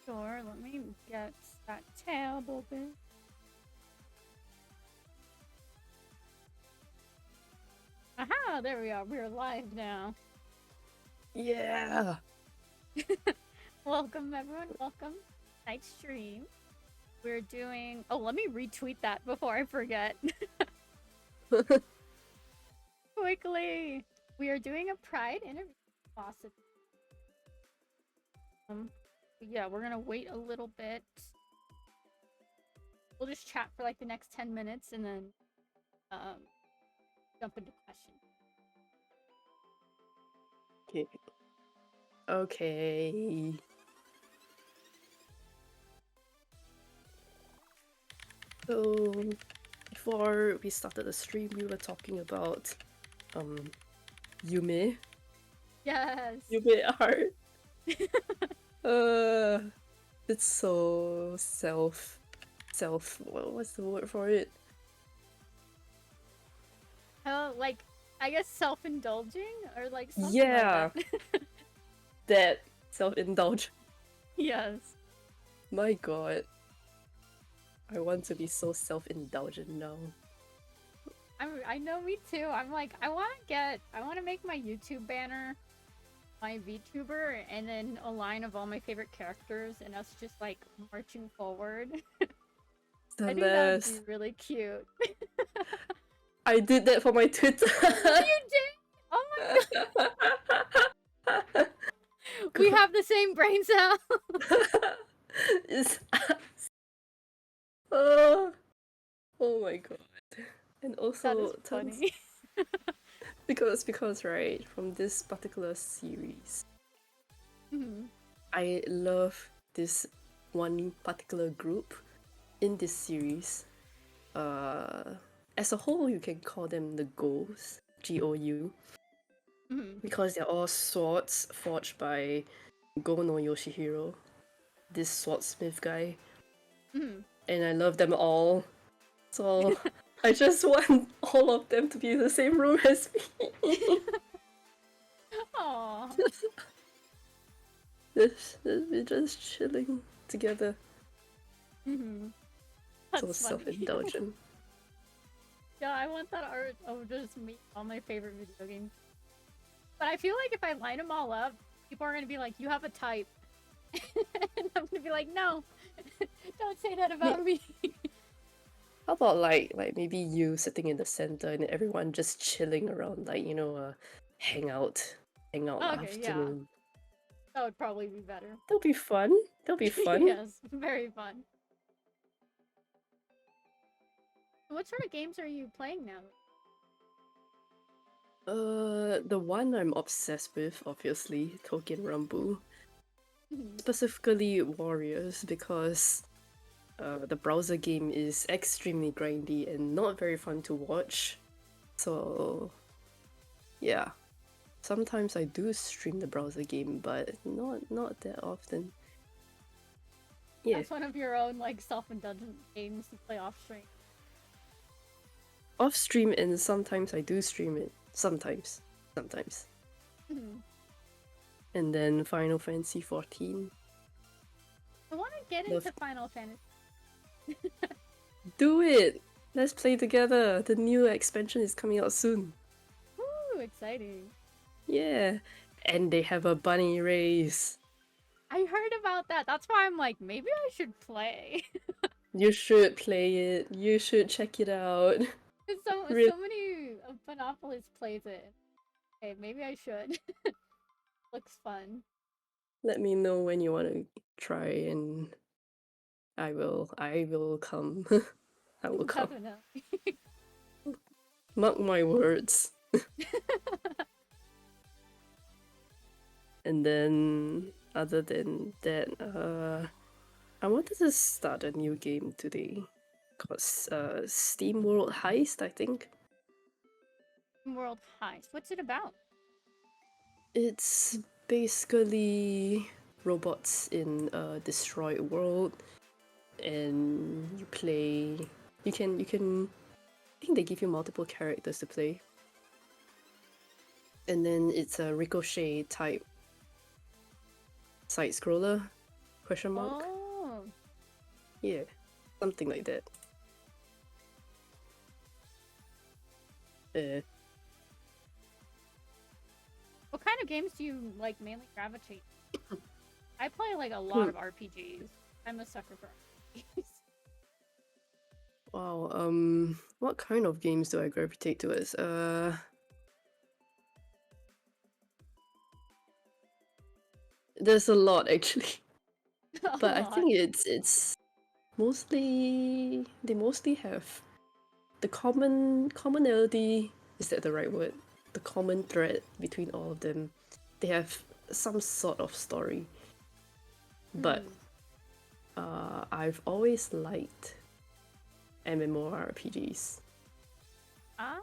Sure, let me get that tab open. Aha, there we are. We're live now. Yeah. Welcome, everyone. Welcome. Night stream. We're doing. Oh, let me retweet that before I forget. Quickly. We are doing a Pride interview. Awesome. Yeah, we're gonna wait a little bit. We'll just chat for like the next 10 minutes and then jump into questions. Okay. Okay. So before we started the stream, we were talking about Yume. Yes. Yume art. It's so what's the word for it? Like I guess self-indulging or like something Yeah. like that. That self-indulge. Yes. My god. I want to be so self-indulgent now. I know, me too. I'm like, I want to make my YouTube banner my VTuber and then a line of all my favorite characters and us just like marching forward. The I think that would be last. really cute. I did that for my Twitter. You did? Oh my god. We have the same brain cell. It's oh, oh my god. And also That is funny. because right, from this particular series, Mhm. I love this one particular group in this series. As a whole, you can call them the Gous, Gou, Mhm. because they're all swords forged by Go no Yoshihiro, this swordsmith guy. Mhm. And I love them all. So I just want all of them to be in the same room as me. Aww. We're just chilling together. Mhm. So That's funny. self-indulgent. Yeah, I want that art of just me, all my favorite video games. But I feel like if I line them all up, people are gonna be like, "You have a type," and I'm gonna be like, "No, don't say that about me." How about like maybe you sitting in the center and everyone just chilling around, like hangout Okay, yeah, afternoon. that would probably be better. That'll be fun. That'll be fun. Yes, very fun. What sort of games are you playing now? The one I'm obsessed with, obviously, Tokyo Rambu. Mhm. Specifically Warriors, because the browser game is extremely grindy and not very fun to watch. So yeah, sometimes I do stream the browser game, but not that often. Yeah, That's one of your own like self-indulgent games you play off stream. off stream, and sometimes I do stream it. Sometimes. Mhm. And then Final Fantasy 14. I want to get Love. into Final Fantasy. Do it. Let's play together. The new expansion is coming out soon. Woo, exciting! Yeah, and they have a bunny race. I heard about that. That's why I'm like, maybe I should play. You should play it. You should check it out. Really. So many of Bunopolis plays it. Okay, maybe I should. Looks fun. Let me know when you want to try, and I will come. I will come. Definitely. Mark my words. And then other than that, I wanted to start a new game today. Cause Steam World Heist, I think. World Heist. What's it about? It's basically robots in a destroyed world, and you play. You can. I think they give you multiple characters to play, and then it's a ricochet type side scroller. Question mark? Oh. Yeah, something like that. What kind of games do you like mainly gravitate? I play like a lot of RPGs. I'm a sucker for RPGs. Wow, what kind of games do I gravitate towards? There's a lot actually. A But I lot. think it's mostly they mostly have the commonality, is that the right word? The common thread between all of them. They have some sort of story. But I've always liked MMORPGs. Ah.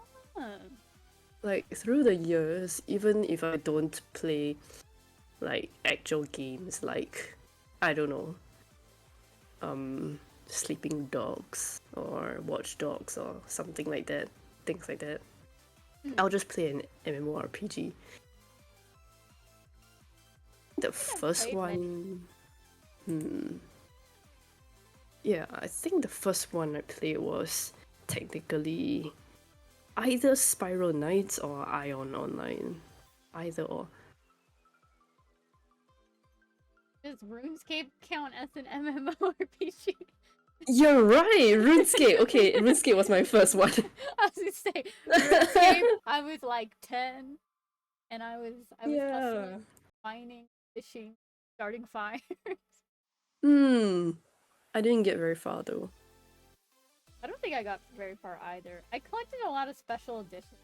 Like through the years, even if I don't play like actual games like, I don't know, Sleeping Dogs or Watch Dogs or something like that, things like that, I'll just play an MMORPG. The first one, yeah, I think the first one I played was technically either Spiral Knights or Ion Online. Either or. Does RuneScape count as an MMORPG? You're right! RuneScape! Okay, RuneScape was my first one. I was gonna say, RuneScape, I was like 10, and I was hustling, mining, fishing, starting fires. I didn't get very far though. I don't think I got very far either. I collected a lot of special editions.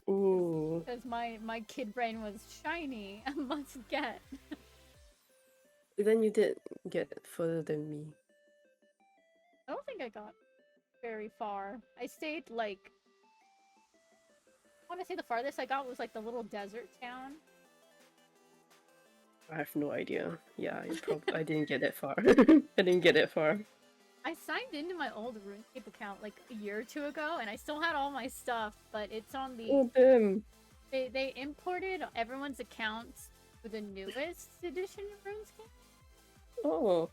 Ooh. Because my kid brain was shiny, I must get. Then you did get further than me. I don't think I got very far. I stayed like, I want to say the farthest I got was like the little desert town. I have no idea. Yeah, I didn't get that far. I didn't get that far. I signed into my old RuneScape account like a year or two ago, and I still had all my stuff, but it's on the... Oh, damn. They imported everyone's accounts to the newest edition of RuneScape. Oh.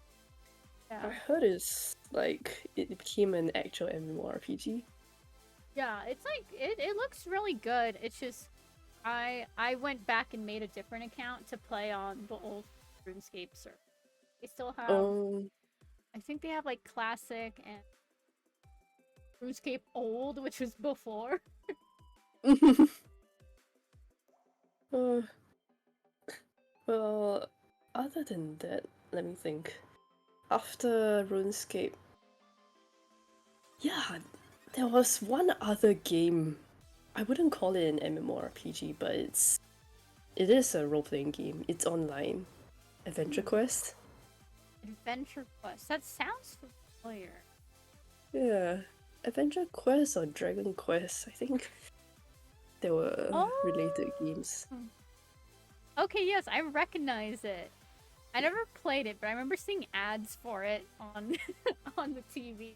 Yeah. I heard it's like it became an actual MMORPG. Yeah, it's like it looks really good. It's just I went back and made a different account to play on the old RuneScape server. They still have I think they have like classic and RuneScape old, which was before. Well, other than that, let me think. After RuneScape, yeah, there was one other game. I wouldn't call it an MMORPG, but it is a role-playing game. It's online. Adventure Quest. Adventure Quest. That sounds familiar. Yeah, Adventure Quest or Dragon Quest. I think they were related games. Okay, yes, I recognize it. I never played it, but I remember seeing ads for it on on the TV.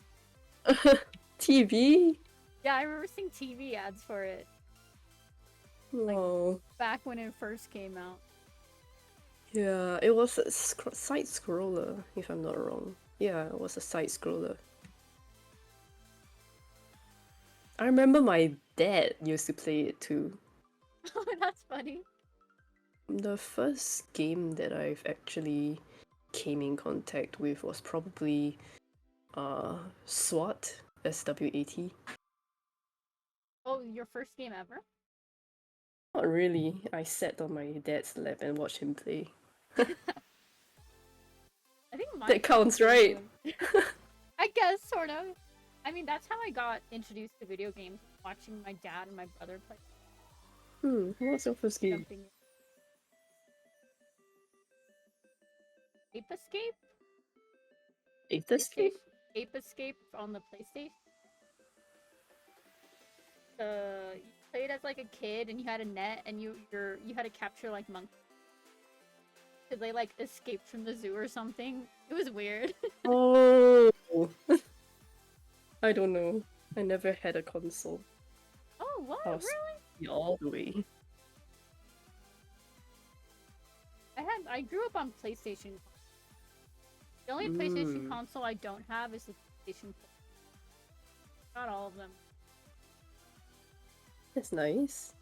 TV? Yeah, I remember seeing TV ads for it. Oh. Like, back when it first came out. Yeah, it was a side scroller, if I'm not wrong. Yeah, it was a side scroller. I remember my dad used to play it too. Oh, that's funny. The first game that I've actually came in contact with was probably SWAT, SWAT. Oh, your first game ever? Not really. I sat on my dad's lap and watched him play. I think mine that counts, right? I guess, sort of. I mean, that's how I got introduced to video games, watching my dad and my brother play. What was your first game? Ape Escape? Ape Escape? Ape Escape on the PlayStation. You played as like a kid and you had a net and you had to capture like monkeys. Cause they like escaped from the zoo or something. It was weird. Oh, I don't know. I never had a console. Oh, what? Really? All the way. I had I grew up on PlayStation. The only PlayStation Mm, console I don't have is the PlayStation 4. Not all of them. that's nice.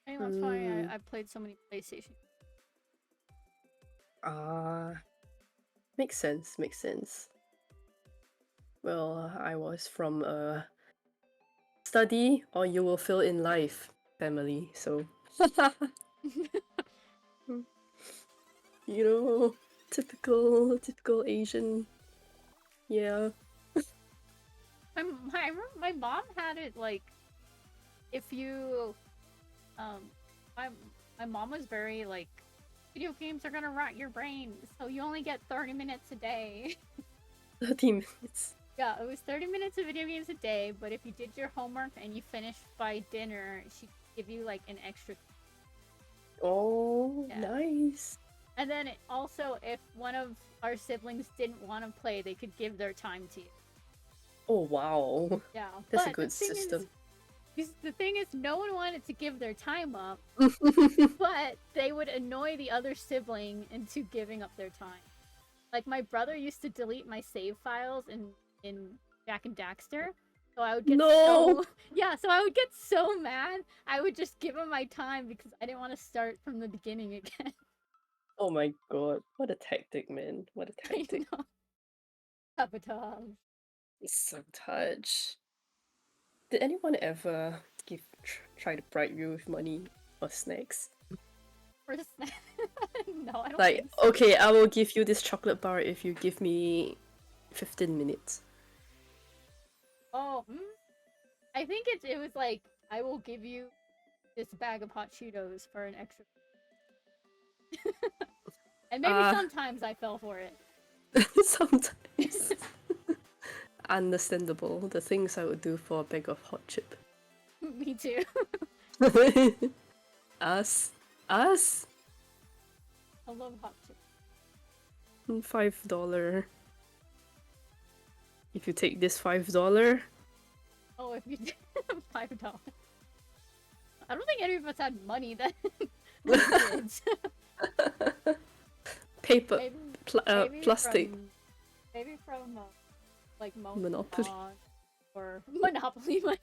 I think that's why Mm, I played so many PlayStation. makes sense, makes sense. Well, I was from a study or you will fail in life family, so you know, typical Asian. Yeah. My mom had it like if you um my my mom was very like video games are gonna rot your brain, so you only get 30 minutes a day. 30 minutes. Yeah, it was 30 minutes of video games a day, but if you did your homework and you finished by dinner, she'd give you like an extra. Oh, Yeah. nice. And then also, if one of our siblings didn't want to play, they could give their time to you. Oh, wow. Yeah, That's a but the good thing system. the thing is, no one wanted to give their time up, but they would annoy the other sibling into giving up their time. Like my brother used to delete my save files in Jack and Daxter, so I would get No! so yeah, so I would get so mad. I would just give him my time because I didn't want to start from the beginning again. Oh my god. What a tactic, man. What a I tactic. know. Sabotage. Sabotage. Did anyone ever try to bribe you with money or snacks? No, I don't Like, think so. okay, I will give you this chocolate bar if you give me 15 minutes. Oh, I think it was like I will give you this bag of hot Cheetos for an extra. And maybe Ah, sometimes I fell for it. sometimes. Understandable. The things I would do for a bag of hot chip. Me too. Us. Us? I love hot chips. $5. If you take this $5, Oh, if you did $5. I don't think any of us had money then. We're kids. paper, maybe, plastic, maybe from like Monopoly. or Monopoly money.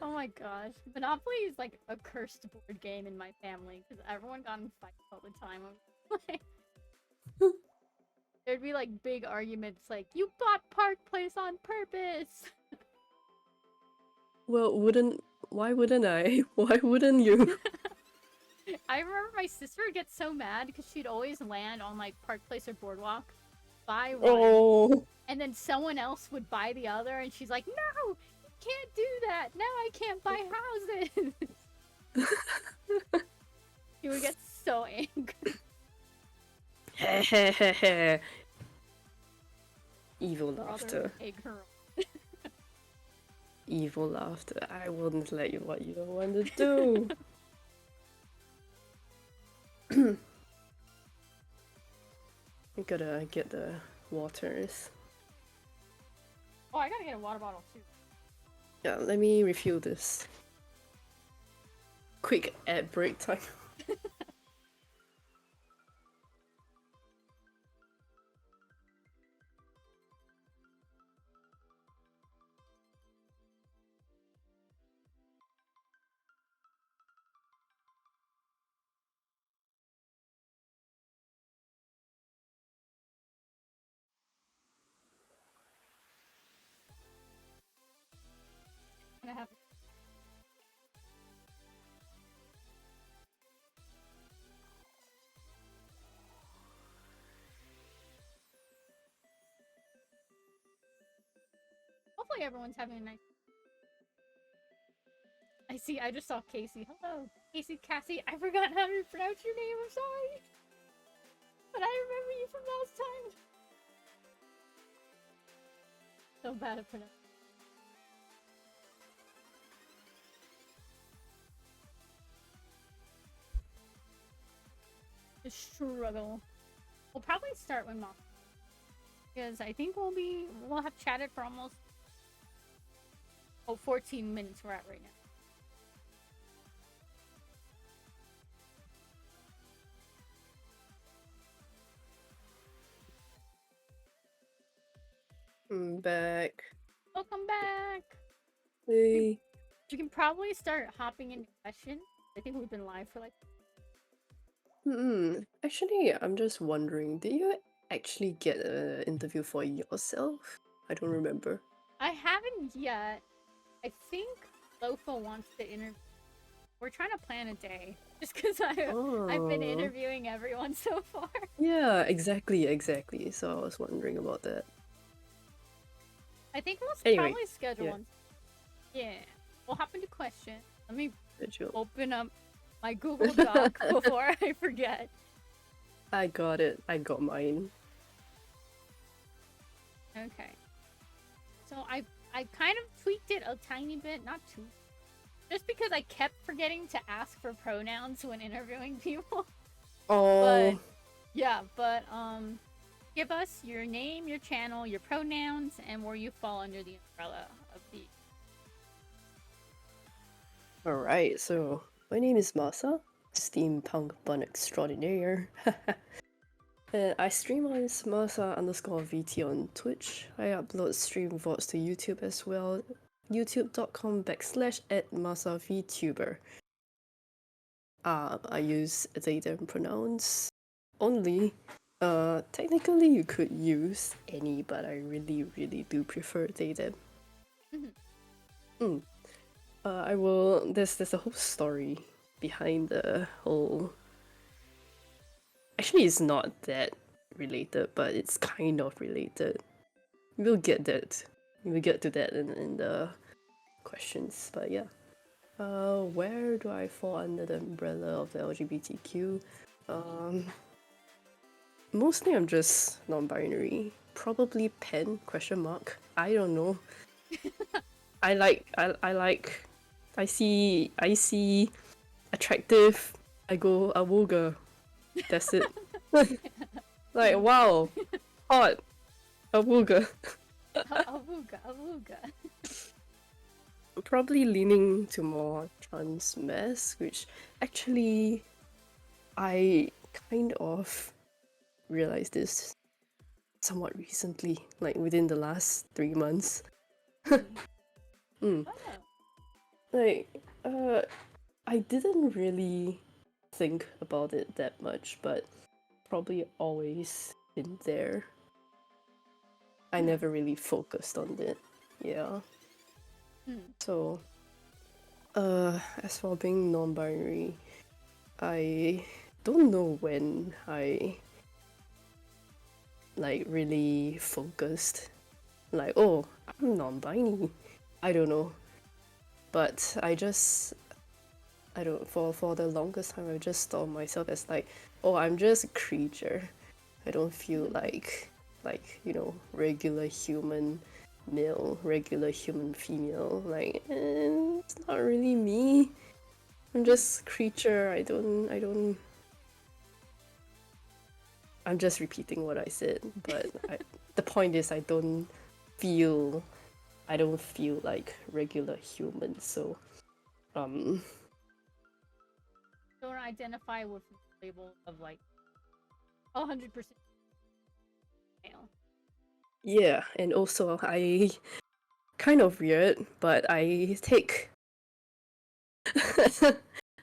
Oh my gosh, Monopoly is like a cursed board game in my family because everyone got in fights all the time. Like, there'd be like big arguments, like you bought Park Place on purpose. Well, why wouldn't I? Why wouldn't you? I remember my sister would get so mad because she'd always land on like Park Place or Boardwalk, buy one, Oh, and then someone else would buy the other, and she's like, "No, you can't do that. Now I can't buy houses." She would get so angry. Evil Brother laughter. would egg her. Evil laughter. I wouldn't let you what you don't want to do. I gotta get the waters. Oh, I gotta get a water bottle too. Yeah, let me refill this. Quick ad break time. And I have. Hopefully, everyone's having a nice. I just saw Casey. Hello, Cassie. I forgot how to pronounce your name. I'm sorry, but I remember you from last time. So bad at pronouncing. The struggle. We'll probably start when Mom, because I think we'll have chatted for almost 14 minutes we're at right now. I'm back. Welcome back. Hey. We can probably start hopping into questions. I think we've been live for like. Actually, I'm just wondering, did you actually get an interview for yourself? I don't remember. I haven't yet. I think Lofa wants to interview. We're trying to plan a day, just because I've been Oh. interviewing everyone so far. Yeah, exactly. So I was wondering about that. I think we'll Anyway, probably schedule yeah, one. Yeah, we'll hop into question. Let me schedule. open up my Google Doc before I forget. I got it. I got mine. Okay. So I kind of tweaked it a tiny bit, not too, just because I kept forgetting to ask for pronouns when interviewing people. But Oh, yeah, but give us your name, your channel, your pronouns, and where you fall under the umbrella of the. alright. So, my name is Masa, steampunk bun extraordinaire. And I stream on Masa_VT on Twitch. I upload stream VODs to YouTube as well. youtube.com/@MasaVTuber. I use they them pronouns only. Technically you could use any, but I really do prefer they them. I will. There's a whole story behind the whole. Actually, it's not that related, but it's kind of related. We'll get that. We'll get to that in the questions. But yeah. Where do I fall under the umbrella of the LGBTQ? Mostly I'm just non-binary. Probably pen question mark. I don't know. I like I see attractive. I go awooga. That's it. Like wow, hot awooga. Awooga, awooga. Probably leaning to more trans mess, which actually I kind of realized this somewhat recently, like within the last 3 months. Oh. Like, I didn't really think about it that much, but probably always been there. I never really focused on it. Yeah. So, as for being non-binary, I don't know when I like really focused. Like, oh, I'm non-binary. I don't know. But I don't for the longest time I just thought of myself as like, oh, I'm just a creature. I don't feel like regular human male, regular human female. Like it's not really me. I'm just creature. I'm just repeating what I said, but the point is I don't feel like regular human. So um Don't identify with the label of like 100% male. yeah, and also I kind of weird, but I take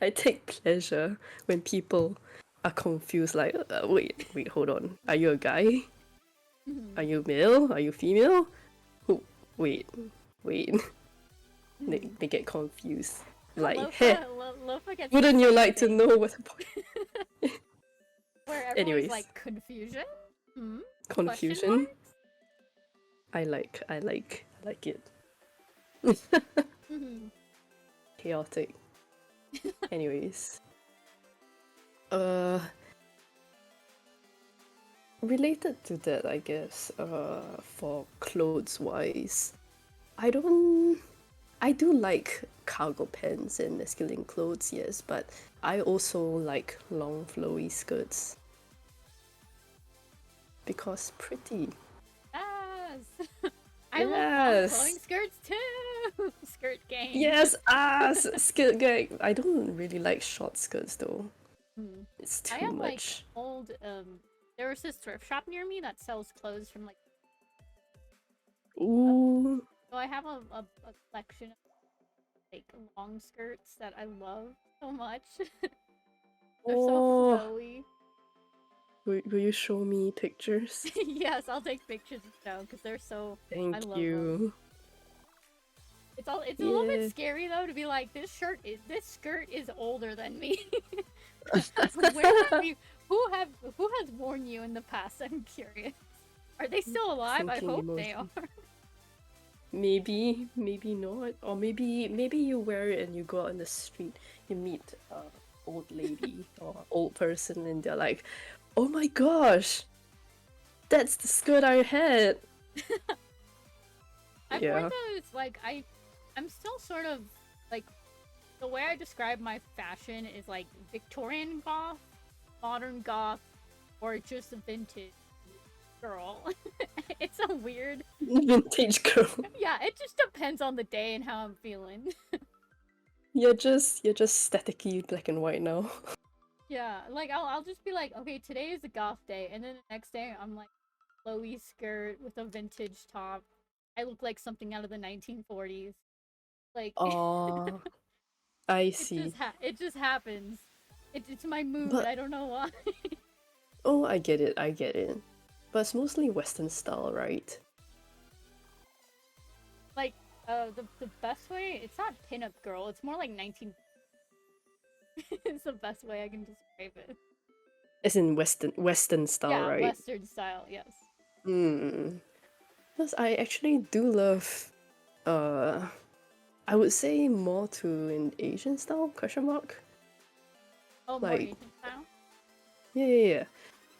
I take pleasure when people are confused. Like, wait, hold on. Are you a guy? Are you male? Are you female? Who? Wait. They get confused. Like, hey, Lofa gets the wouldn't you same like to thing. know what the point? Where everyone's Anyways, like, confusion? Question confusion. marks? I like it. Chaotic. Anyways, uh, related to that, I guess. For clothes wise, I do like cargo pants and masculine clothes, yes, but I also like long flowy skirts because pretty. Yes! I love long flowing Yes. skirts too! Skirt gang. Yes, skirt gang. I don't really like short skirts though. It's I too have like much. old, there was this thrift shop near me that sells clothes from like Ooh. So I have a collection of like long skirts that I love so much. They're so Oh. flowy. Will you show me pictures? Yes, I'll take pictures now because they're so. I Thank love them. you. It's a little bit Yeah. scary though to be like this skirt is older than me. Where have you? Who has worn you in the past? I'm curious. Are they still alive? I Thinking hope they are. emotion. Maybe, maybe not. Or maybe you wear it and you go out in the street, you meet a old lady or old person and they're like, "Oh my gosh, that's the skirt I had." I've worn Yeah. those like I'm still sort of like the way I describe my fashion is like Victorian goth, modern goth, or just a vintage girl. It's a weird. Vintage girl. Yeah, it just depends on the day and how I'm feeling. You're just statically black and white now. Yeah, like I'll just be like, okay, today is a goth day, and then the next day I'm like flowy skirt with a vintage top. I look like something out of the 1940s. Like Oh, I see. it just happens. It's my mood. But I don't know why. oh, I get it. I get it. But it's mostly Western style, right? Like the best way. It's not pinup girl. It's more like 19. It's the best way I can describe it. As in Western style, Yeah, right? Western style. Yes. Hmm. Because I actually do love, uh, I would say more to an Asian style, question mark. Oh, more Like, Asian style. yeah.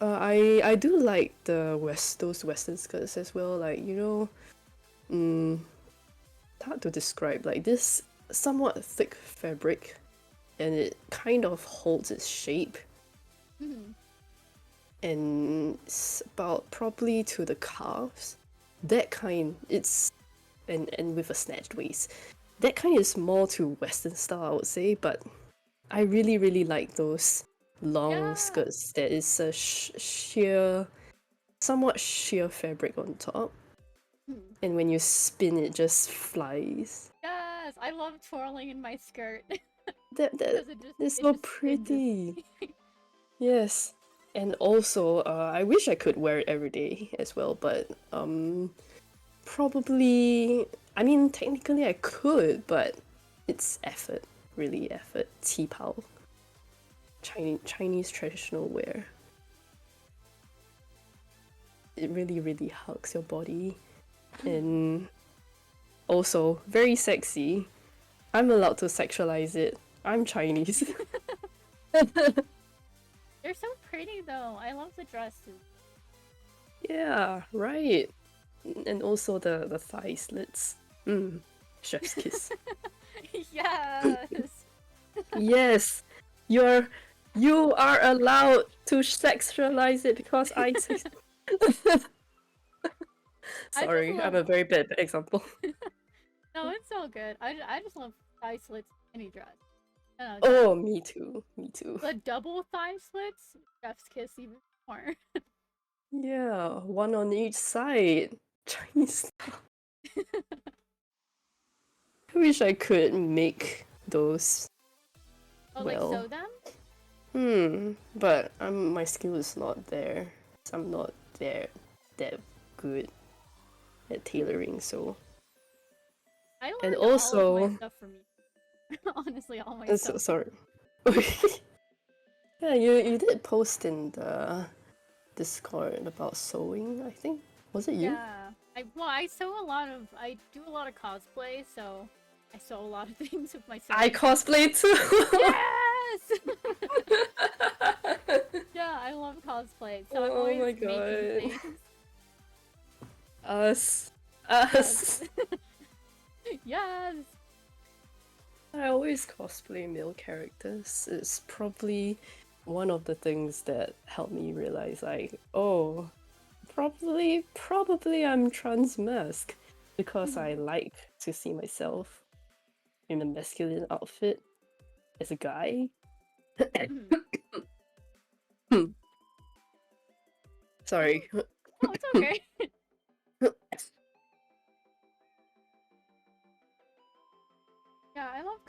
I do like those Western skirts as well. Like, it's hard to describe. Like this somewhat thick fabric, and it kind of holds its shape, Hmm. and it's about probably to the calves. That kind, and with a snatched waist. That kind is more to Western style, I would say, but I really like those long Yeah. skirts that is a somewhat sheer fabric on top, Hmm. and when you spin, it just flies. Yes, I love twirling in my skirt That because is it so just spins with pretty. me. Yes, and also, I wish I could wear it every day as well, but probably. I mean, technically I could, but it's effort, really effort. Qipao, Chinese traditional wear. It really hugs your body, and also very sexy. I'm allowed to sexualize it. I'm Chinese. They're so pretty though. I love the dresses. Yeah, right. And also the thigh slits. Chef's kiss. Yes. Yes, you are allowed to sexualize it because I. I just Sorry, I'm love. a very bad example. No, it's so good. I just love thigh slits in any dress. I don't know, Oh, me too. Me too. the double thigh slits, chef's kiss even more. Yeah, one on each side. Chinese. I wish I could make those Oh, like well. sew them? But my skill is not there. So I'm not there that good at tailoring, so. I And learned all of my also, stuff from you. Honestly, all my so stuff. sorry. Yeah, you did post in the Discord about sewing, I think. Was it you? Yeah. I do a lot of cosplay, so I sew a lot of things with my I sewing. cosplay too! Yes! Yeah, I love cosplay, so I'm Oh always my making god. things. Us. Yes. Us. Yes! I always cosplay male characters. It's probably one of the things that helped me realize, like, oh, probably I'm transmasc because I like to see myself in a masculine outfit as a guy. Sorry. Oh, it's okay.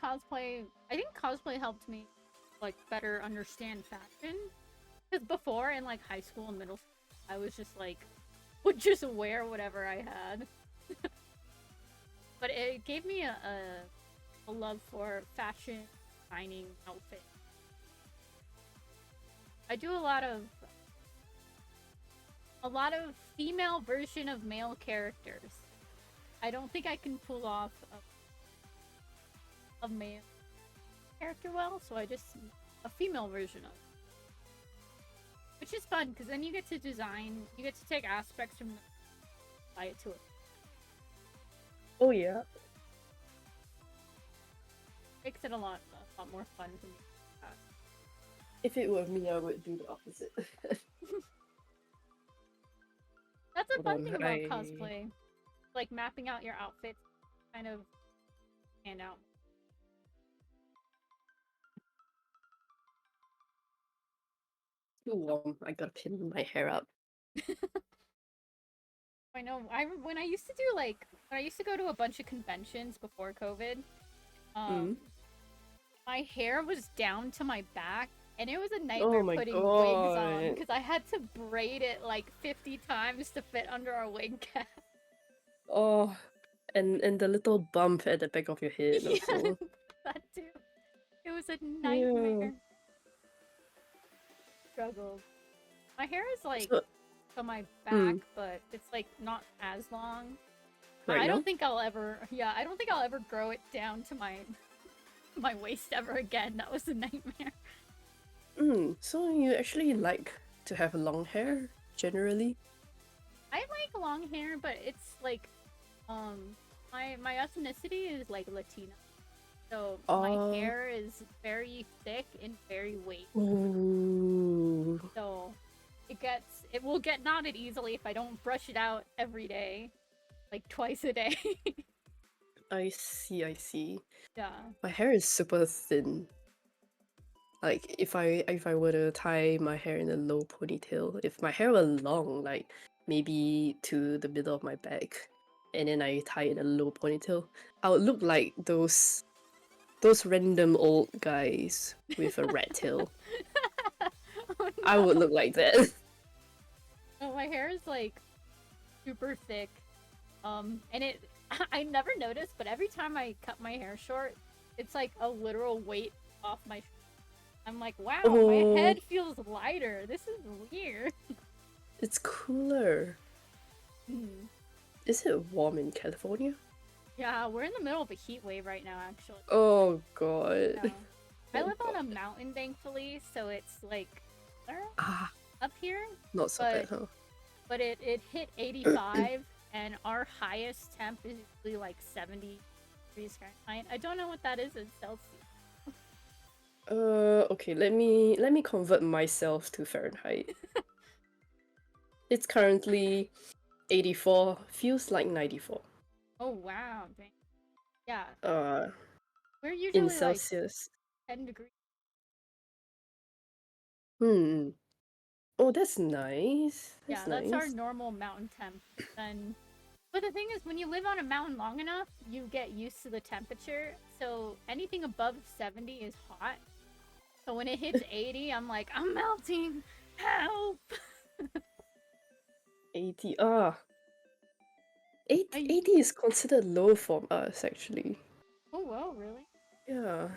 cosplay, I think cosplay helped me like better understand fashion. Because before in like high school and middle school, I was just like would just wear whatever I had. But it gave me a love for fashion, designing, outfit. I do a lot of female version of male characters. I don't think I can pull off a male character well, so I just a female version of it. Which is fun, because then you get to design, you get to take aspects from the apply it to it. Oh yeah. Makes it a lot more fun for me. If it were me, I would do the opposite. That's a Hold fun on, thing about cosplay. Like mapping out your outfits kind of stand out. Too warm. I gotta pin my hair up. I know. When I used to do like when I used to go to a bunch of conventions before COVID, my hair was down to my back, and it was a nightmare Oh my putting wigs on god. because I had to braid it like 50 times to fit under our wig cap. Oh, and the little bump at the back of your head Yeah, also. that too. It was a Yeah. nightmare. Struggled. My hair is like So, to my back, but it's like not as long. right I now? don't think I'll ever. Yeah, I don't think I'll ever grow it down to my waist ever again. That was a nightmare. So you actually like to have long hair, generally? I like long hair, but it's like, my ethnicity is like Latina, so my hair is very thick and very weighty. Ooh. So it will get knotted easily if I don't brush it out every day, like twice a day. I see, I see. Yeah. My hair is super thin. Like if I were to tie my hair in a low ponytail, if my hair were long, like maybe to the middle of my back, and then I tie it in a low ponytail, I would look like those random old guys with a rat tail. Oh, no. I would look like that. No, my hair is like super thick. And I never noticed, but every time I cut my hair short, it's like a literal weight off my. I'm like, wow, Oh, my head feels lighter. This is weird. it's cooler. Hmm. Is it warm in California? Yeah, we're in the middle of a heat wave right now, actually. Oh god. Yeah. I Oh, live on a God. mountain, thankfully, so it's like Ah, up here, not so bad, huh? but it hit 85, and our highest temp is usually like 70 degrees Fahrenheit. I don't know what that is in Celsius. Okay, let me convert myself to Fahrenheit. It's currently 84, feels like 94. Oh wow, dang. Yeah, Uh, we're in usually like Celsius. 10 degrees. Hmm. Oh, that's nice. Yeah, That's that's our nice. normal mountain temp. And but the thing is, when you live on a mountain long enough, you get used to the temperature. So anything above 70 is hot. So when it hits 80, I'm like, I'm melting. Help! 80. I 80 is considered low for us, actually. Oh whoa, really? Yeah,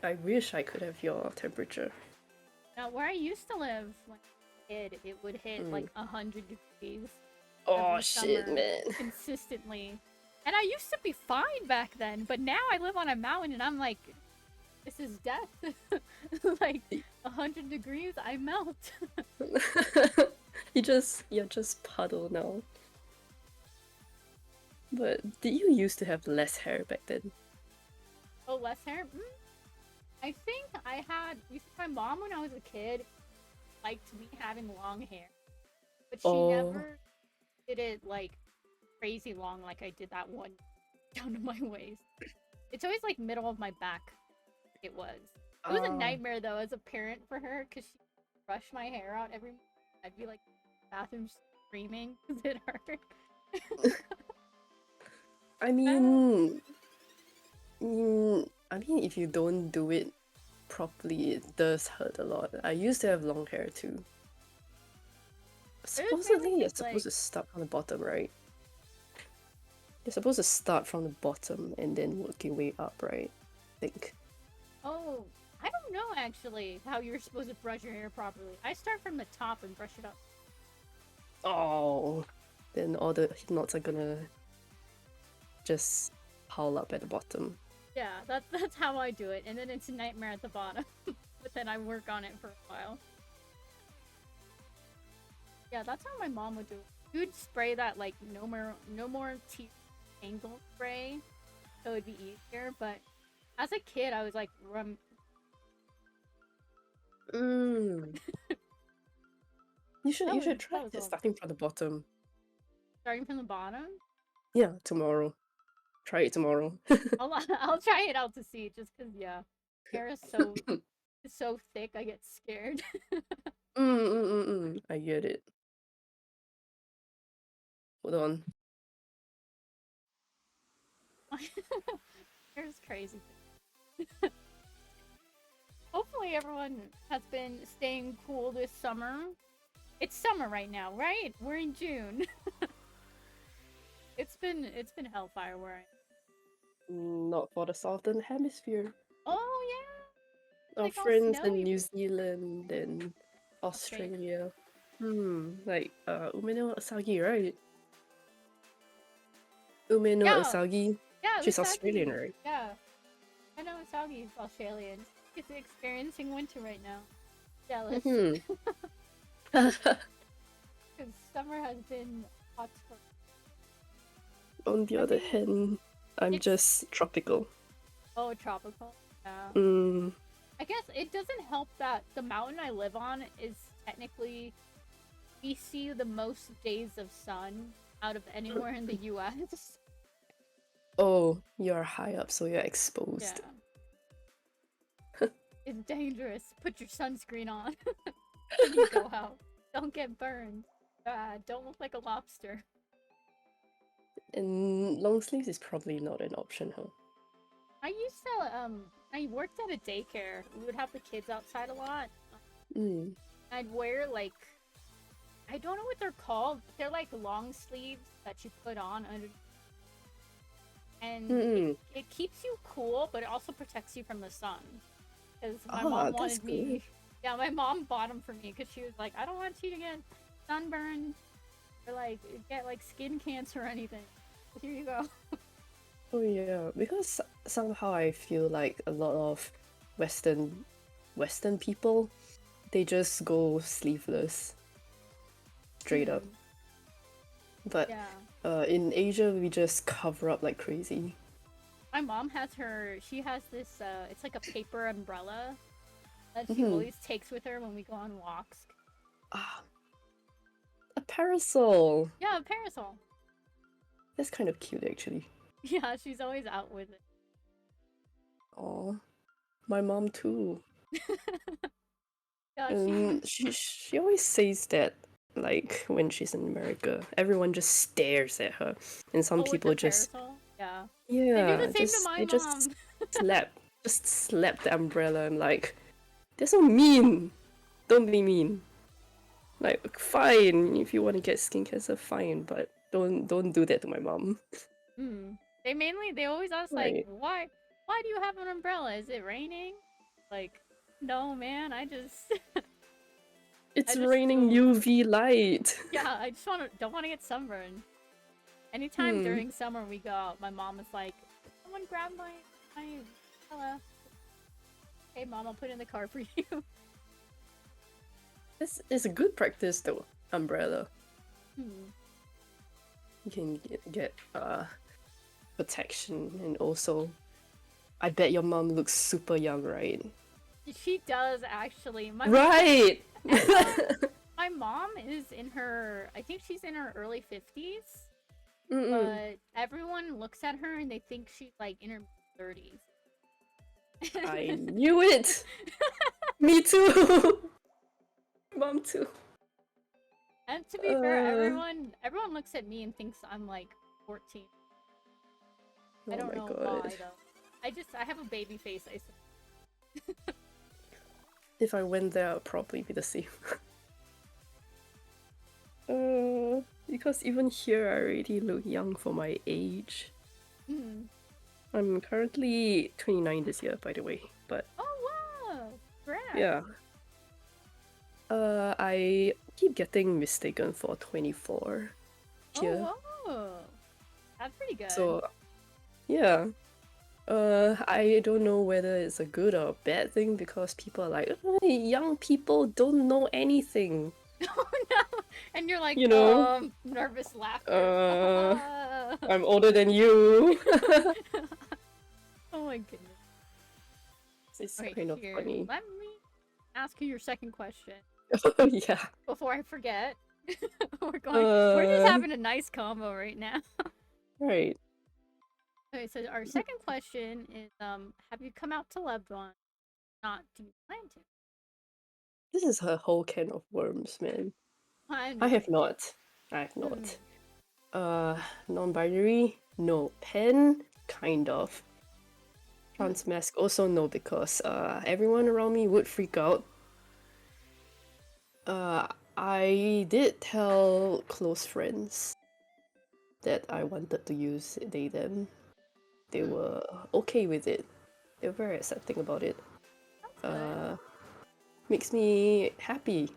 I wish I could have your temperature. Now where I used to live when I was a kid, it would hit like 100 degrees Oh every shit, summer man. consistently. And I used to be fine back then, but now I live on a mountain and I'm like, this is death. Like 100 degrees, I melt. You're just puddle now. But did you used to have less hair back then? Oh, less hair? I think my mom when I was a kid liked me having long hair, but she Oh, never did it like crazy long like I did that one down to my waist. It's always like middle of my back. It was. It was a nightmare though as a parent for her because she brushed my hair out every morning. I'd be like in the bathroom screaming because it hurt. I mean, I mean, if you don't do it properly, it does hurt a lot. I used to have long hair too. Supposedly, you're supposed to start from the bottom, right? You're supposed to start from the bottom and then work your way up, right? I think. Oh, I don't know actually how you're supposed to brush your hair properly. I start from the top and brush it up. Oh, then all the knots are gonna just pile up at the bottom. Yeah, that's how I do it, and then it's a nightmare at the bottom. But then I work on it for a while. Yeah, that's how my mom would do it. She would spray that like no more teeth angle spray, so it'd be easier. But as a kid, I was like, You should try it starting from the bottom. Starting from the bottom? Yeah, tomorrow. Try it tomorrow. I'll try it out to see, just cause yeah, hair is so thick, I get scared. I get it. Hold on. Hair's crazy. Hopefully everyone has been staying cool this summer. It's summer right now, right? We're in June. It's been hellfire where I am. Not for the southern hemisphere. Oh yeah. Our Like friends in New Zealand and Australia. Like Umeno Asagi, right? Umeno Asagi. Yeah, She's Usagi. Australian, right? Yeah. I know Usagi's Australian. She's experiencing winter right now. Jealous. Because summer has been hot for. On the other hand, I'm just tropical. Oh, tropical? Yeah. I guess it doesn't help that the mountain I live on is technically, we see the most days of sun out of anywhere in the US. Oh, you're high up, so you're exposed. Yeah. It's dangerous. Put your sunscreen on when you go out. Don't get burned. Don't look like a lobster. And long sleeves is probably not an option, huh? I used to, I worked at a daycare. We would have the kids outside a lot. I'd wear, like, I don't know what they're called, but they're like long sleeves that you put on under. And it keeps you cool, but it also protects you from the sun. Because my mom wanted me. Yeah, my mom bought them for me because she was like, I don't want you to get sunburned or like get like skin cancer or anything. Here you go. Oh yeah, because somehow I feel like a lot of Western people, they just go sleeveless, straight up. But in Asia, we just cover up like crazy. My mom has she has this, it's like a paper umbrella that she always takes with her when we go on walks. A parasol! Yeah, a parasol. That's kind of cute, actually. Yeah, she's always out with it. Aw. My mom too. Yeah, she always says that, like, when she's in America, everyone just stares at her. And some people just... parasol? Yeah. Yeah, they do the same to my mom. Just slap the umbrella and like, they're so mean! Don't be mean. Like, fine, if you want to get skin cancer, fine, but don't do that to my mom. They always ask, like, why do you have an umbrella? Is it raining? Like, no, man, I just... It's raining UV light! Yeah, I just don't want to get sunburned. Anytime during summer we go out, my mom is like, someone grab my umbrella. Hey, mom, I'll put it in the car for you. It's a good practice though, umbrella. You can get protection, and also, I bet your mom looks super young, right? She does actually. Right! My mom is in her, I think she's in her early 50s. But everyone looks at her and they think she's like in her 30s. I knew it! Me too! Mom too. And to be fair, everyone looks at me and thinks I'm like 14. I don't know why though. I have a baby face. I If I went there, I'll probably be the same. Because even here, I already look young for my age. Mm. I'm currently 29 this year, by the way. But Oh wow! Congrats. yeah. I keep getting mistaken for 24 here. Oh whoa! That's pretty good. So, yeah. I don't know whether it's a good or a bad thing because people are like, "Oh, young people don't know anything." Oh no! And you're like, You know? nervous laughter. I'm older than you. Oh my goodness. It's Okay, kind of here. funny. Let me ask you your second question Oh, yeah. before I forget. We're just having a nice combo right now. Right. Okay, so our second question is, have you come out to loved one? Not, do you plan to? This is a whole can of worms, man. I I know. have not. I have not. Non-binary? No. Pen? Kind of. Trans mask? Also no, because everyone around me would freak out. I did tell close friends that I wanted to use they them. They were okay with it. They were very accepting about it. Makes me happy.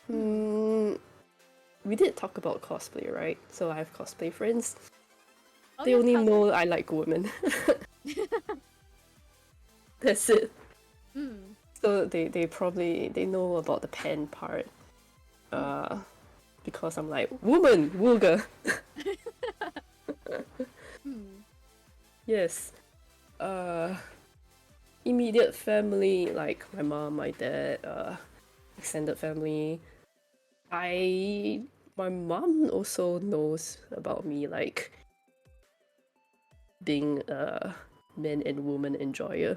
We did talk about cosplay, right? So I have cosplay friends. Oh, They you have only know cosplay. I like women. That's it. So they probably they know about the pen part. Because I'm like, woman, wooga. Yes. Immediate family, like my mom, my dad, extended family. My mom also knows about me, like being a man and woman enjoyer.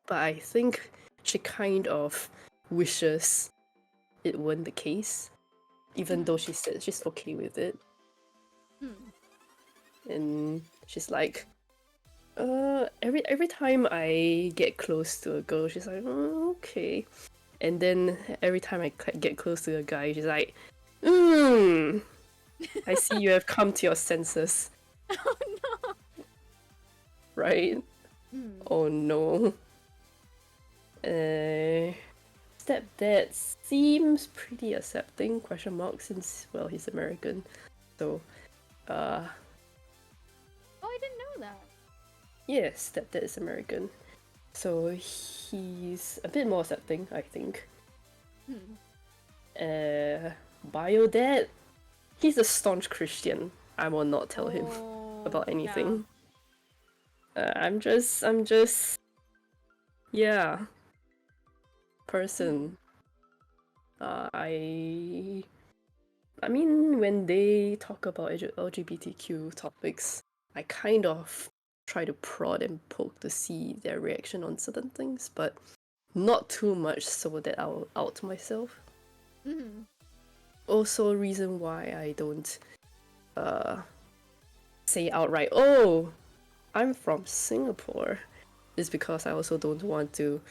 But I think she kind of wishes it weren't the case, even though she said she's okay with it. And she's like, every time I get close to a girl, she's like, oh, okay. And then every time I get close to a guy, she's like, I see you have come to your senses. Oh no! Right? Oh no. Stepdad seems pretty accepting, question mark, since, well, he's American. So, Oh, I didn't know that. yes, stepdad is American. So he's a bit more accepting, I think. Bio dad, he's a staunch Christian. I will not tell him about anything. Yeah. I'm just, yeah, person. I mean, when they talk about LGBTQ topics, I kind of try to prod and poke to see their reaction on certain things, but not too much so that I'll out myself. Also, reason why I don't say outright, oh, I'm from Singapore, is because I also don't want to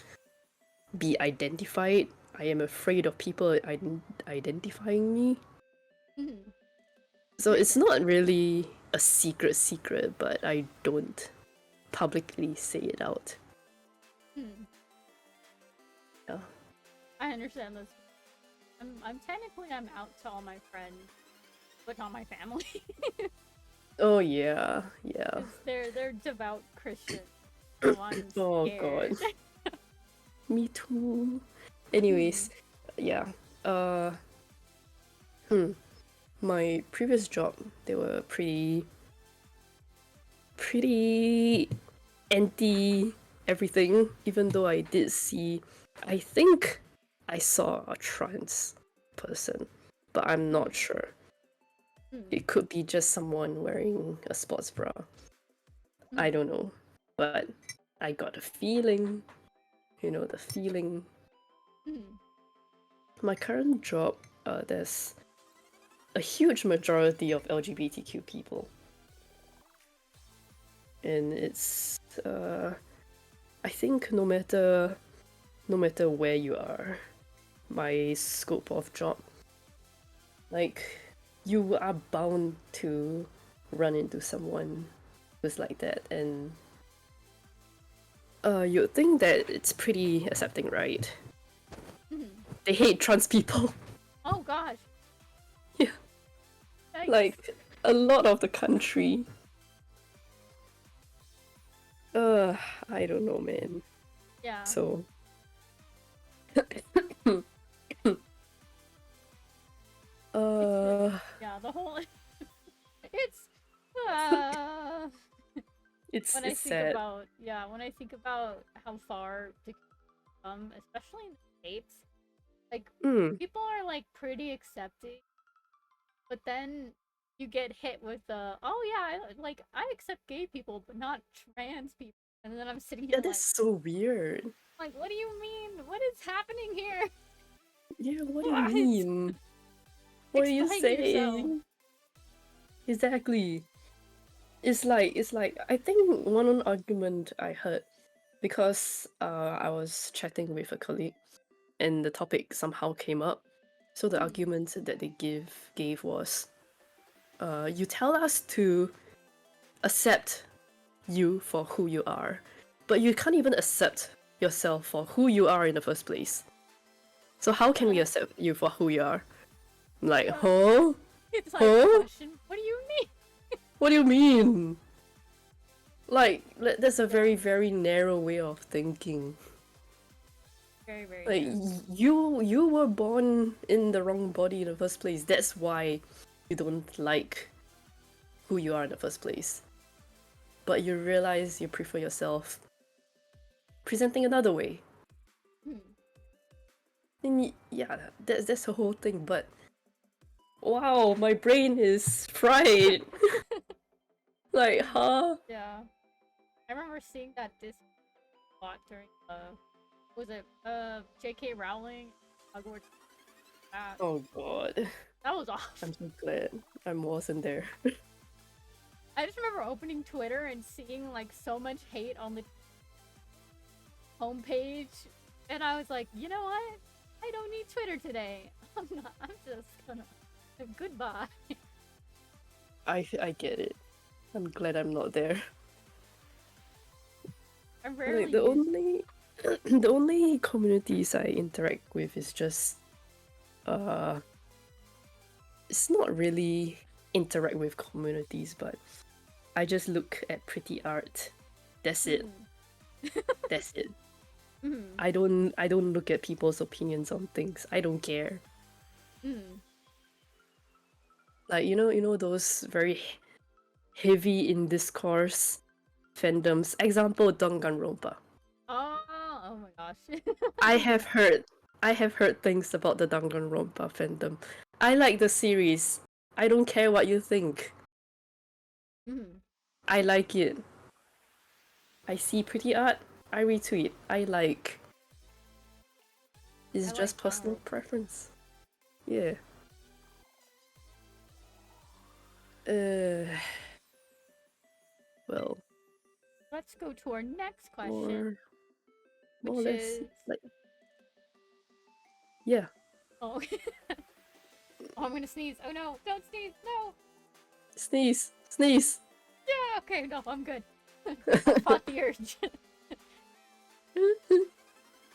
be identified. I am afraid of people identifying me. So it's not really a secret, but I don't publicly say it out. Yeah. I understand this. I'm technically out to all my friends, but not my family. Oh yeah. 'Cause they're devout Christians. So I'm Oh scared. god. Me too. Anyways, yeah. My previous job, they were pretty anti everything, even though I did see, I think I saw a trans person, but I'm not sure. It could be just someone wearing a sports bra. I don't know, but I got a feeling, the feeling. My current job, there's a huge majority of LGBTQ people. and it's I think no matter where you are, my scope of job, like you are bound to run into someone who's like that, and you'd think that it's pretty accepting, right? They hate trans people. Oh gosh. Yeah. Yikes. Like a lot of the country. I don't know, man. Yeah. So Yeah, the whole it's it's when I think sad. about when I think about how far to come, especially in the States, like people are like pretty accepting, but then you get hit with the oh yeah, I accept gay people but not trans people. And then I'm sitting Yeah, here that's so weird. like what do you mean? What is happening here? Yeah, what do you What? mean? What are you Explain yourself. saying? Exactly. It's like I think one argument I heard, because I was chatting with a colleague and the topic somehow came up. So the argument that they gave was, you tell us to accept you for who you are, but you can't even accept yourself for who you are in the first place. So how can we accept you for who you are? I'm like, huh? It's like Huh? question. What do you mean? What do you mean? Like, that's a very, very narrow way of thinking. Very, very Like, narrow. you were born in the wrong body in the first place. That's why you don't like who you are in the first place. But you realize you prefer yourself presenting another way. And yeah, that's the whole thing. But wow, my brain is fried. Like, huh? Yeah. I remember seeing that disc lot during was it J.K. Rowling Hogwarts? Oh god. That was awesome. I'm so glad I wasn't there. I just remember opening Twitter and seeing like so much hate on the homepage, and I was like, you know what? I don't need Twitter today. I'm just gonna goodbye. I get it. I'm glad I'm not there. I rarely Like the use only the only communities I interact with is just it's not really interact with communities, but I just look at pretty art. That's it. That's it. I don't look at people's opinions on things. I don't care. Like you know those very heavy in discourse fandoms. Example, Danganronpa. Oh my gosh. I have heard things about the Danganronpa fandom. I like the series. I don't care what you think. I like it. I see pretty art. I retweet. I like. It's just personal preference. Yeah. Well. Let's go to our next question. More or which less, is like. Yeah. oh. Oh, I'm gonna sneeze. Oh no! Don't sneeze! No! Sneeze! Sneeze! Yeah. Okay. No, I'm good. I fought the urge.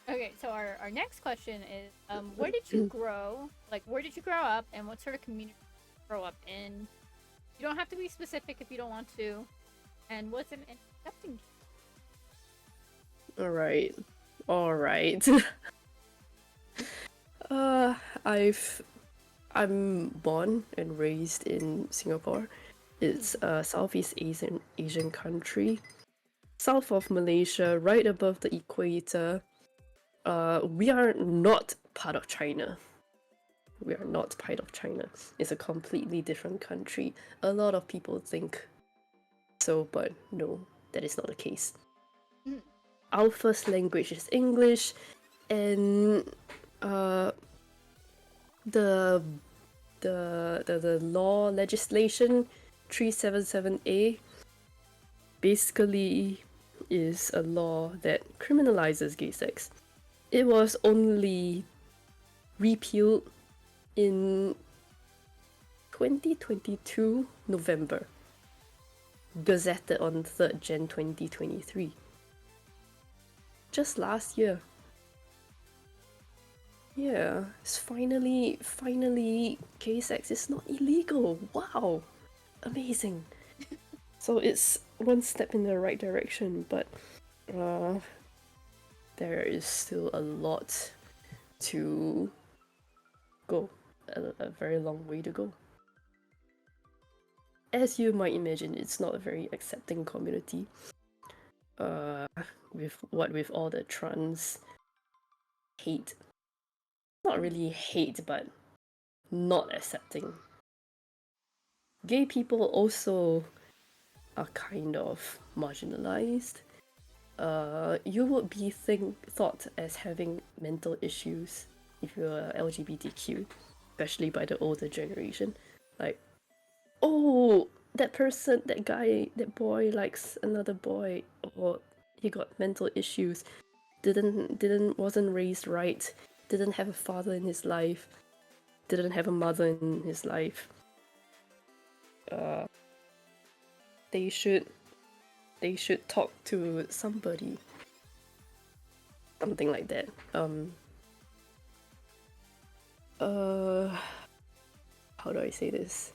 Okay, so our next question is, where did you grow? Like, where did you grow up, and what sort of community did you grow up in? You don't have to be specific if you don't want to. And was it an accepting? Alright. Alright. I'm born and raised in Singapore. It's a Southeast Asian country. South of Malaysia, right above the equator. We are not part of China. We are not part of China. It's a completely different country. A lot of people think so, but no, that is not the case. Our first language is English, and the law legislation 377A basically is a law that criminalizes gay sex. It was only repealed in 2022 November, gazetted on 3rd Jan 2023. Just last year. Yeah, it's finally gay sex is not illegal. Wow, amazing. So it's one step in the right direction, but there is still a lot to go, a very long way to go. As you might imagine, it's not a very accepting community. With all the trans hate, not really hate, but not accepting. Gay people also are kind of marginalized. You would be thought as having mental issues if you're LGBTQ, especially by the older generation. Like, oh, that person, that guy, that boy likes another boy, or he got mental issues, wasn't raised right, didn't have a father in his life, didn't have a mother in his life. They should talk to somebody. Something like that. How do I say this?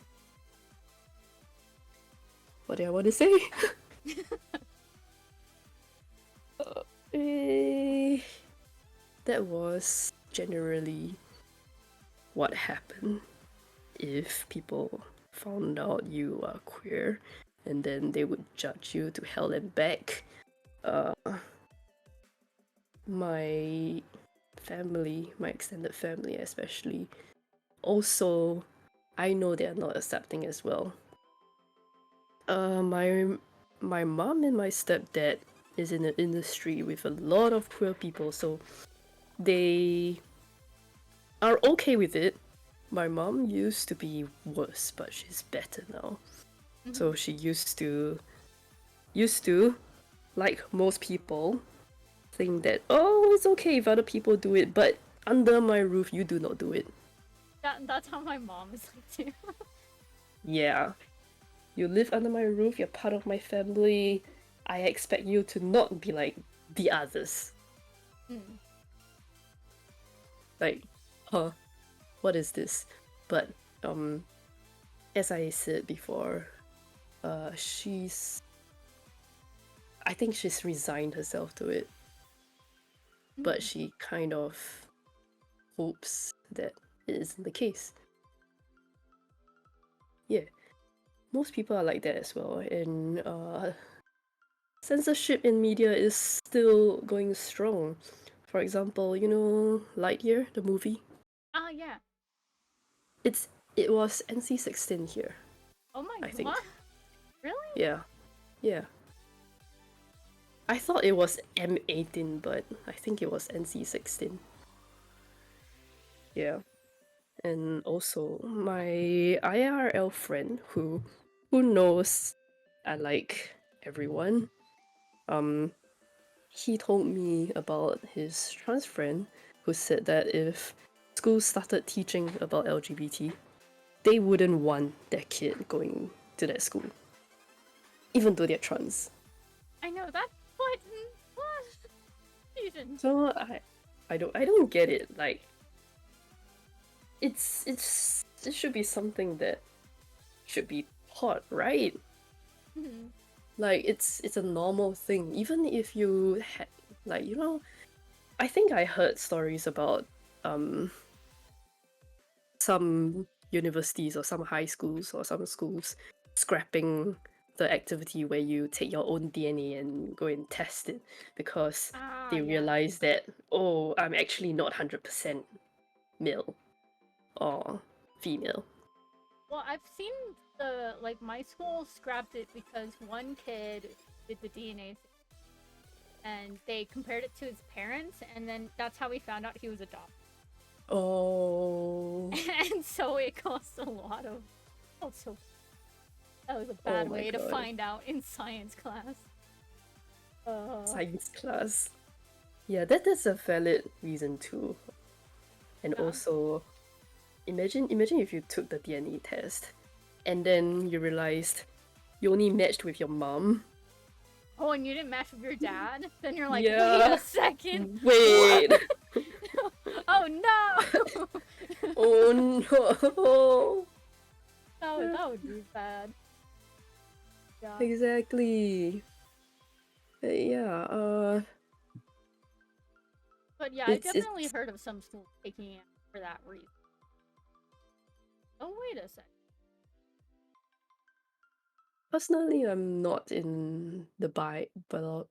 What do I want to say? That was generally what happened if people found out you are queer, and then they would judge you to hell and back. My family, my extended family especially, also, I know they are not accepting as well. My mom and my stepdad is in the industry with a lot of queer people, so they are okay with it. My mom used to be worse, but she's better now. Mm-hmm. So she used to, like most people, think that, oh, it's okay if other people do it, but under my roof, you do not do it. That's how my mom is like too. Yeah. You live under my roof, you're part of my family. I expect you to not be like the others. Like, huh? What is this? But, as I said before, I think she's resigned herself to it. But she kind of hopes that it isn't the case. Yeah. Most people are like that as well, and censorship in media is still going strong. For example, you know Lightyear, the movie? Oh, yeah. It was NC-16 here. Oh my god. I think. Really? Yeah. Yeah. I thought it was M18, but I think it was NC-16. Yeah. And also my IRL friend who knows I like everyone. He told me about his trans friend who said that if schools started teaching about LGBT, they wouldn't want their kid going to that school, even though they're trans. I know that. What? So I don't get it. Like, it should be something that should be taught, right? Mm-hmm. Like, it's a normal thing. Even if you had, like, you know, I think I heard stories about some universities or some high schools or some schools scrapping the activity where you take your own DNA and go and test it because they realize that, oh, I'm actually not 100% male or female. Well, I've seen my school scrapped it because one kid did the DNA thing and they compared it to his parents, and then that's how we found out he was adopted. Oh. And so it cost a lot of also. That was a Oh bad my way to god. find out in science class. Science class. Yeah, that's a valid reason too. And Yeah. also, imagine if you took the DNA test and then you realized you only matched with your mom. Oh, and you didn't match with your dad? Then you're like, wait Yeah. a second. Wait. Oh no! Oh no. That would be bad. Yeah. Exactly. Yeah. But yeah, I It's definitely heard of some schools taking it for that reason. Oh, wait a sec. Personally, I'm not in the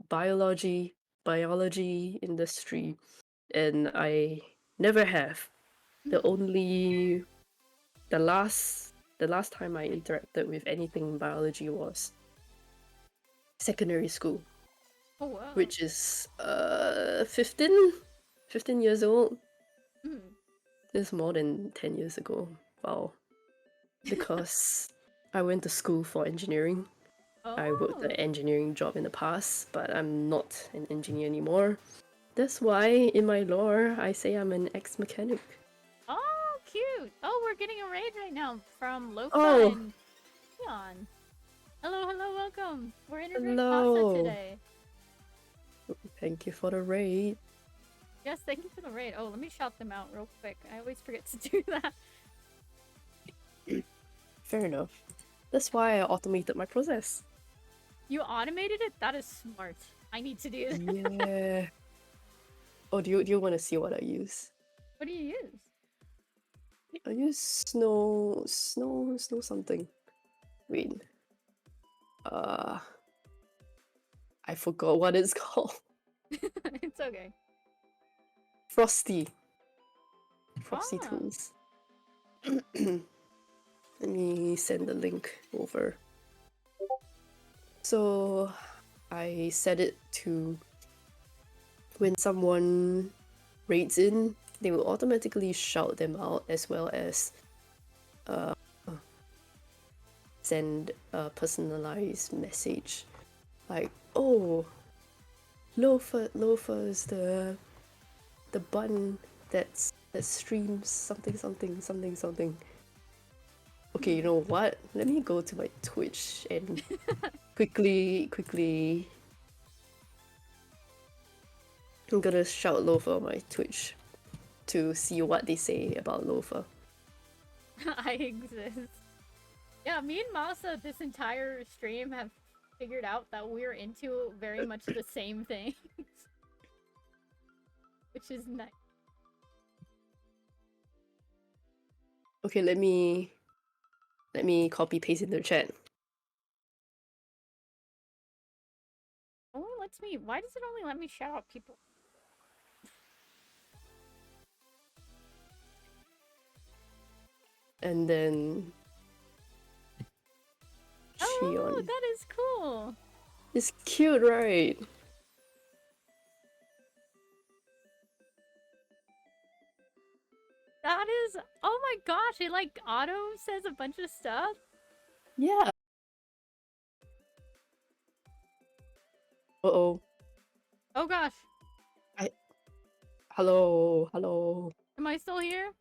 biology industry, and I never have. The only the last time I interacted with anything in biology was secondary school, Oh, wow. which is 15 years old. It's more than 10 years ago. Wow. Because I went to school for engineering. I worked an Oh. engineering job in the past, but I'm not an engineer anymore. That's why in my lore I say I'm an ex-mechanic. Oh, cute. Oh, we're getting a raid right now from Lofa Oh, and Leon. Hello, hello, welcome. We're interviewing Masa hello. today. Thank you for the raid. Yes, thank you for the raid. Oh, let me shout them out real quick. I always forget to do that. Fair enough. That's why I automated my process. You automated it? That is smart. I need to do that. Yeah. Oh, do you want to see what I use? What do you use? I use snow something. Wait. I forgot what it's called. It's okay. Frosty Ah. tools. Let me send the link over. So I set it to when someone raids in, they will automatically shout them out as well as send a personalized message like, oh, Loafer is the button that streams something. Okay, you know what? Let me go to my Twitch and quickly I'm gonna shout Loafer on my Twitch to see what they say about Loafer. I exist. Yeah, me and Masa this entire stream have figured out that we're into very much the same things. Which is nice. Okay, let me copy paste in the chat. Oh, it lets me. Why does it only let me shout out people? And then Oh, that is cool. It's cute, right? That is. Oh my gosh! It like auto says a bunch of stuff. Yeah. Uh-oh. Oh gosh. Hello. Am I still here?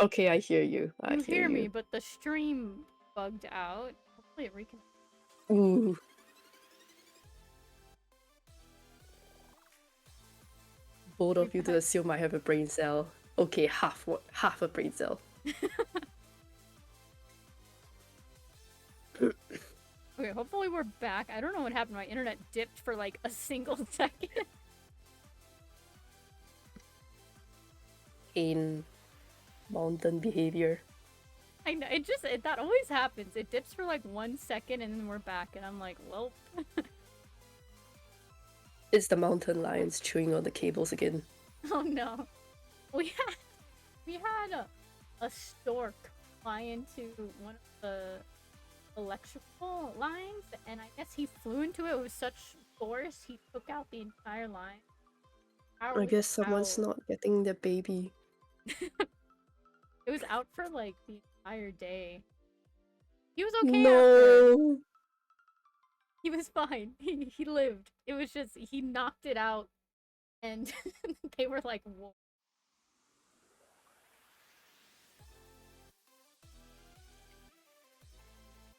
Okay, I hear you. You hear me, but the stream bugged out. Hopefully it reconnects. Ooh. Bold of you to assume I have a brain cell. Okay, half a brain cell. Okay, hopefully we're back. I don't know what happened. My internet dipped for like a single second. In mountain behavior. I know, that always happens. It dips for like 1 second and then we're back and I'm like, well. It's the mountain lions chewing on the cables again. Oh no. We had a stork fly into one of the electrical lines and I guess he flew into it with such force he took out the entire line. I guess someone's not getting their baby. It was out for like the entire day. He was okay after. No. He was fine. He lived. It was just he knocked it out, and they were like, "Whoa."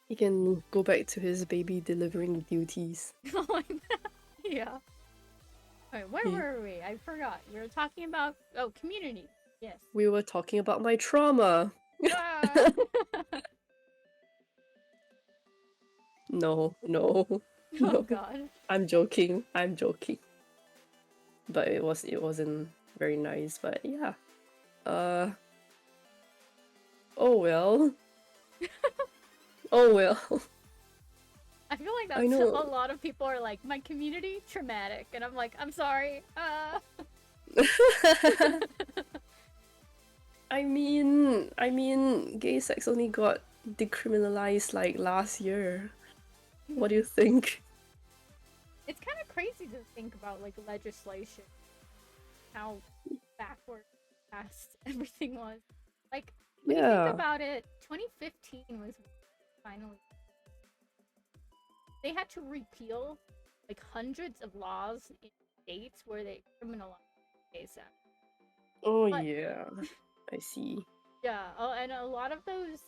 He can go back to his baby delivering duties. Yeah. Wait, where were we? I forgot. We were talking about community. Yes. We were talking about my trauma. Ah! No. Oh No. god. I'm joking. But it wasn't very nice, but yeah. Oh well. Oh well. I feel like I that's know. a lot of people are like, my community traumatic, and I'm like, I'm sorry. I mean, gay sex only got decriminalized like last year. What do you think? It's kind of crazy to think about like legislation, how backward past everything was. Like when you think Yeah. about it, 2015 was finally they had to repeal like hundreds of laws in states where they criminalized gay sex. Oh But yeah. I see. yeah, and a lot of those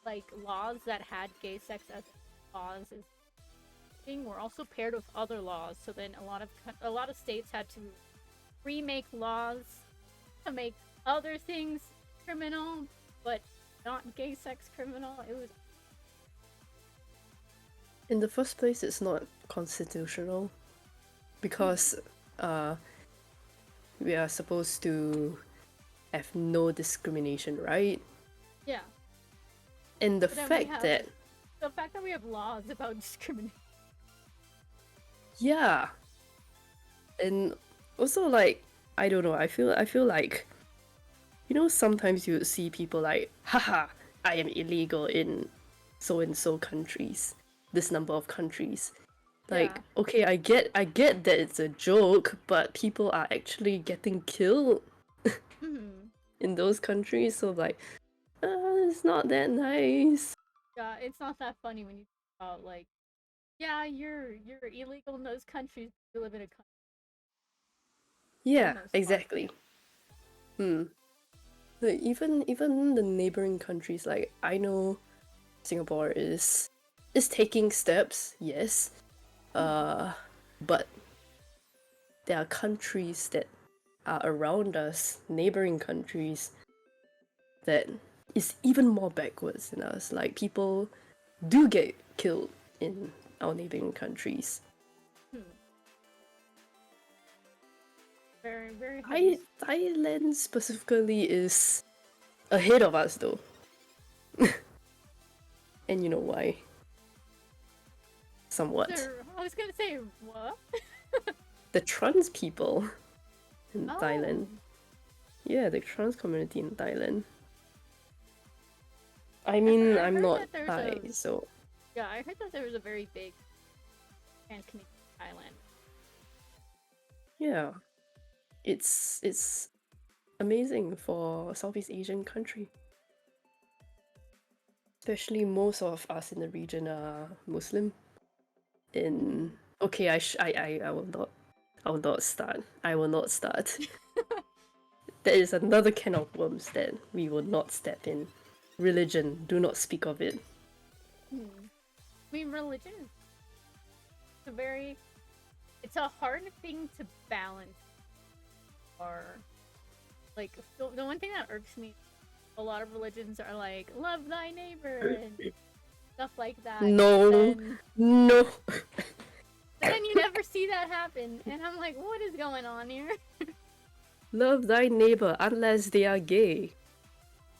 like laws that had gay sex as laws is thing were also paired with other laws. So then a lot of states had to remake laws to make other things criminal, but not gay sex criminal. It was In the first place, it's not constitutional because we are supposed to have no discrimination, right? yeah. And the But then fact that the fact that we have laws about discrimination. yeah, and also like I don't know, I feel like sometimes you would see people like, haha, I am illegal in so and so countries, this number of countries. Like, Yeah. okay, I get that it's a joke, but people are actually getting killed Hmm. in those countries, so like, it's not that nice. Yeah, it's not that funny when you think about like, yeah, you're illegal in those countries. You live in a country for the Yeah, most part. exactly. Hmm. Like even the neighboring countries, like I know Singapore is taking steps, yes. But there are countries that are around us, neighboring countries, that is even more backwards than us. Like people do get killed in our neighboring countries. Hmm. Very very heavy. Thailand specifically is ahead of us though. And you know why? Somewhat. I was gonna say what? The trans people in Oh. Thailand. Yeah, the trans community in Thailand. I mean, I I'm heard not that there's Thai, a so yeah. I heard that there was a very big trans community in Thailand. yeah, it's amazing for Southeast Asian country. Especially most of us in the region are Muslim. In okay, I will not start. I will not start. There is another can of worms that we will not step in. Religion, do not speak of it. Hmm. I mean, religion is a very it's a hard thing to balance. Or like the one thing that irks me, a lot of religions are like love thy neighbor and stuff like that. No, no. But then you never see that happen, and I'm like, what is going on here? Love thy neighbor unless they are gay.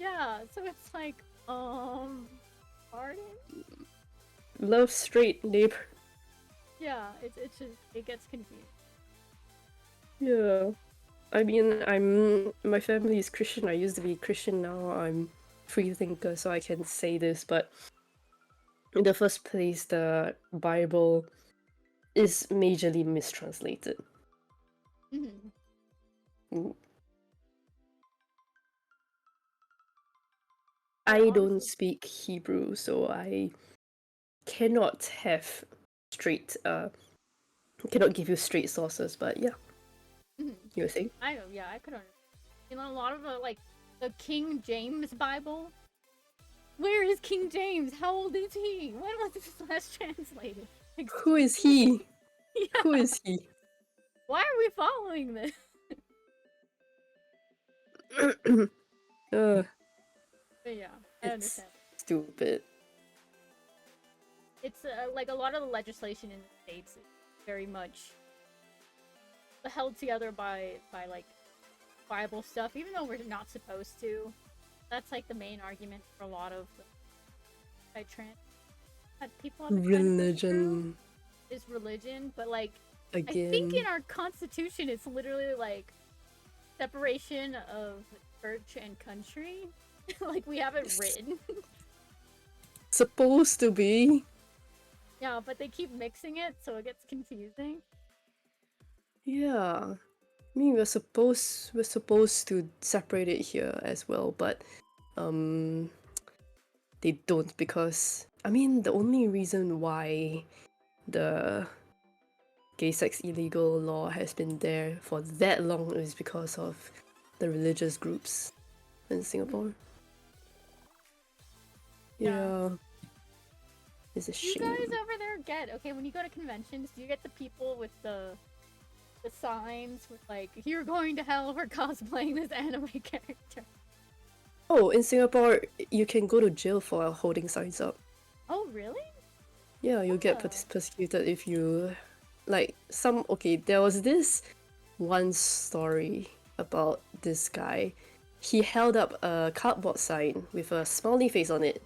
Yeah, so it's like, pardon? Love straight neighbor. Yeah, it's just it gets confusing. Yeah. I mean, my family is Christian. I used to be Christian. Now I'm free thinker, so I can say this. But in the first place, the Bible is majorly mistranslated. Mm-hmm. Mm. I don't honestly, speak Hebrew, so I cannot have straight cannot give you straight sources, but yeah, mhm. you were saying? I know, yeah, I could understand. You know, a lot of the like the King James Bible. Where is King James? How old is he? When was this last translated? Who Excuse is me. he? Who Yeah. is he? Why are we following this? uh, But yeah, I it's understand. stupid. It's like a lot of the legislation in the states is very much held together by like Bible stuff, even though we're not supposed to. That's like the main argument for a lot of that people have been trying to push through Religion is religion, but like I think in again. our constitution it's literally like separation of church and country. Like we have it It's written. supposed to be. Yeah, but they keep mixing it so it gets confusing. Yeah. I mean we're supposed to separate it here as well, but um they don't because I mean the only reason why the gay sex illegal law has been there for that long is because of the religious groups in Singapore. Yeah. Yeah, it's a Do you guys shame. over there get okay when you go to conventions? Do you get the people with the signs with like "You're going to hell for cosplaying this anime character"? Oh, in Singapore, you can go to jail for holding signs up. Oh, really? Yeah, you'll get Oh. persecuted if you like some. Okay, there was this one story about this guy. He held up a cardboard sign with a smiley face on it.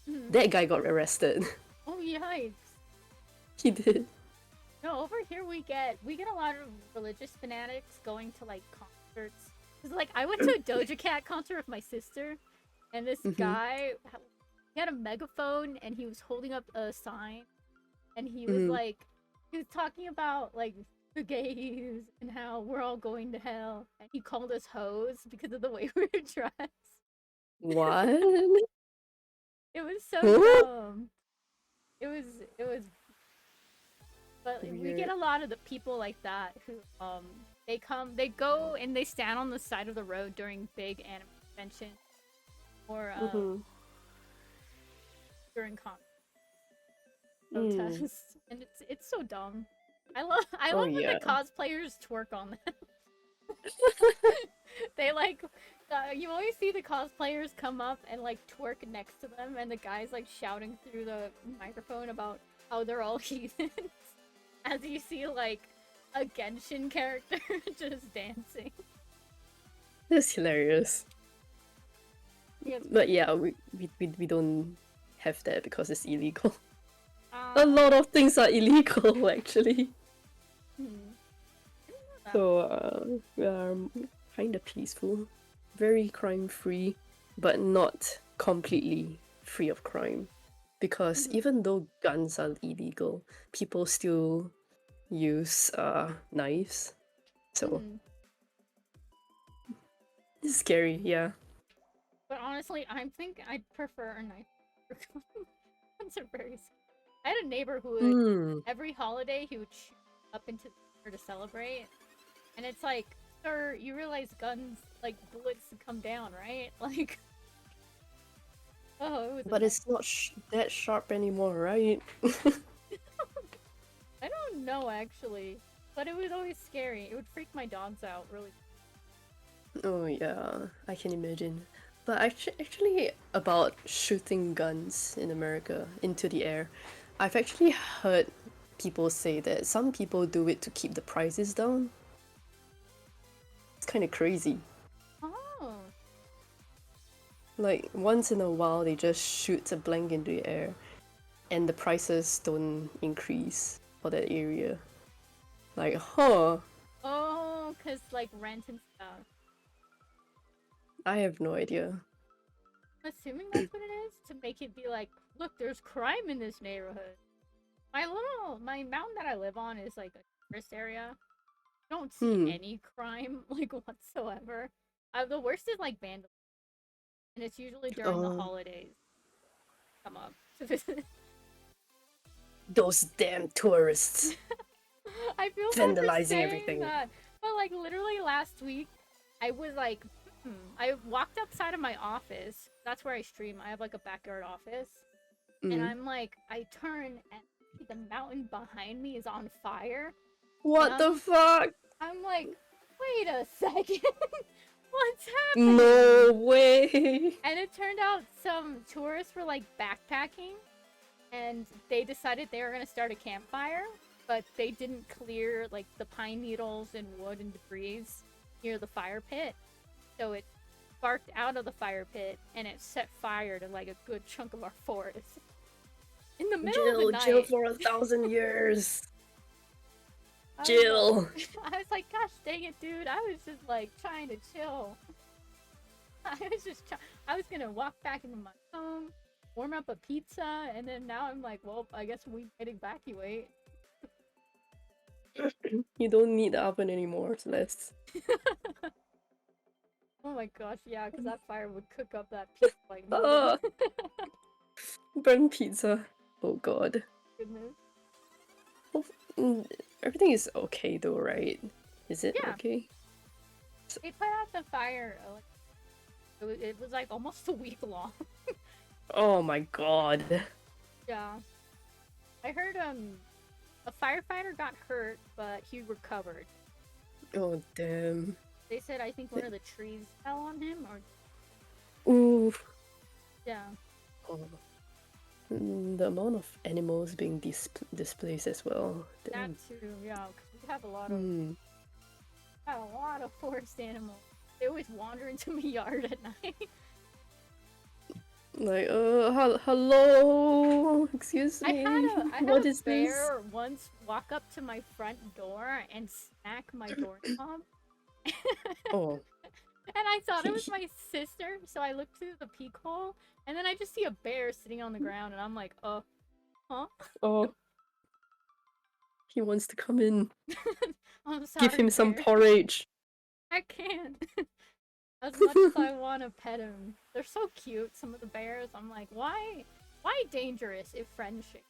Mhm. That guy got arrested. Oh, yikes! He did. No, over here we get a lot of religious fanatics going to like concerts. Cause like I went to a Doja Cat concert with my sister, and this Mm-hmm. guy he had a megaphone and he was holding up a sign, and Mm-hmm. he was talking about like the gays and how we're all going to hell, and he called us hoes because of the way we were dressed. What? It was so Huh? dumb. It was it was But we get Weird. a lot of the people like that who they go and they stand on the side of the road during big anime conventions or Mm-hmm. during Mm. protests, and it's so dumb. I Oh love when yeah. the cosplayers twerk on them. They like you always see the cosplayers come up and like twerk next to them, and the guys like shouting through the microphone about how they're all heathens. As you see like a Genshin character just dancing. That's hilarious. Yeah, it's But pretty yeah, we don't have that because it's illegal. funny. A lot of things are illegal actually. Hmm. I didn't know that. So we are kind of peaceful, very crime free, but not completely free of crime. Because Mhm. even though guns are illegal, people still use knives. So Mhm. it's scary, yeah. But honestly, I think I'd prefer a knife. Guns are very scary. I had a neighbor who would Hmm. every holiday he would shoot up into the air to celebrate, and it's like, sir, you realize guns like bullets come down, right? Like, oh, it was a But night. it's not that sharp anymore, right? I don't know actually, but it was always scary. It would freak my dogs out really. Oh yeah, I can imagine. But actually, about shooting guns in America into the air, I've actually heard people say that some people do it to keep the prices down. It's kind of crazy. Oh, Like once in a while, they just shoot a blank into the air, and the prices don't increase for that area. Like, huh? oh, cause like rent and stuff. I have no idea. Assuming that's what it is to make it be like, look, there's crime in this neighborhood. My mountain that I live on is like a tourist area. I don't see Hmm. any crime like whatsoever. The worst is like vandalism. and it's usually during the Oh, holidays. Come up to visit. those damn tourists I feel bad for vandalizing saying everything. that, but like literally last week, I was like, I walked outside of my office. That's where I stream. I have like a backyard office, and Mm. I'm like, I turn and the mountain behind me is on fire, and What the fuck? I'm like, wait a second, what's happening? No way. And it turned out some tourists were like backpacking, and they decided they were gonna start a campfire, but they didn't clear like the pine needles and wood and debris near the fire pit, so it sparked out of the fire pit and it set fire to like a good chunk of our forest in the middle of the night. Jill for 1,000 years. I was Jill. like, I was like, gosh dang it, dude! I was just like trying to chill. I was gonna walk back into my home, warm up a pizza, and then now I'm like, well, I guess we might evacuate. You don't need the oven anymore, Celeste. Oh my gosh, yeah, because that fire would cook up that pizza like Oh, nothing. burnt pizza. Oh god. Goodness. Everything is okay though, right? Is it Yeah. okay? They put out the fire, like, it was like almost a week long. Oh my god. Yeah. I heard, a firefighter got hurt, but he recovered. Oh damn. They said, I think one of the trees fell on him, or, Ooh. yeah. Oh. The amount of animals being displaced as well. That Damn. too, yeah, because we have a lot of forest animals. They always wander into my yard at night. Like, hello, excuse I me. had What a is bear once walk up to my front door and smack my doorknob. Oh, And I thought it was my sister, so I looked through the peek hole, and then I just see a bear sitting on the ground, and I'm like, huh? oh. He wants to come in. I'm sorry, Give him some bear. porridge. I can't. As much as I want to pet him. They're so cute, some of the bears. I'm like, why dangerous if friendship?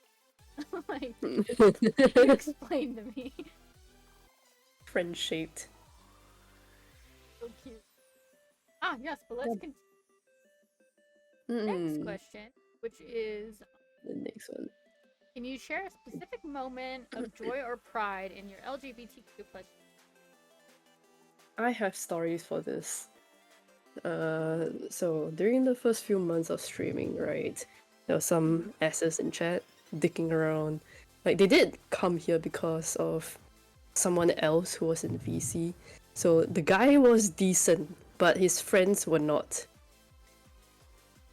Like, you explain to me. Friend-shaped. So cute. Ah, yes, but let's continue. Next question, which is, The next one. can you share a specific moment of joy or pride in your LGBTQ plus? I have stories for this. So during the first few months of streaming, right, there were some asses in chat dicking around. Like, they did come here because of someone else who was in VC. So the guy was decent, but his friends were not.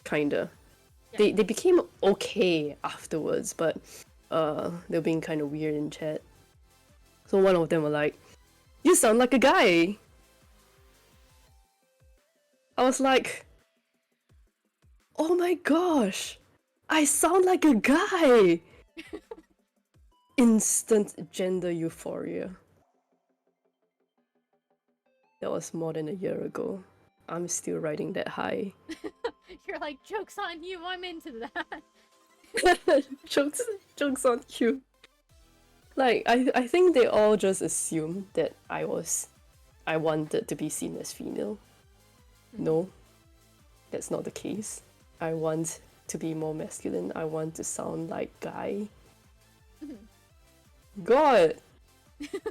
Kinda. Yeah. They became okay afterwards, but they were being kind of weird in chat. So one of them were like, "You sound like a guy." I was like, "Oh my gosh, I sound like a guy!" Instant gender euphoria. That was more than a year ago. I'm still riding that high. You're like, joke's on you, I'm into that. jokes on you. Like, I think they all just assumed that I wanted to be seen as female. No, that's not the case. I want to be more masculine. I want to sound like guy. God!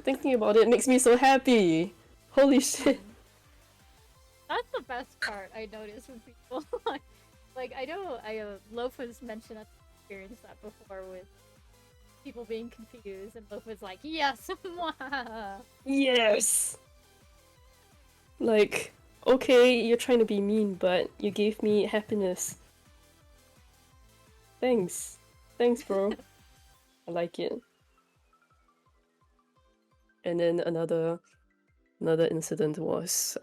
Thinking about it makes me so happy! Holy shit! That's the best part I notice with people. Like, I know Lofa's mentioned I've experienced that before with people being confused, and Lofa's like, yes! Yes! Like, okay, you're trying to be mean, but you gave me happiness. Thanks. Thanks, bro. I like it. And then another incident was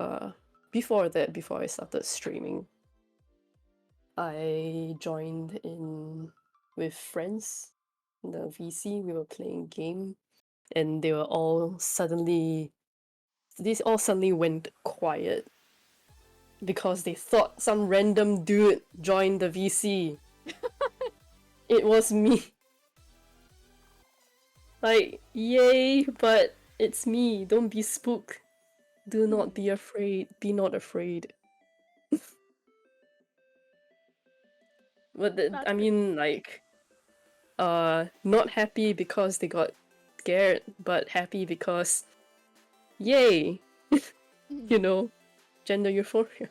before I started streaming, I joined in with friends in the VC. We were playing game, and they all suddenly went quiet. because they thought some random dude joined the VC. It was me. Like, yay, but it's me. Don't be spooked. Do not be afraid. Be not afraid. But I mean, like, not happy because they got scared, but happy because, yay, you know, gender euphoria.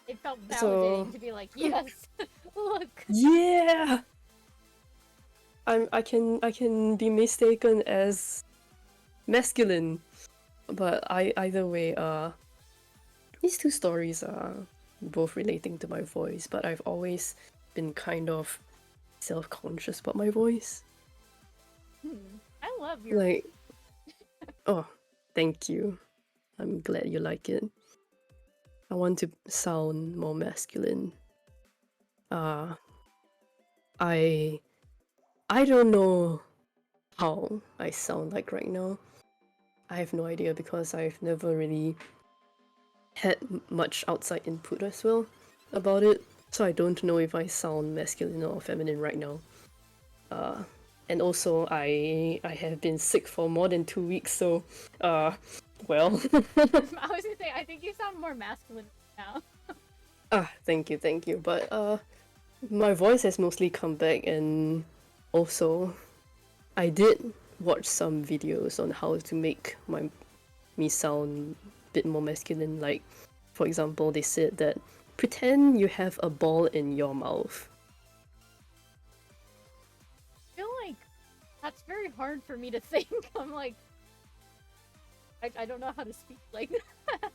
It felt validating to be like, yes, look. Yeah, I can be mistaken as masculine, but either way, these two stories are both relating to my voice, but I've always been kind of self-conscious about my voice. I love your like oh, thank you. I'm glad you like it. I want to sound more masculine. I don't know how I sound like right now. I have no idea because I've never really had much outside input as well about it, so I don't know if I sound masculine or feminine right now. And also I have been sick for more than 2 weeks, so well. I was gonna say, I think you sound more masculine now. Thank you. But my voice has mostly come back, and also I did watch some videos on how to make me sound a bit more masculine. Like, for example, they said that pretend you have a ball in your mouth. I feel like that's very hard for me to think. I'm like, I don't know how to speak like that.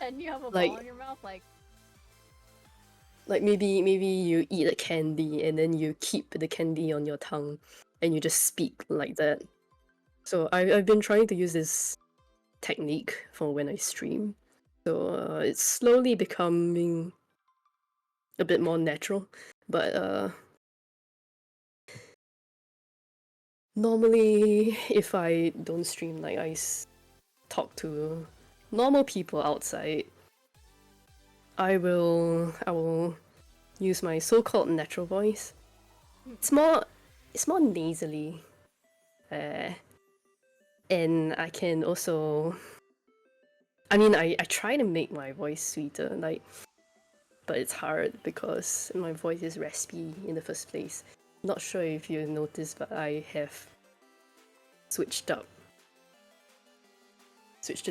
And you have a ball in your mouth, like maybe you eat a candy and then you keep the candy on your tongue and you just speak like that. So I've been trying to use this technique for when I stream. So it's slowly becoming a bit more natural. But normally if I don't stream, like I talk to normal people outside, I will use my so-called natural voice. It's more nasally. And I can also, I mean, I try to make my voice sweeter, like, but it's hard because my voice is raspy in the first place. Not sure if you noticed, but I have switched it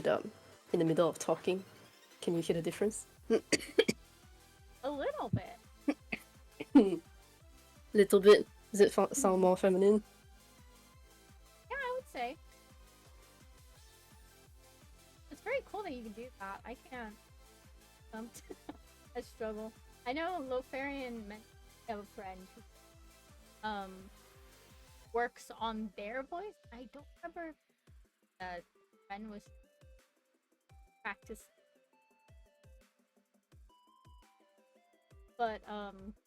up in the middle of talking. Can you hear the difference? a little bit. Little bit. Does it sound more feminine? Yeah, I would say. It's very cool that you can do that. I can't. I struggle. I know Lofarian have a friend who works on their voice. I don't remember if that friend was practicing, but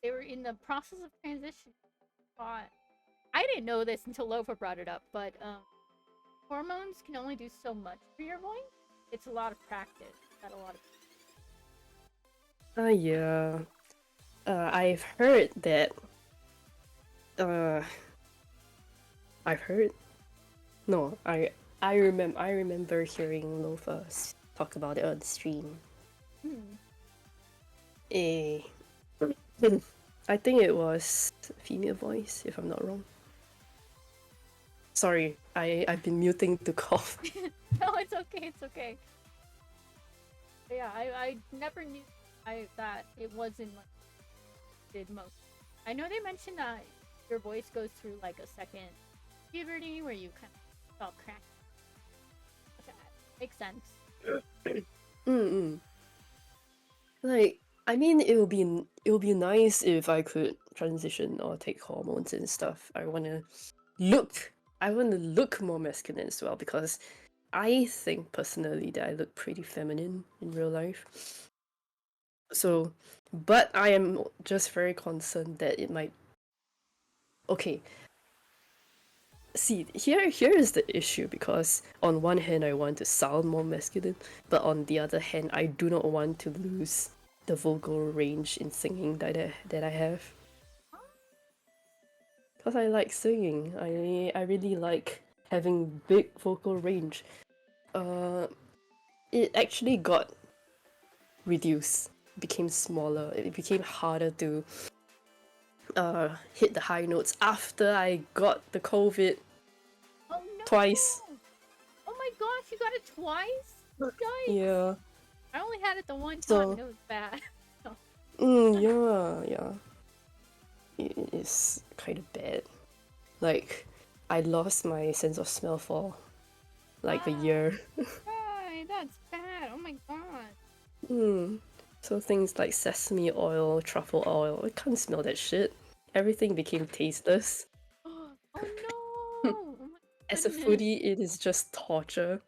they were in the process of transition. But I didn't know this until Lofa brought it up, but hormones can only do so much for your voice. It's a lot of practice that a lot of Yeah. I've heard that. I've heard. No, I remember hearing Lofa talk about it on the stream. I think it was female voice, if I'm not wrong. Sorry, I've been muting to cough. No, it's okay. But yeah, I never knew that it wasn't like did most. I know they mentioned that your voice goes through like a second puberty where you kind of felt cracked. Okay, makes sense. Like, I mean, it would be nice if I could transition or take hormones and stuff. I wanna look more masculine as well, because I think personally that I look pretty feminine in real life. So, but I am just very concerned that it might. Okay. see, here is the issue, because on one hand I want to sound more masculine, but on the other hand I do not want to lose the vocal range in singing that I have. Because I like singing. I really like having big vocal range. It actually got reduced, became smaller. It became harder to hit the high notes after I got the COVID Oh no! twice. Oh my gosh, you got it twice? Yikes! Yeah. I only had it the one time So and it was bad. yeah. It is kind of bad. Like, I lost my sense of smell for like a year. Why? That's bad. Oh my god. So things like sesame oil, truffle oil, I can't smell that shit. Everything became tasteless. Oh no! Oh my As a goodness. foodie, it is just torture.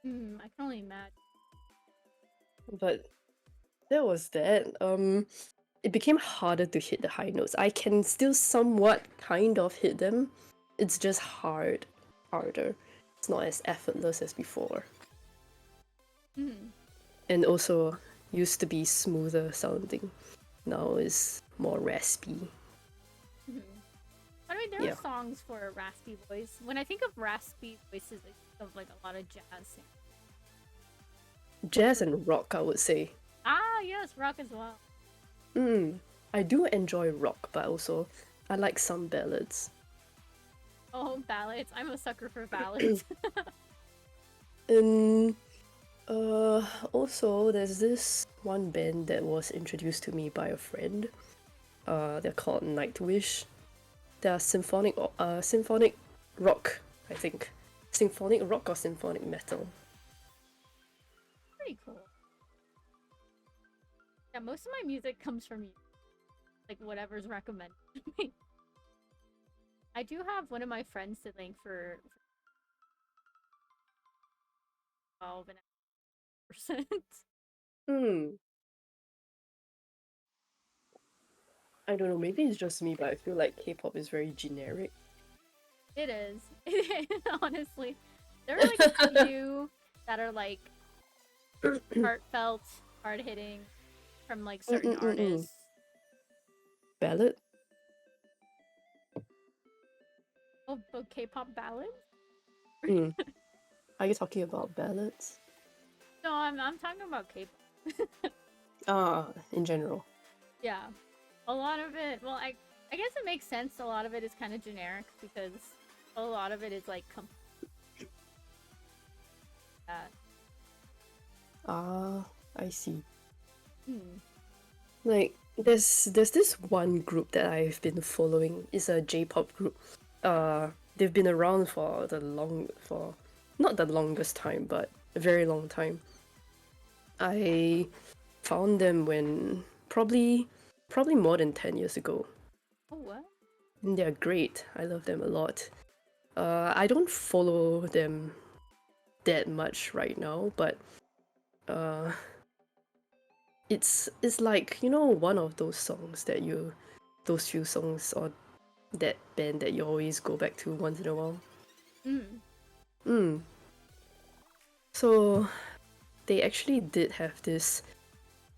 I can only imagine. But that was that. It became harder to hit the high notes. I can still somewhat kind of hit them. It's just harder. It's not as effortless as before. And also used to be smoother sounding. Now is more raspy. I mean, there Yeah. are songs for a raspy voice. When I think of raspy voices, I think of like a lot of jazz. Jazz and rock, I would say. Ah, yes, rock as well. I do enjoy rock, but also I like some ballads. Oh, ballads. I'm a sucker for ballads. And also there's this one band that was introduced to me by a friend. They're called Nightwish. They're symphonic rock, I think. Symphonic rock or symphonic metal. Pretty cool. Yeah, most of my music comes from you. Like whatever's recommended to me. I do have one of my friends to thank for 12.5%. I don't know, maybe it's just me, but I feel like K-pop is very generic. It is. Honestly. There are like a few that are like heartfelt, hard hitting from like certain artists. Ballad? Oh, K-pop ballads? Are you talking about ballads? No, I'm talking about K-pop. In general. Yeah. A lot of it, well, I guess it makes sense. A lot of it is kind of generic because a lot of it is like I see. Hmm. Like, there's this one group that I've been following. It's a J-pop group. They've been around for not the longest time, but a very long time. I found them when probably more than 10 years ago. Oh, what? And they're great. I love them a lot. I don't follow them that much right now, but it's like, you know, one of those songs that those few songs or that band that you always go back to once in a while. So they actually did have this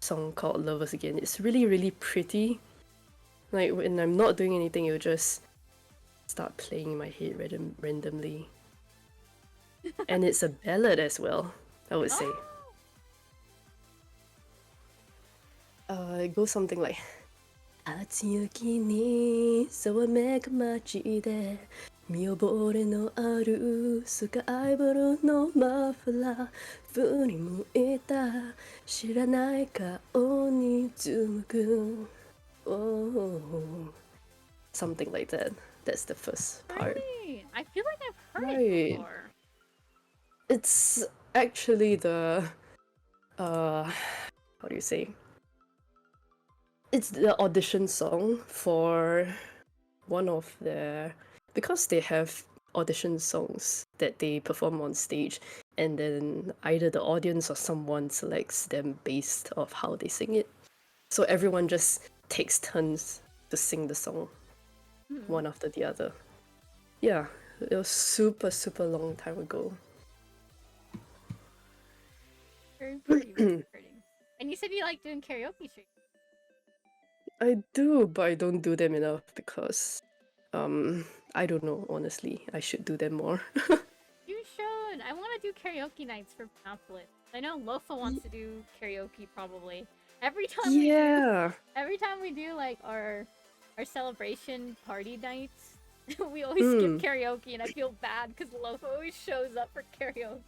song called Lovers Again. It's really, really pretty. Like, when I'm not doing anything, it'll just start playing in my head randomly. And it's a ballad as well, I would say. It goes something like 暑い雪にざめく街で見覚えのあるスカイブルーのマフラー振り向いた知らない顔にうつむく Oh, something like that. That's the first part. Really? I feel like I've heard Right. it before. It's actually the how do you say? It's the audition song for one of their, because they have audition songs that they perform on stage, and then either the audience or someone selects them based off how they sing it. So everyone just takes turns to sing the song, one after the other. Yeah, It was super, super long time ago. Very pretty, very pretty. And you said you like doing karaoke streams. I do, but I don't do them enough because, I don't know, honestly. I should do them more. You should. I want to do karaoke nights for Bunopolis. I know Lofa wants to do karaoke probably. Every time Yeah. every time we do like our celebration party nights, we always skip karaoke, and I feel bad because Lofa always shows up for karaoke.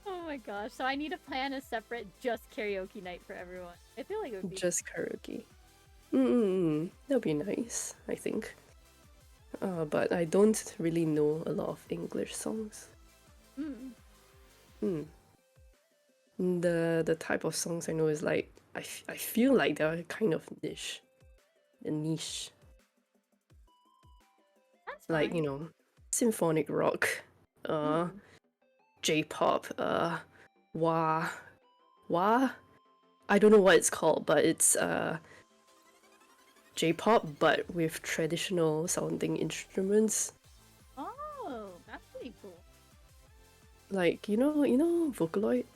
Oh my gosh! So I need to plan a separate just karaoke night for everyone. I feel like it would be Just karaoke. That'll be nice, I think. But I don't really know a lot of English songs. The type of songs I know is like I feel like they're kind of niche. That's Like, fine. you know, symphonic rock, J-pop, wah. I don't know what it's called, but it's J-pop but with traditional sounding instruments. Oh, that's pretty cool. Like, you know Vocaloid?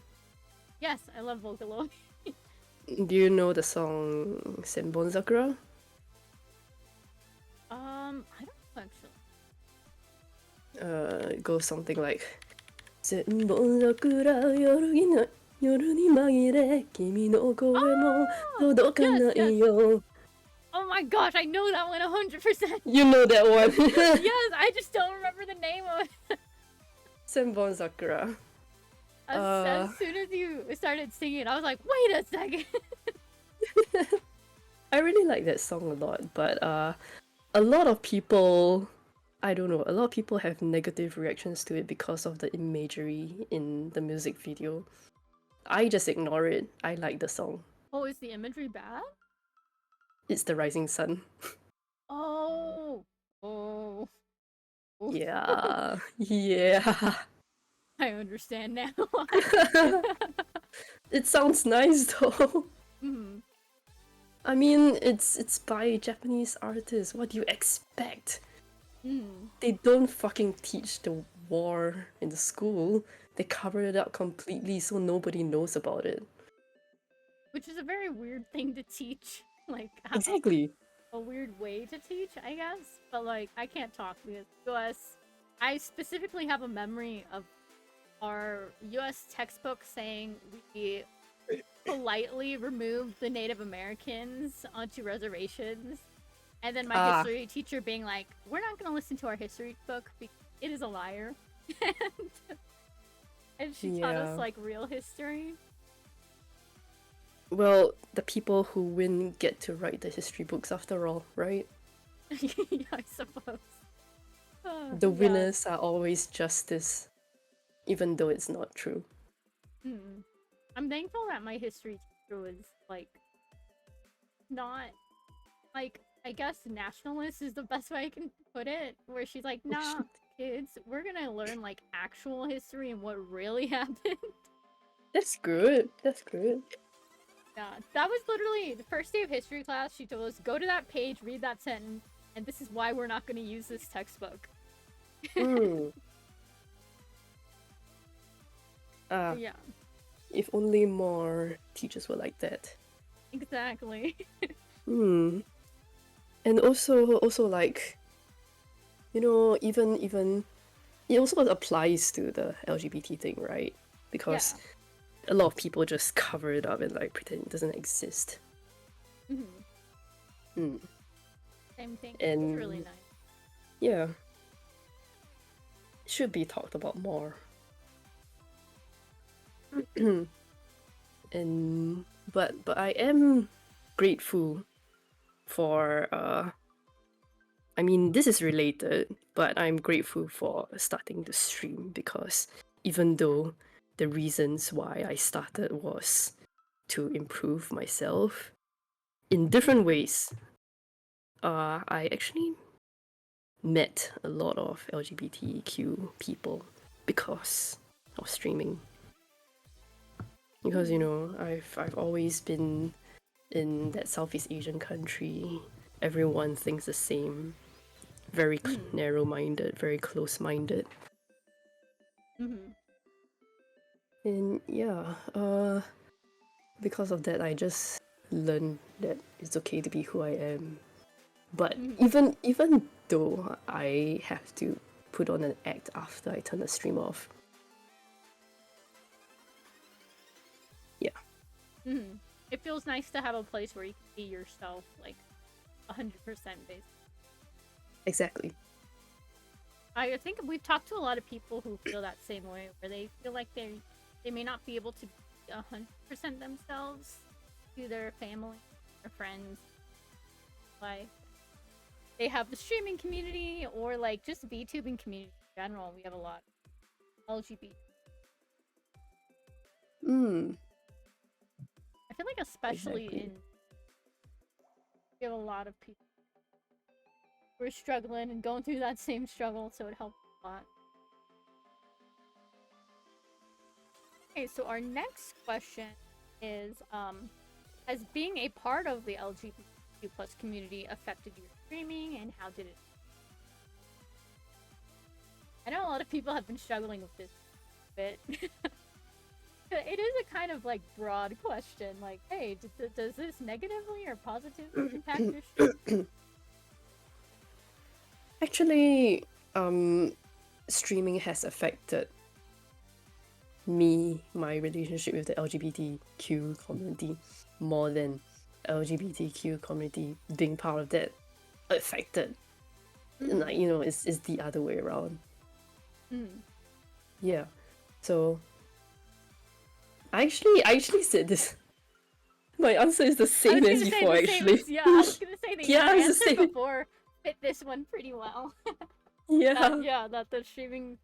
Yes, I love Vocaloid. Do you know the song Senbon Sakura? I don't know actually. It goes something like Senbon Sakura yoru ni magire kimi no koe mo todokanai yo. Oh my gosh, I know that one 100%. You know that one. Yes, I just don't remember the name of it. Senbon Sakura. As soon as you started singing, I was like, wait a second. I really like that song a lot, but a lot of people, I don't know, a lot of people have negative reactions to it because of the imagery in the music video. I just ignore it. I like the song. Oh, is the imagery bad? It's the rising sun. Oh. Yeah. Yeah. I understand now. It sounds nice though. I mean, it's by a Japanese artist. What do you expect? They don't fucking teach the war in the school. They cover it up completely so nobody knows about it. Which is a very weird thing to teach. Like, Exactly. a weird way to teach, I guess. But like, I can't talk because US. I specifically have a memory of our US textbook saying we politely removed the Native Americans onto reservations, and then my history teacher being like, "We're not going to listen to our history book because it is a liar," and she taught us like real history. Well, the people who win get to write the history books after all, right? Yeah, I suppose. The winners are always justice, even though it's not true. I'm thankful that my history teacher was like not like, I guess nationalist is the best way I can put it, where she's like, nah, kids, we're gonna learn like actual history and what really happened. That's good. That's good. Yeah, that was literally the first day of history class. She told us, go to that page, read that sentence, and this is why we're not going to use this textbook. Yeah. If only more teachers were like that. Exactly. And also like, you know, even it also applies to the LGBT thing, right? Because a lot of people just cover it up and like pretend it doesn't exist. Same thing. And it's really nice. Yeah. It should be talked about more. But I am grateful for I mean, this is related, but I'm grateful for starting the stream because even though the reasons why I started was to improve myself in different ways, I actually met a lot of LGBTQ people because of streaming. Because, you know, I've always been in that Southeast Asian country. Everyone thinks the same. very narrow-minded, very close-minded. And yeah, because of that, I just learned that it's okay to be who I am. But even though I have to put on an act after I turn the stream off. Yeah. It feels nice to have a place where you can be yourself, like 100% based. Exactly. I think we've talked to a lot of people who feel that same way, where they feel like they may not be able to be 100% themselves to their family, their friends, life. They have the streaming community or like just VTubing community in general. We have a lot of LGBT. I feel like especially Exactly. in we have a lot of people who are struggling and going through that same struggle, so it helps a lot. Okay, so our next question is has being a part of the LGBTQ plus community affected your streaming, and how did it? I know a lot of people have been struggling with this a bit. It is a kind of like broad question, like, hey, does this negatively or positively impact your stream? Actually, streaming has affected me, my relationship with the LGBTQ community, more than LGBTQ community being part of that affected. Like, you know, it's the other way around. Yeah. So I actually said this. My answer is the same as before, actually. Yeah, I was gonna say the Yeah, it's the answer same. before fit this one pretty well. Yeah. That the streaming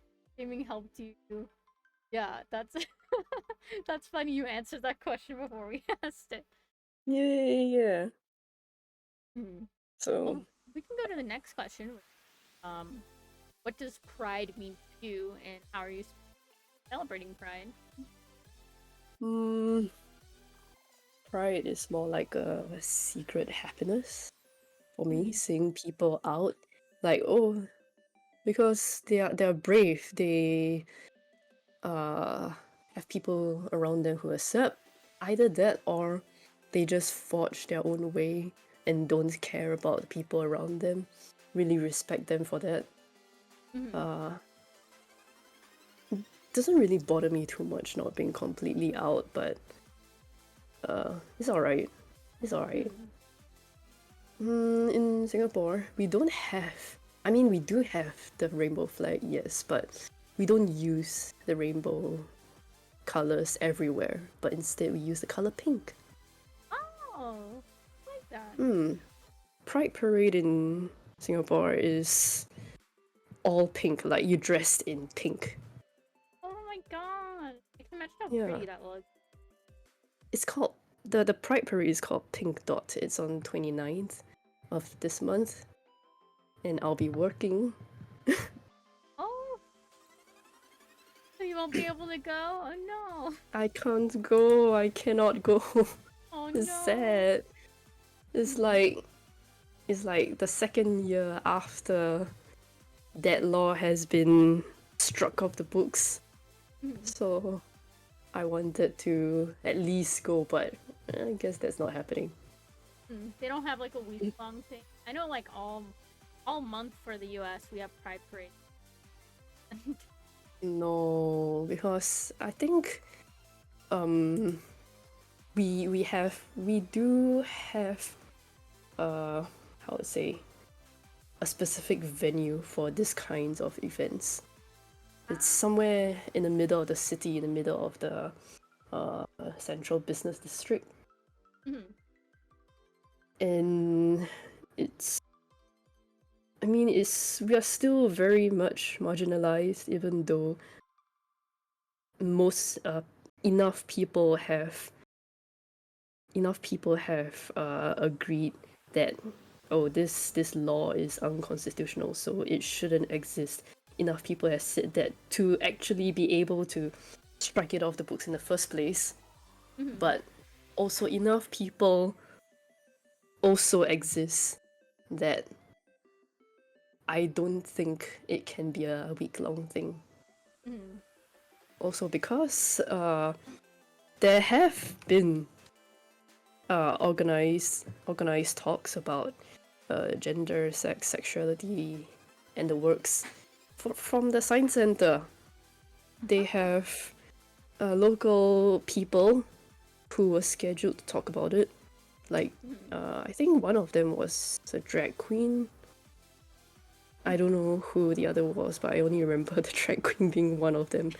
helped you. Yeah, that's that's funny. You answered that question before we asked it. Yeah. So Well, we can go to the next question. What does Pride mean to you, and how are you celebrating Pride? Pride is more like a secret happiness for me, seeing people out like, oh, because they're brave, they have people around them who accept either that, or they just forge their own way and don't care about the people around them, really respect them for that. Doesn't really bother me too much not being completely out, but it's alright. It's alright. In Singapore, we don't have. I mean, we do have the rainbow flag, yes, but we don't use the rainbow colors everywhere. But instead, we use the color pink. Oh, I like that. Pride Parade in Singapore is all pink, like you dressed in pink. Oh my god! I can imagine how Yeah. pretty that looks. It's called the Pride Parade is called Pink Dot. It's on 29th of this month, and I'll be working. Oh, so you won't be able to go? Oh no! I can't go. I cannot go. Oh It's no! sad. It's like the second year after that law has been struck off the books. So I wanted to at least go, but I guess that's not happening. They don't have like a week-long thing. I know, like all month for the U.S. we have Pride Parade. No, because I think we do have how to say, a specific venue for this kinds of events. It's somewhere in the middle of the city, in the middle of the central business district. And we are still very much marginalized, even though most enough people have agreed that, oh, this law is unconstitutional, so it shouldn't exist. Enough people have said that to actually be able to strike it off the books in the first place. But also enough people also exist that I don't think it can be a week-long thing. Mm. Also because there have been organized talks about gender, sex, sexuality, and the works from the science center. They have local people who were scheduled to talk about it. Like, I think one of them was a drag queen. I don't know who the other was, but I only remember the drag queen being one of them.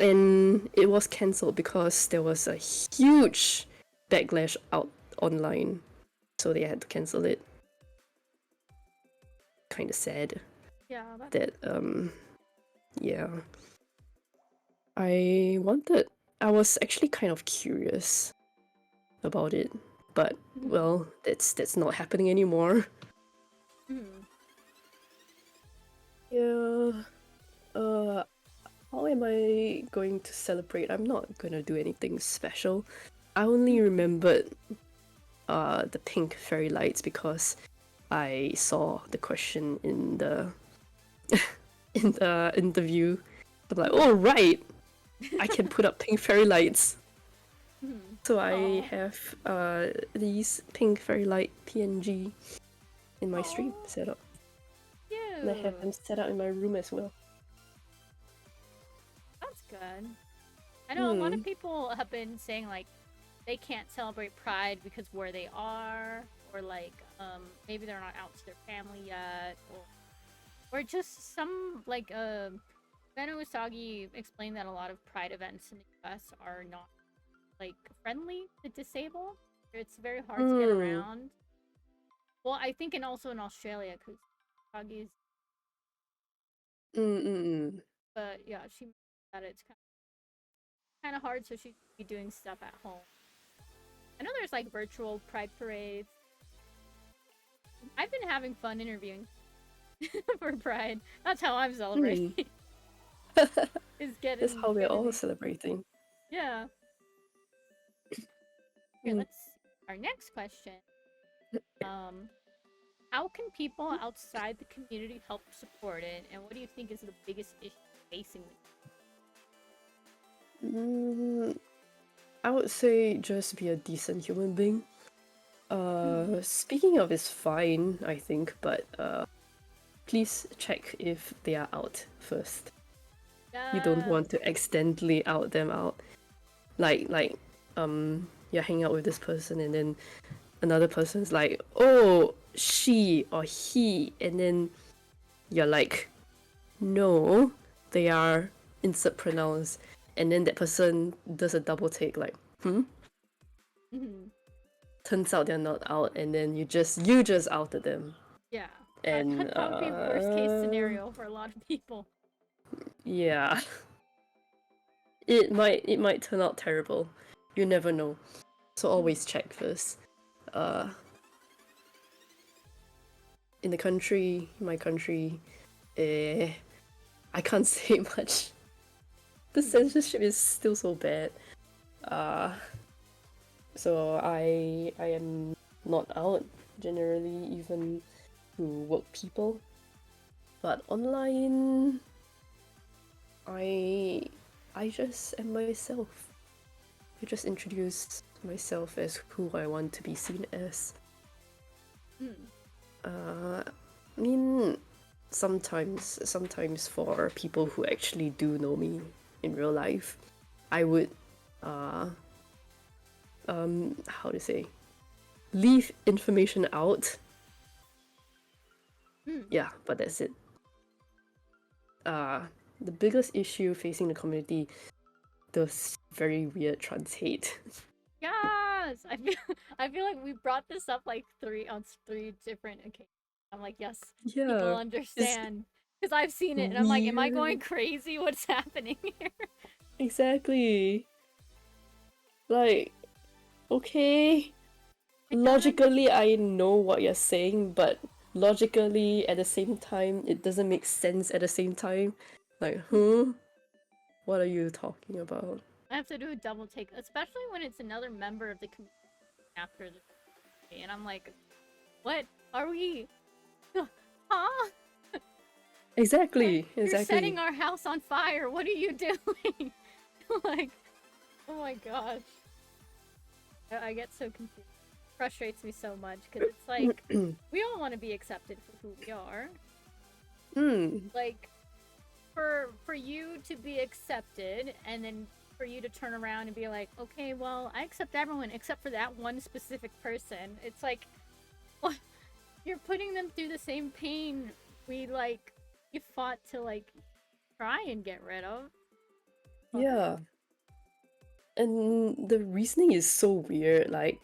And it was cancelled because there was a huge backlash out online, so they had to cancel it. Kind of sad. Yeah. That yeah. I was actually kind of curious about it, but well, that's not happening anymore. Mm. Yeah. How am I going to celebrate? I'm not gonna do anything special. I only remembered the pink fairy lights because I saw the question in the in the interview. I'm like, oh right, I can put up pink fairy lights. So I have these pink fairy light PNG in my stream set up. Cute. And I have them set up in my room as well. That's good. I know a lot of people have been saying like they can't celebrate Pride because where they are, or like maybe they're not out to their family yet, or just some like Beno Usagi explained that a lot of Pride events in the US are not like friendly to disabled. It's very hard to get around. Well, I think and also in Australia because Usagi's. But yeah, she mentioned that it's kind of hard, so she'd be doing stuff at home. I know there's like virtual Pride parades. I've been having fun interviewing for Pride. That's how I'm celebrating. Is getting. That's how we're all celebrating. Yeah. Here, let's see. Our next question. How can people outside the community help support it, and what do you think is the biggest issue facing it? I would say just be a decent human being. Speaking of is fine, I think, but please check if they are out first. You don't want to accidentally out them out. Like you're hanging out with this person and then another person's like, oh, she or he, and then you're like, no, they are insert pronouns, and then that person does a double take like, turns out they're not out, and then you just outed them. Yeah. And that would be worst case scenario for a lot of people. Yeah. It might turn out terrible. You never know. So always check first. In my country, I can't say much. The censorship is still so bad. So I am not out generally, even to work people. But online, I just am myself. I just introduce myself as who I want to be seen as. I mean, sometimes for people who actually do know me in real life, I would how to say, leave information out. Yeah, but that's it. The biggest issue facing the community, those very weird trans hate. Yes, I feel like we brought this up like on three different occasions. I'm like, yes, people understand because I've seen it, and I'm like, am I going crazy? What's happening here? Exactly. Like, okay, logically I know what you're saying, but logically at the same time it doesn't make sense at the same time. Like, what are you talking about? I have to do a double take, especially when it's another member of the community after the and I'm like, what are we? Exactly, You're exactly. setting our house on fire. What are you doing? Like, oh my gosh. I get so confused. It frustrates me so much because it's like we all want to be accepted for who we are. Like, for you to be accepted and then for you to turn around and be like, okay, well, I accept everyone except for that one specific person. It's like, what? You're putting them through the same pain you fought to try and get rid of. Yeah. And the reasoning is so weird. Like,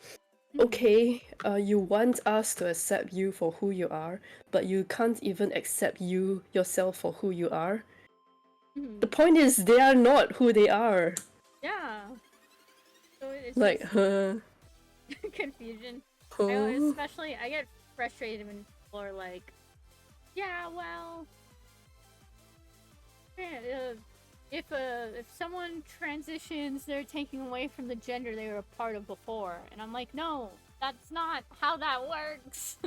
okay, you want us to accept you for who you are, but you can't even accept you yourself for who you are. The point is, they are not who they are. Yeah. So it's Like, just confusion. I get frustrated when people are like, yeah, well, if someone transitions, they're taking away from the gender they were a part of before, and I'm like, no, that's not how that works.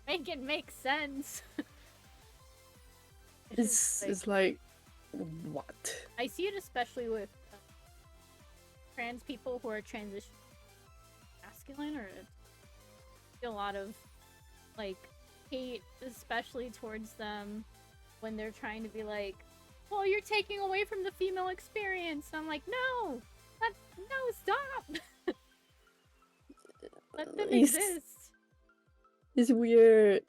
Make it make sense. it's like, what? I see it especially with trans people who are transitioning masculine, or a lot of hate, especially towards them when they're trying to be like, well, you're taking away from the female experience. And I'm like, no, stop. Let them exist. It's weird.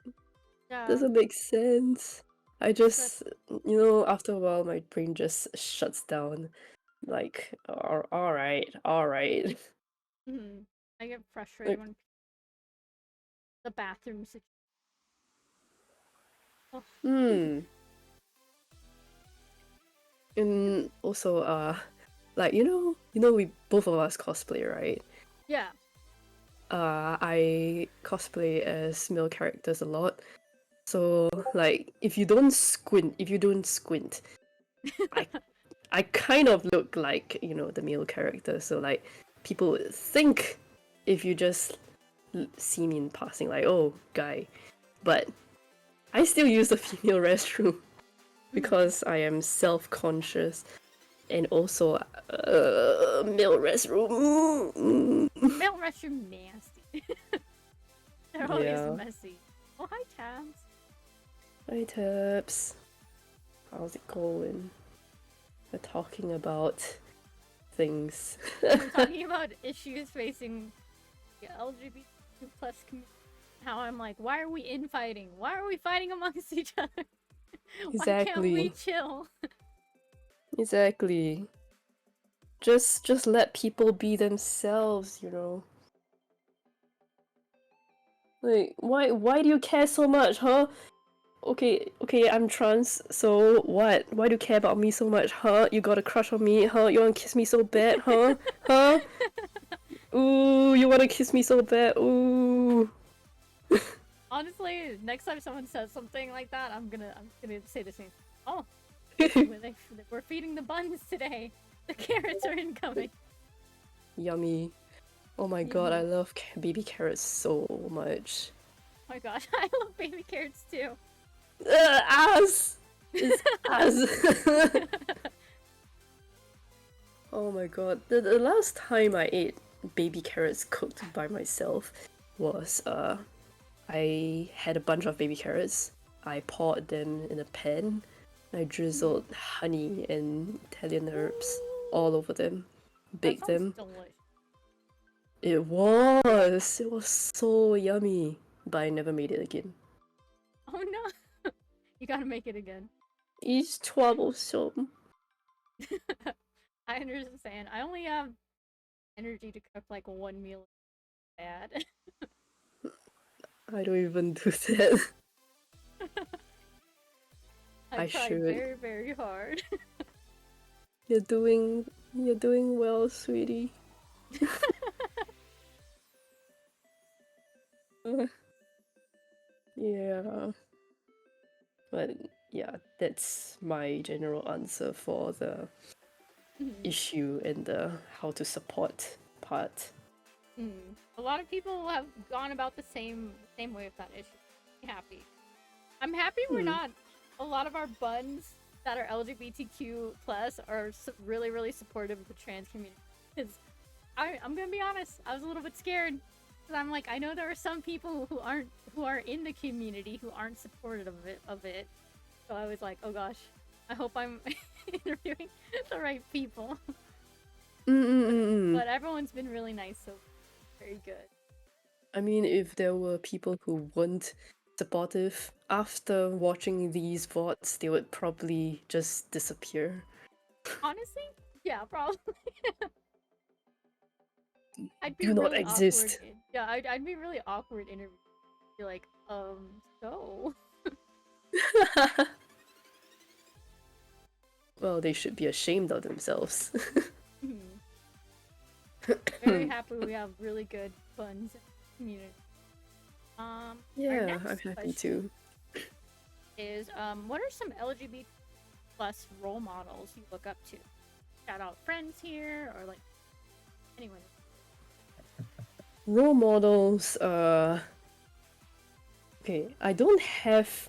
Yeah. Doesn't make sense. I just, after a while, my brain just shuts down. Like, all right. I get frustrated when the bathroom situation. Oh. And also, we both of us cosplay, right? Yeah. I cosplay as male characters a lot. So, like, if you don't squint, I kind of look like, the male character. So, like, people would think if you just see me in passing, like, oh, guy. But I still use the female restroom because I am self-conscious. And also, male restroom. Male restroom nasty. They're always messy. Oh, hi, Tabs. Hi, Tabs. How's it going? We're talking about things. We're talking about issues facing the LGBTQ plus community. How I'm like, why are we infighting? Why are we fighting amongst each other? Why can't we chill? Exactly. Just let people be themselves, Like, why do you care so much, huh? Okay, I'm trans, so what? Why do you care about me so much, huh? You got a crush on me, huh? You wanna kiss me so bad, huh? Huh? Ooh, you wanna kiss me so bad, ooh. Honestly, next time someone says something like that, I'm gonna say the same. Oh, we're feeding the buns today. The carrots are incoming. Yummy. Oh my god, I love baby carrots so much. Oh my gosh, I love baby carrots too. Ass! It's ass! Oh my god, the last time I ate baby carrots cooked by myself was, I had a bunch of baby carrots. I poured them in a pan. I drizzled honey and Italian herbs all over them. Baked them. Delicious. It was so yummy. But I never made it again. Oh no! You gotta make it again. It's troublesome. I understand. I only have energy to cook like one meal. Bad. I don't even do that. I tried should. very, very hard. You're doing well, sweetie. Yeah. But yeah, that's my general answer for the issue and the how to support part. A lot of people have gone about the same way with that issue. I'm happy we're not a lot of our buns that are LGBTQ plus are really, really supportive of the trans community. Because I'm gonna be honest, I was a little bit scared because I'm like, I know there are some people who are in the community who aren't supportive of it. So I was like, oh gosh, I hope I'm interviewing the right people. But everyone's been really nice, so very good. I mean, if there were people who weren't supportive after watching these VODs, they would probably just disappear. Honestly, yeah, probably. I'd be Do not really exist. awkward. Yeah, I'd be really awkward interview. Be like, so. Well, they should be ashamed of themselves. Very happy we have really good buns in the community. Our Yeah, next I'm happy question too. is what are some LGBT plus role models you look up to? Shout out friends here or like anyone. Role models, okay, I don't have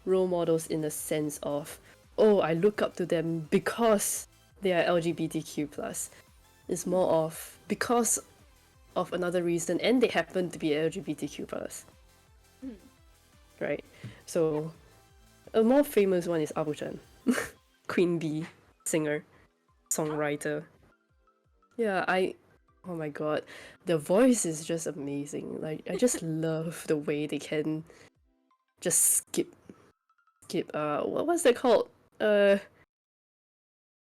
role models in the sense of, oh, I look up to them because they are LGBTQ plus. It's more of because of another reason and they happen to be LGBTQ plus. Right? So a more famous one is Abu-chan. Queen Bee, singer, songwriter. Yeah, oh my god, the voice is just amazing. Like I just love the way they can just skip what's that called?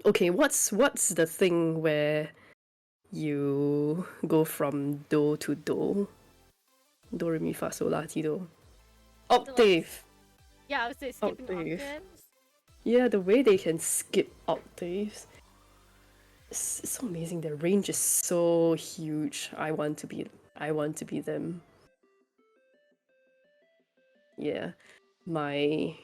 Okay, what's the thing where you go from do to do? Do re mi fa sol la ti do. Octave. Yeah, I would say skipping Octave. octaves. Yeah, the way they can skip octaves. It's so amazing. Their range is so huge. I want to be them. Yeah. My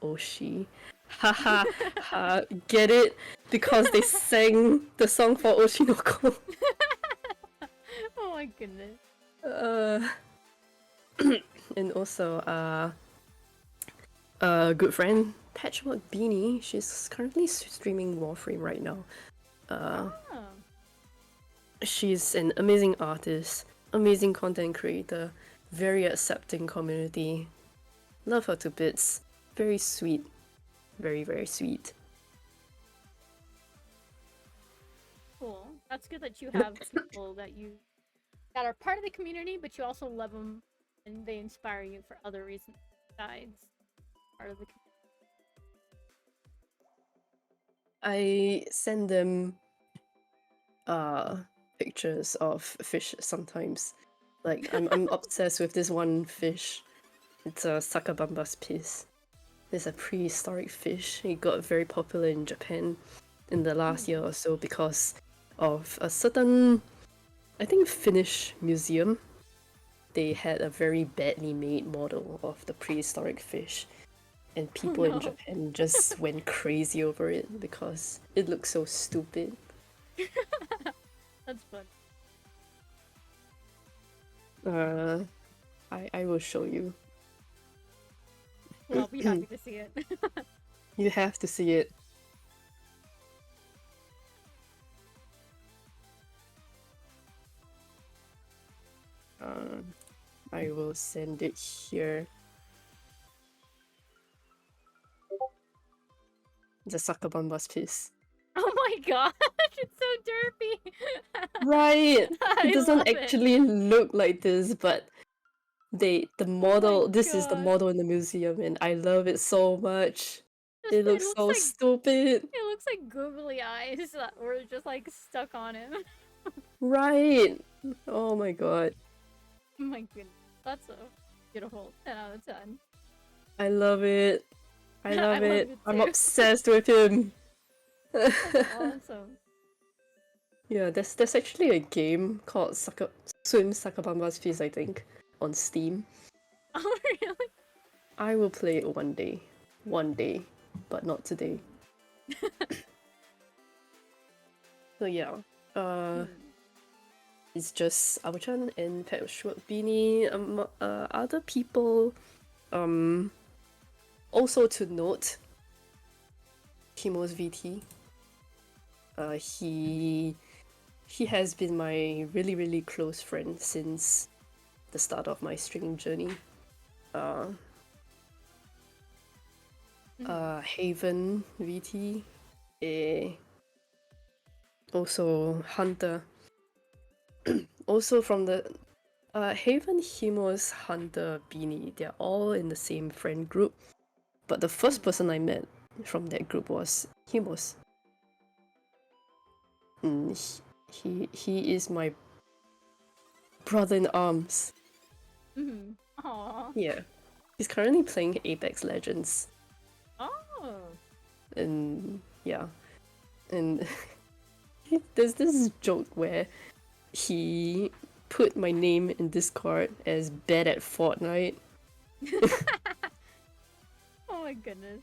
Oshi. Haha ha, get it? Because they sang the song for Oshinoko. Oh my goodness. And also good friend Patchwork Beanie. She's currently streaming Warframe right now. She's an amazing artist, amazing content creator, very accepting community. Love her to bits. Very sweet. Very, very sweet. Cool. That's good that you have people that are part of the community, but you also love them and they inspire you for other reasons besides part of the community. I send them pictures of fish sometimes. Like I'm obsessed with this one fish. It's a Sakabamba's piss. It's a prehistoric fish. It got very popular in Japan in the last year or so because of a certain, I think, Finnish museum. They had a very badly made model of the prehistoric fish, and people in Japan just went crazy over it because it looks so stupid. That's fun. I will show you. Well, I'll be happy to see it. You have to see it. I will send it here. The Sakabamba's piss. Oh my gosh, it's so derpy. Right. It doesn't love actually look like this, but the model, this is the gosh. model in the museum, and I love it so much. It looks so like stupid. it looks like googly eyes that were just like stuck on him. Right. Oh my god. Oh my goodness, that's so beautiful. 10 out of 10. I love it. I love it. it I'm too. obsessed with him. That's awesome. Yeah, there's actually a game called Swim Sakabamba's Piece, I think, on Steam. Oh really? I will play it one day. One day. But not today. So yeah. It's just Abu-chan and Patchwork Beanie. Other people Also to note, IchinoseVT. He has been my really close friend since the start of my streaming journey. Haven VT, also Hunter. Also from the Haven, Himos, Hunter, Beanie, they're all in the same friend group. But the first person I met from that group was Himos. He is my brother in arms. Aww. Yeah. He's currently playing Apex Legends. Oh. And yeah. And there's this joke where he put my name in Discord as bad at Fortnite. Oh my goodness.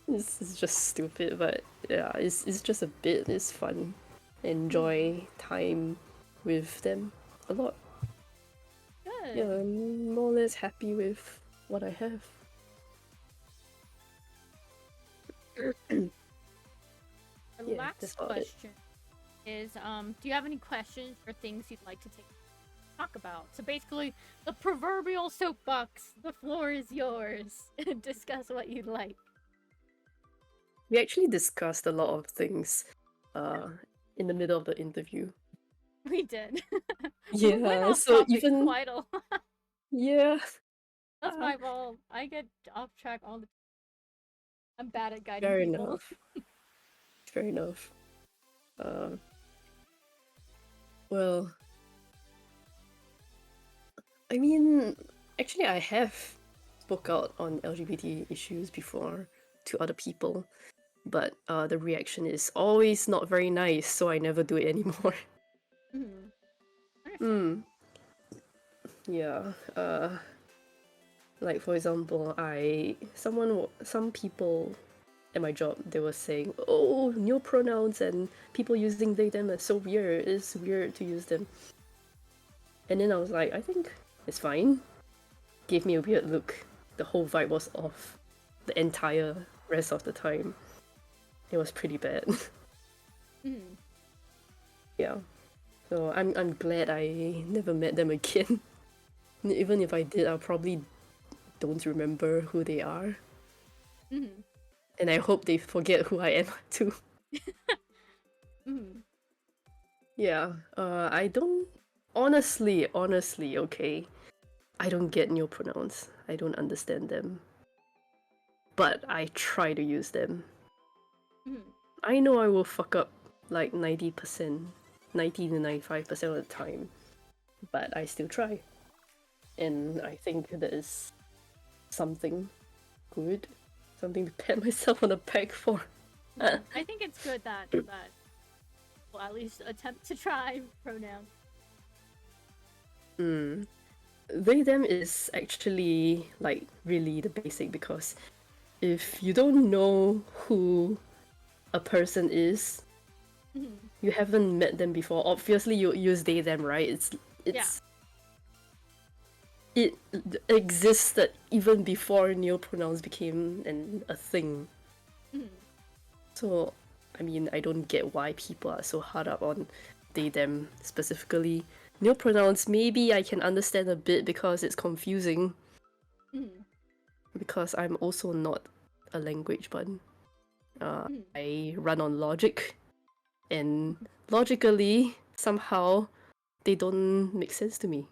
This is just stupid, but yeah, it's just a bit. It's fun. Enjoy time with them a lot. Good. Yeah, I'm more or less happy with what I have. The Yeah, last that's about it. question is, do you have any questions or things you'd like to talk about? So basically, the proverbial soapbox. The floor is yours. Discuss what you'd like. We actually discussed a lot of things in the middle of the interview. We did. We went Yeah, off so topic even quite a lot. yeah, That's my fault. I get off track all the time. I'm bad at guiding fair people. enough. Fair enough. Well, I mean, actually, I have spoke out on LGBT issues before to other people, but the reaction is always not very nice, so I never do it anymore. Understand. Yeah. Like for example, some people at my job, they were saying, "Oh, new pronouns and people using they them are so weird. It's weird to use them." And then I was like, I think it's fine. Gave me a weird look. The whole vibe was off. The entire rest of the time, it was pretty bad. Yeah. So I'm glad I never met them again. Even if I did, I probably don't remember who they are. And I hope they forget who I am too. Yeah. I don't honestly, okay. I don't get new pronouns. I don't understand them. But I try to use them. I know I will fuck up like 90%, 90 to 95% of the time. But I still try. And I think that is something good. Something to pat myself on the back for. I think it's good that we'll at least attempt to try pronouns. They them is actually like really the basic, because if you don't know who a person is, you haven't met them before, obviously you use they them, right? It existed even before new pronouns became a thing. So I mean, I don't get why people are so hard up on they them specifically. New pronouns, maybe I can understand a bit because it's confusing. Because I'm also not a language bun. I run on logic, and logically, somehow, they don't make sense to me.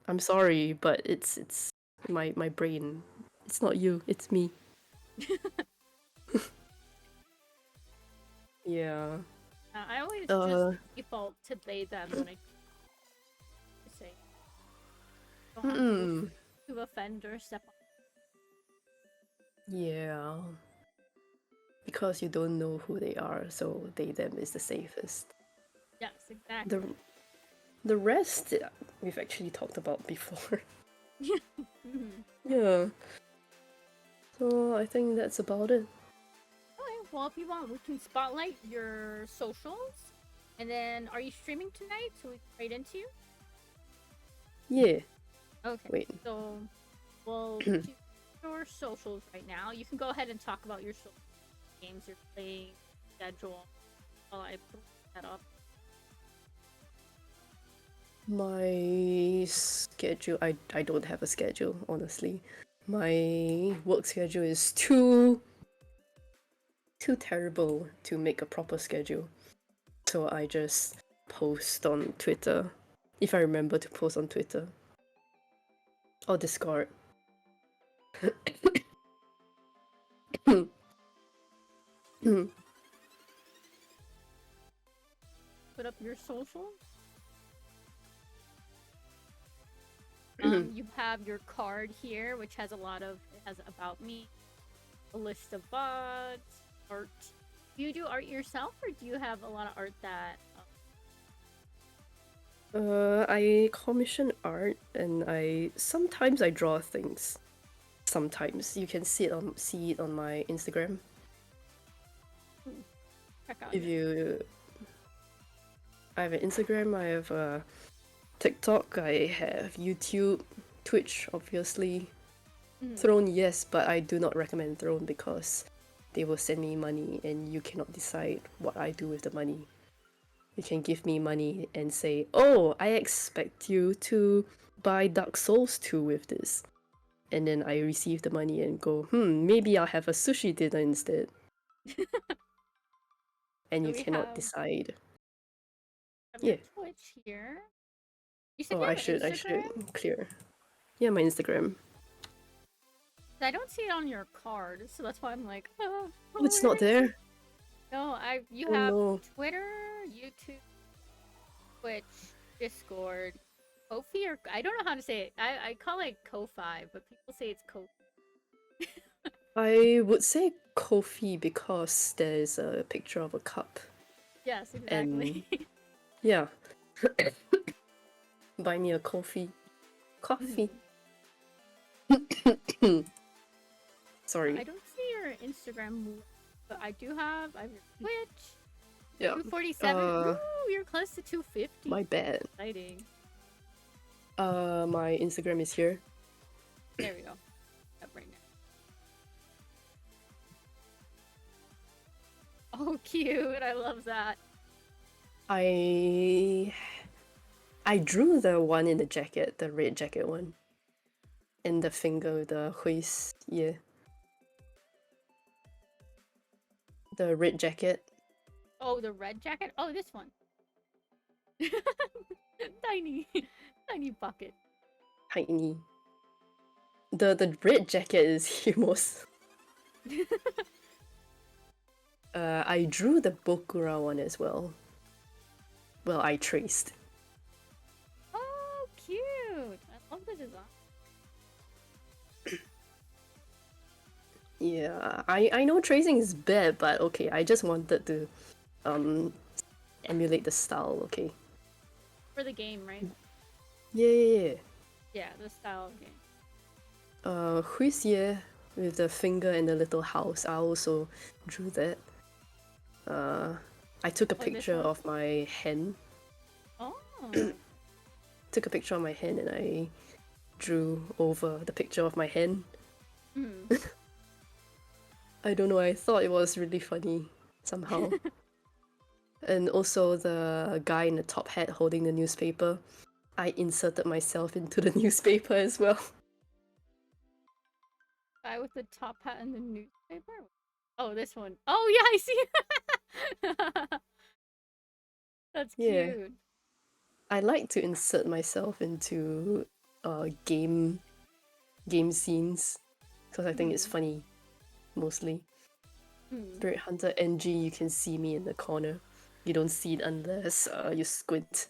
I'm sorry, but it's my brain. It's not you, it's me. Yeah. I always just default to they them when I say. Don't have to offend or step on. Yeah. Because you don't know who they are, so they them is the safest. Yes, exactly. The rest we've actually talked about before. Yeah. So I think that's about it. Okay, well, if you want, we can spotlight your socials. And then, are you streaming tonight so we can trade into you? Yeah. Okay. Wait. So, we'll do your socials right now. You can go ahead and talk about your social games you're playing, schedule, while I pull that up. My schedule, I don't have a schedule, honestly. My work schedule is too terrible to make a proper schedule. So I just post on Twitter. If I remember to post on Twitter. Or Discord. Put up your social. You have your card here, which has a lot of, it has about me, a list of VODs, art. Do you do art yourself, or do you have a lot of art that... I commission art, and sometimes I draw things. Sometimes you can see it on my Instagram. Check out If you, I have an Instagram, I have a TikTok, I have YouTube, Twitch, obviously. Throne, yes, but I do not recommend Throne because they will send me money and you cannot decide what I do with the money. You can give me money and say, oh, I expect you to buy Dark Souls 2 with this. And then I receive the money and go, maybe I'll have a sushi dinner instead. And So you cannot decide. Your Twitch here. You said I should clear. Yeah, my Instagram. I don't see it on your card, so that's why I'm like, oh, it's not there. No, you have Twitter, YouTube, Twitch, Discord, Ko-fi, or I don't know how to say it. I call it Ko-fi, but people say it's Ko-fi. I would say Ko-fi because there's a picture of a cup. Yes, exactly. And yeah. Buy me a coffee. Sorry. I don't see your Instagram, but I have your Twitch. Yeah. 247. Ooh, you're close to 250. My bad. Exciting. My Instagram is here. There we go. Up right now. Oh, cute! I love that. I drew the one in the jacket, the red jacket one. And the finger, the huis, yeah. The red jacket. Oh, the red jacket? Oh, this one. Tiny pocket. Tiny. The red jacket is Humos. I drew the Bokura one as well. Well, I traced. Oh, cute! I love the design. Yeah, I know tracing is bad, but okay, I just wanted to emulate the style, okay? For the game, right? Yeah. Yeah, the style of game. Huisie with the finger and the little house, I also drew that. I took a picture of my hen. Oh. Took a picture of my hen and I drew over the picture of my hen. I don't know, I thought it was really funny somehow. And also the guy in the top hat holding the newspaper. I inserted myself into the newspaper as well. Guy with the top hat and the newspaper? Oh, this one. Oh yeah, I see. That's cute. Yeah. I like to insert myself into game scenes because I think it's funny, mostly. Spirit Hunter NG, you can see me in the corner. You don't see it unless you squint.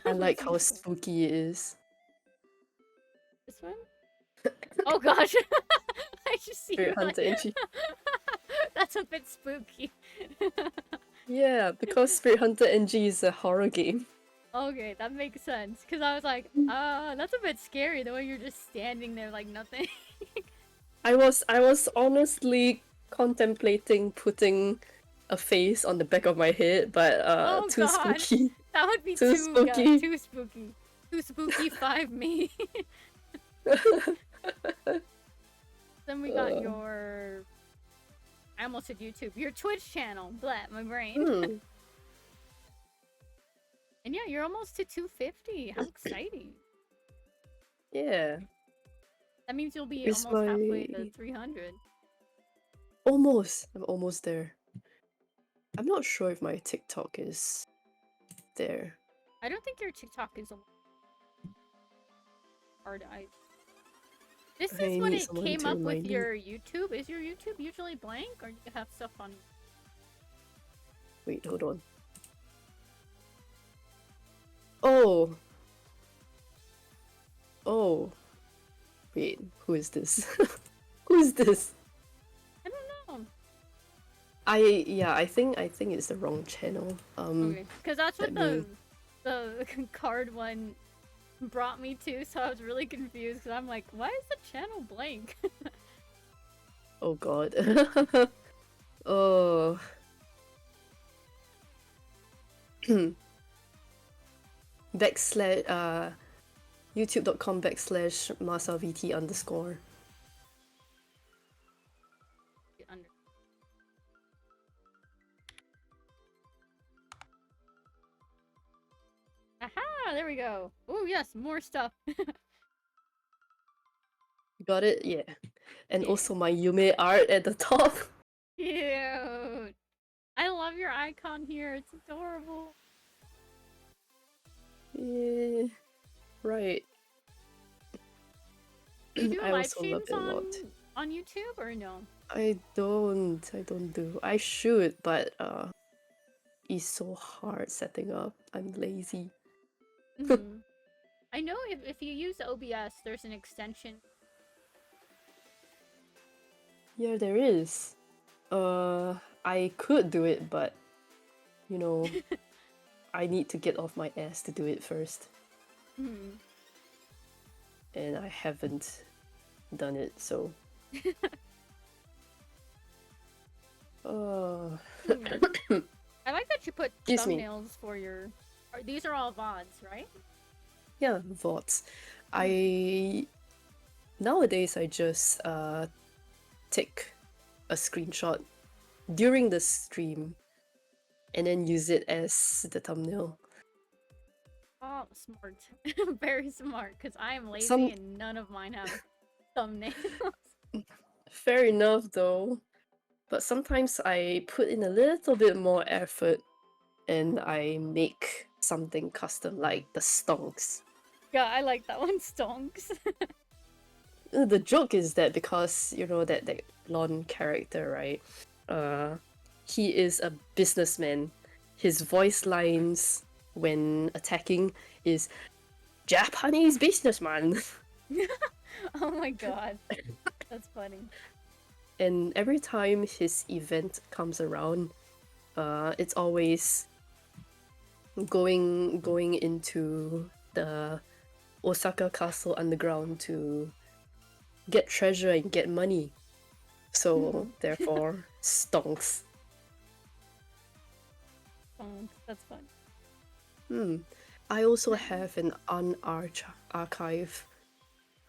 I like how spooky it is. This one? Oh gosh! I just see Spirit Hunter NG. That's a bit spooky. Yeah, because Spirit Hunter NG is a horror game. Okay, that makes sense. Because I was like, that's a bit scary the way you're just standing there like nothing. I was honestly contemplating putting a face on the back of my head, but too spooky. That would be too spooky. Too spooky. Too spooky 5 me. Then we got your... I almost said YouTube. Your Twitch channel. Blah, my brain. And yeah, you're almost to 250. How exciting. Yeah. That means you'll be It's almost my... halfway to 300. Almost. I'm almost there. I'm not sure if my TikTok is there. I don't think your TikTok is hard. This I is what need it someone came to up with remind me. your YouTube. Is your YouTube usually blank, or do you have stuff on? Wait, hold on. Oh. Oh. Wait, who is this? Who is this? I don't know. I think it's the wrong channel. Okay, because that's what let the card one brought me to, so I was really confused because I'm like, why is the channel blank? Oh god. Oh. Backslash youtube.com/MasaVT_. Aha! There we go. Oh yes, more stuff. Got it? Yeah. And Yeah. also my Yume art at the top. Cute. I love your icon here. It's adorable. Yeah. Right. Do you do I live also love streams it a lot. on YouTube or no? I don't do. I should, but it's so hard setting up. I'm lazy. I know if you use OBS, there's an extension. Yeah, there is. I could do it, but you know, I need to get off my ass to do it first. And I haven't done it, so. I like that you put thumbnails for your... These are all VODs, right? Yeah, VODs. Nowadays I just take a screenshot during the stream and then use it as the thumbnail. Oh, smart. Very smart, because I am lazy and none of mine have thumbnails. Fair enough though. But sometimes I put in a little bit more effort and I make something custom, like the stonks. Yeah, I like that one, stonks. The joke is that because, you know, that blonde character, right? He is a businessman. His voice lines when attacking is Japanese businessman. Oh my god. That's funny. And every time his event comes around, it's always going into the Osaka Castle underground to get treasure and get money. So therefore, stonks. That's fun. I also have an unarchived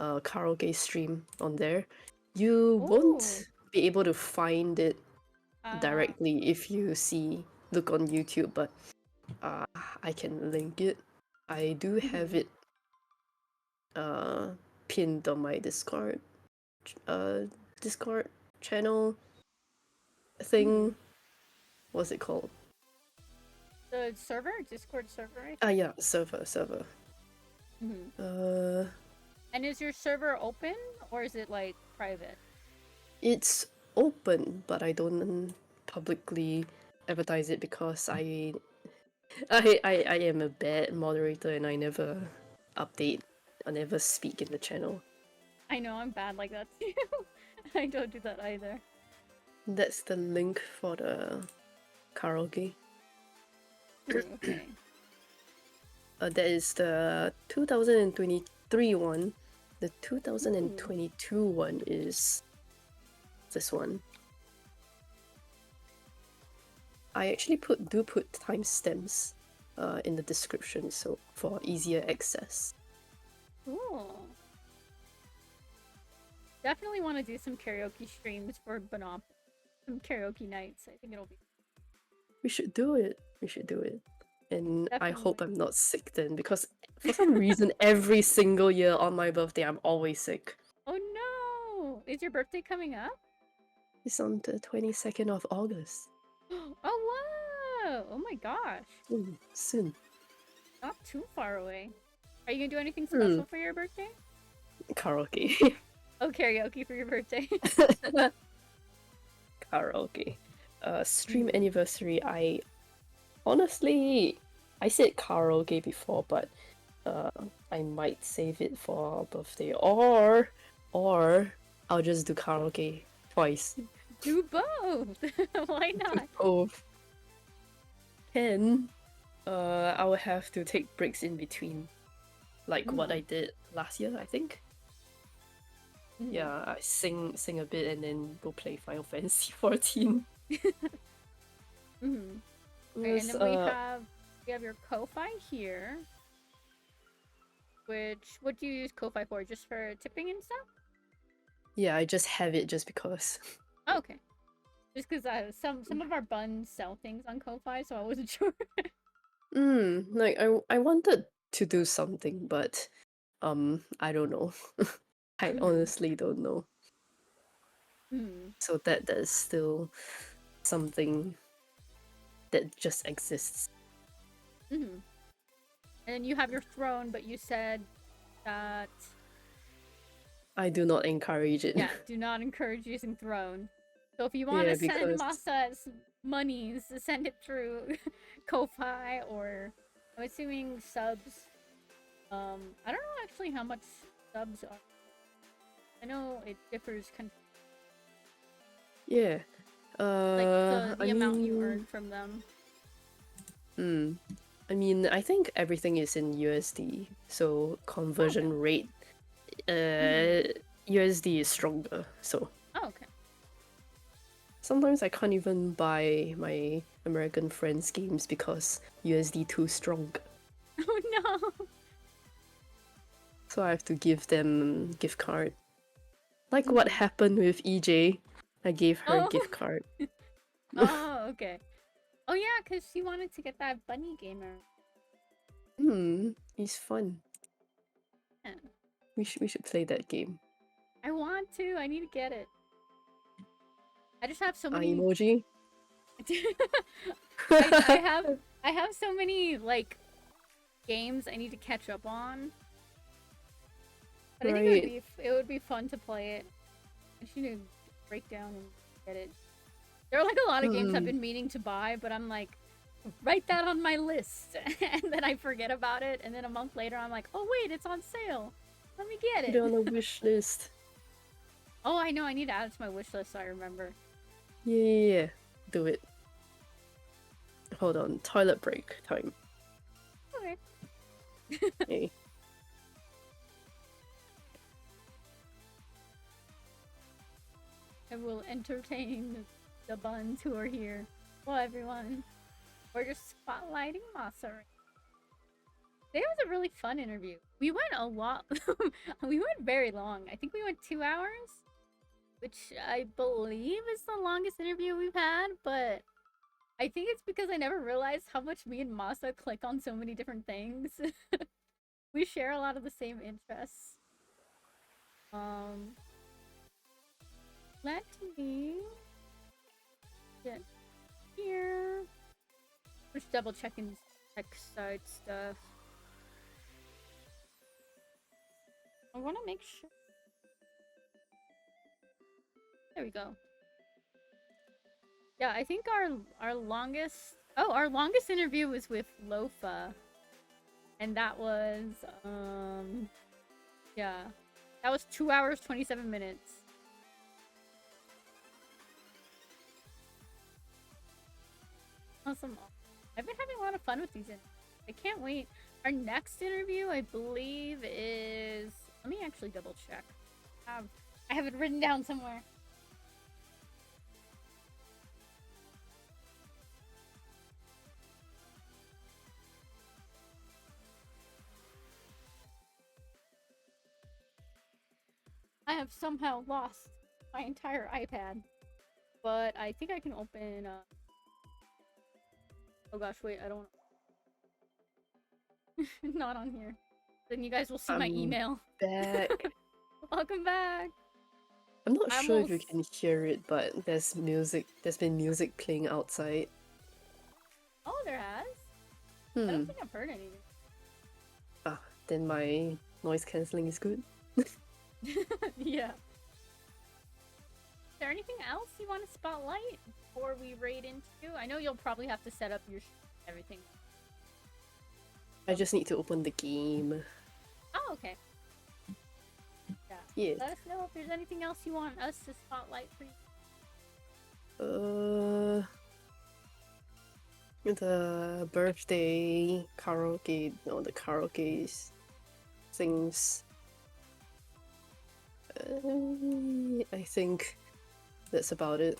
karaoke stream on there. You won't be able to find it directly if you look on YouTube, but I can link it. I do have it pinned on my Discord channel thing. What's it called? The server? Discord server? Yeah, server. And is your server open or is it like private? It's open, but I don't publicly advertise it because I am a bad moderator and I never update. I never speak in the channel. I know, I'm bad like that too. I don't do that either. That's the link for the karaoke. Okay. That is the 2023 one. The 2022 one is this one. I actually do put timestamps in the description, so for easier access. Cool. Definitely want to do some karaoke streams for Bunopolis. Some karaoke nights. I think it'll be We should do it. We should do it. And I hope definitely. I'm not sick then, because for some reason, every single year on my birthday, I'm always sick. Oh no! Is your birthday coming up? It's on the 22nd of August. Oh wow! Oh my gosh! Soon. Not too far away. Are you gonna do anything special for your birthday? Karaoke. Oh, karaoke for your birthday. Karaoke. Stream anniversary. I honestly, I said karaoke before, but I might save it for our birthday, or I'll just do karaoke twice. Do both. Why not? Do both. And I will have to take breaks in between, like what I did last year, I think. Yeah, I sing a bit and then go play Final Fantasy 14. And then we have your Ko-Fi here. What do you use Ko-Fi for? Just for tipping and stuff? Yeah, I just have it just because. Oh, okay. Just because some of our buns sell things on Ko-Fi, so I wasn't sure. Like I wanted to do something, but I don't know. I honestly don't know. So that is still something that just exists. And then you have your throne, but you said that I do not encourage it. yeah, do not encourage using throne. So if you want to send Masa monies, send it through Ko-Fi, or I'm assuming subs. I don't know actually how much subs are. I know it differs. Yeah. Like the amount you earn from them. I mean, I think everything is in USD, so conversion rate, USD is stronger. So. Oh, okay. Sometimes I can't even buy my American friends' games because USD too strong. Oh no! So I have to give them gift card. Like what happened with EJ. I gave her gift card. Oh, okay. Oh yeah, because she wanted to get that bunny gamer. It's fun. Yeah. We should play that game. I want to. I need to get it. I just have so many emoji. I have so many like games I need to catch up on. But I think it would be fun to play it. I should need to break down and get it. There are like a lot of games I've been meaning to buy, but I'm like, write that on my list, and then I forget about it, and then a month later I'm like, oh wait, it's on sale. Let me get it. Put it on a wish list. Oh, I know. I need to add it to my wish list so I remember. Yeah. Do it. Hold on. Toilet break time. Okay. Hey. I will entertain the buns who are here. Well, everyone. We're just spotlighting Masa. Today was a really fun interview. We went a lot. We went very long. I think we went 2 hours, which I believe is the longest interview we've had, but I think it's because I never realized how much me and Masa click on so many different things. We share a lot of the same interests. Let me get here. Just double checking tech side stuff. I want to make sure. There we go. Yeah, I think our longest interview was with Lofa. And that was yeah. That was 2 hours 27 minutes. Awesome. I've been having a lot of fun with these interviews. I can't wait. Our next interview, I believe, is... Let me actually double check. I have it written down somewhere. I have somehow lost my entire iPad. But I think I can open, oh gosh, wait, I don't... Not on here. Then you guys will see my I'm email. back. Welcome back! I'm not I sure if you almost... can hear it, but there's music. There's been music playing outside. Oh, there has? I Hmm. don't think I've heard anything. Ah, then my noise cancelling is good. Yeah. Is there anything else you want to spotlight before we raid into? I know you'll probably have to set up your everything. I just need to open the game. Oh, okay. Yeah. Yeah. Let us know if there's anything else you want us to spotlight for you. The birthday karaoke. No, the karaoke things. I think that's about it.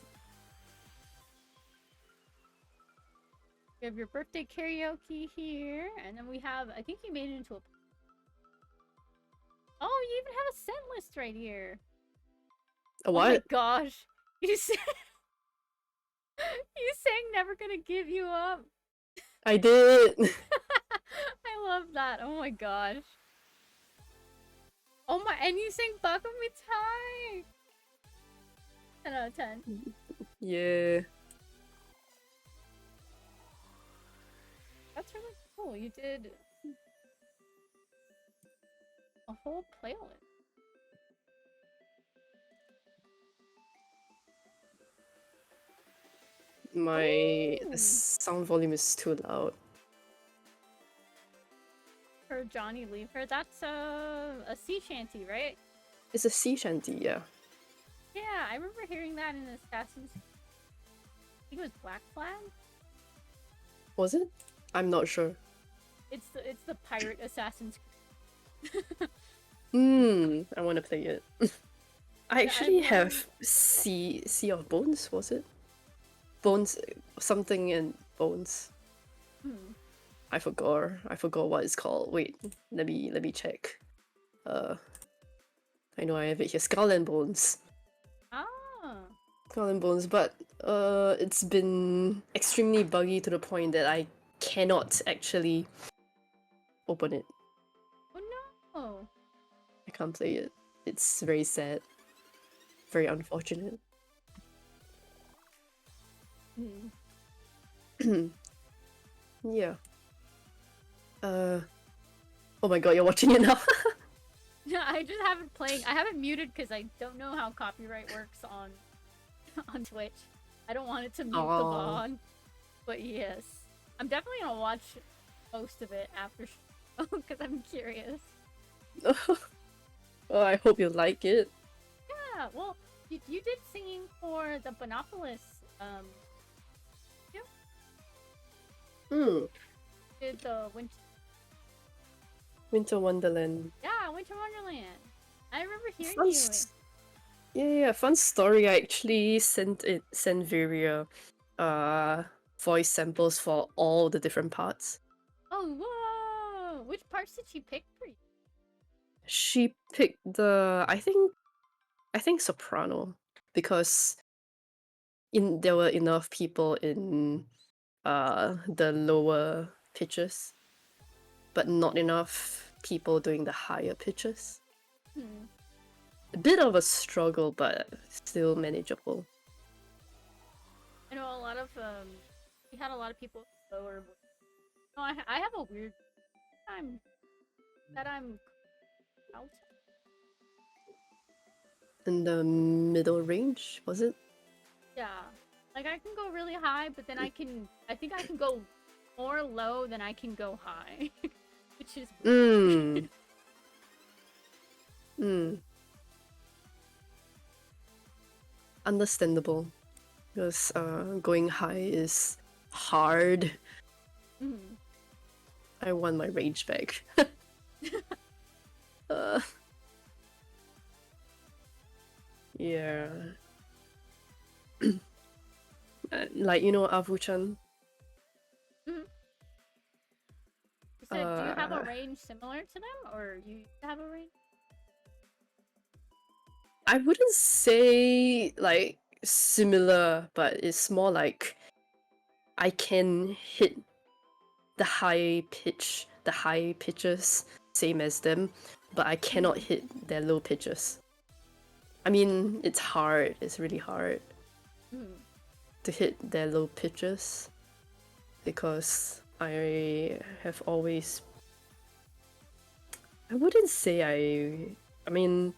We have your birthday karaoke here, and then we have, I think you made it into a... Oh, you even have a scent list right here. A what? Oh my what? gosh. You said... you sang Never Gonna Give You Up. I did! I love that. Oh my gosh. Oh my, and you sang Baka Mitai! 10 out of 10. Yeah. That's really cool. You did a whole playlist. The Ooh. sound volume is too loud. For Johnny Leave Her. That's a sea shanty, right? It's a sea shanty, yeah. Yeah, I remember hearing that in Assassin's... I think it was Black Flag? Was it? I'm not sure. It's the pirate Assassin's I want to play it. I actually have Sea of Bones, was it? Bones, something in Bones. I forgot what it's called. Wait, let me check. I know I have it here. Skull and Bones. Ah. Skull and Bones, but it's been extremely buggy to the point that I cannot actually open it. Oh no. I can't play it. It's very sad. Very unfortunate. Yeah. Oh my god, you're watching it now? I just have it playing. I have it muted because I don't know how copyright works on on Twitch. I don't want it to mute the VOD. But yes. I'm definitely gonna watch most of it after because I'm curious. Oh, I hope you like it. Yeah, well, you did singing for the Bunopolis, did the Winter Wonderland. Yeah, Winter Wonderland. I remember hearing Fun you. Yeah, fun story. I actually sent Viria voice samples for all the different parts. Oh, whoa! Which parts did she pick for you? She picked the I think soprano because there were enough people in the lower pitches, but not enough people doing the higher pitches. A bit of a struggle, but still manageable. I know a lot of we had a lot of people lower. No, I have a weird time that I'm out. In the middle range, was it? Yeah, like I can go really high, but then I think I can go more low than I can go high, which is weird. Understandable, because going high is hard. I want my rage back. Yeah. Like, you know, Avu-chan? You said, do you have a range similar to them, or you have a range? I wouldn't say like similar, but it's more like I can hit the high pitches, same as them, but I cannot hit their low pitches. I mean, it's hard. It's really hard to hit their low pitches because I have always. I wouldn't say I mean,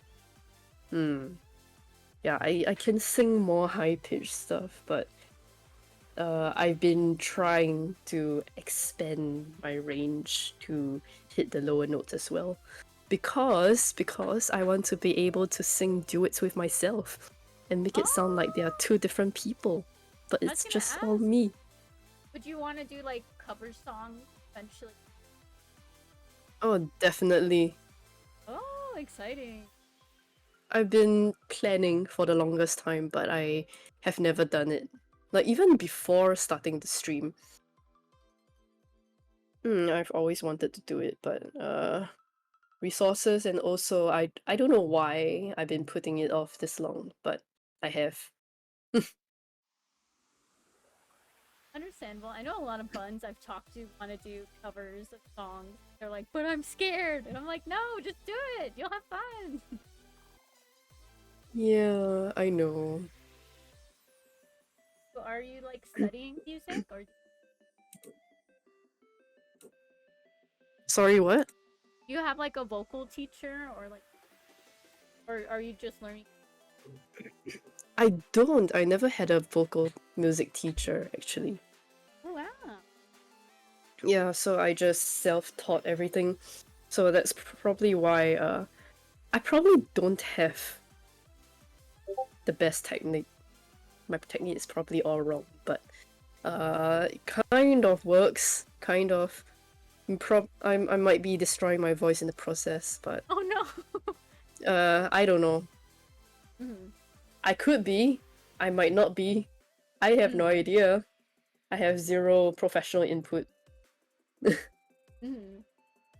yeah, I can sing more high pitched stuff, but I've been trying to expand my range to hit the lower notes as well, because I want to be able to sing duets with myself and make it sound like they are two different people, but I was it's gonna just ask, all me. would you want to do like cover songs eventually? Oh, definitely. Oh, exciting. I've been planning for the longest time, but I have never done it. Like, even before starting the stream. I've always wanted to do it, but resources, and also I don't know why I've been putting it off this long, but I have. Understandable. I know a lot of buns I've talked to want to do covers of songs. They're like, but I'm scared. And I'm like, no, just do it. You'll have fun. Yeah, I know. So are you like studying music or Sorry, what? do you have like a vocal teacher or like, or are you just learning? I don't. I never had a vocal music teacher, actually. Oh, wow. Yeah, so I just self-taught everything. So that's probably why I probably don't have the best technique. My technique is probably all wrong, but it kind of works. Kind of. I might be destroying my voice in the process, but Oh no. I don't know. I could be. I might not be. I have no idea. I have zero professional input. I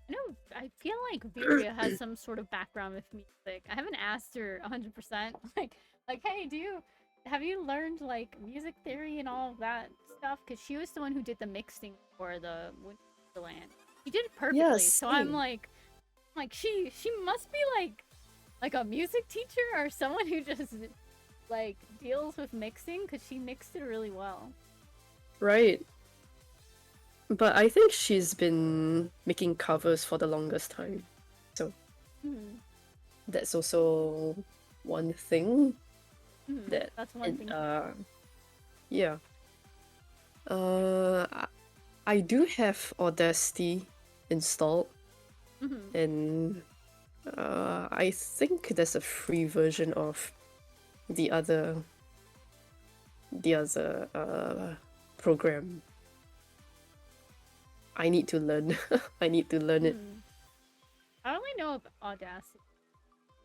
know, I feel like Viria has some sort of background with music. I haven't asked her 100%. Like, hey, have you learned like music theory and all of that stuff? Because she was the one who did the mixing for the Wonderland. She did it perfectly. Yeah, So I'm same. like she must be like a music teacher or someone who just like deals with mixing because she mixed it really well. Right. But I think she's been making covers for the longest time. So that's also one thing that That's one thing. yeah. I do have Audacity installed, and I think there's a free version of the other program. I need to learn. I need to learn it. I only know of Audacity.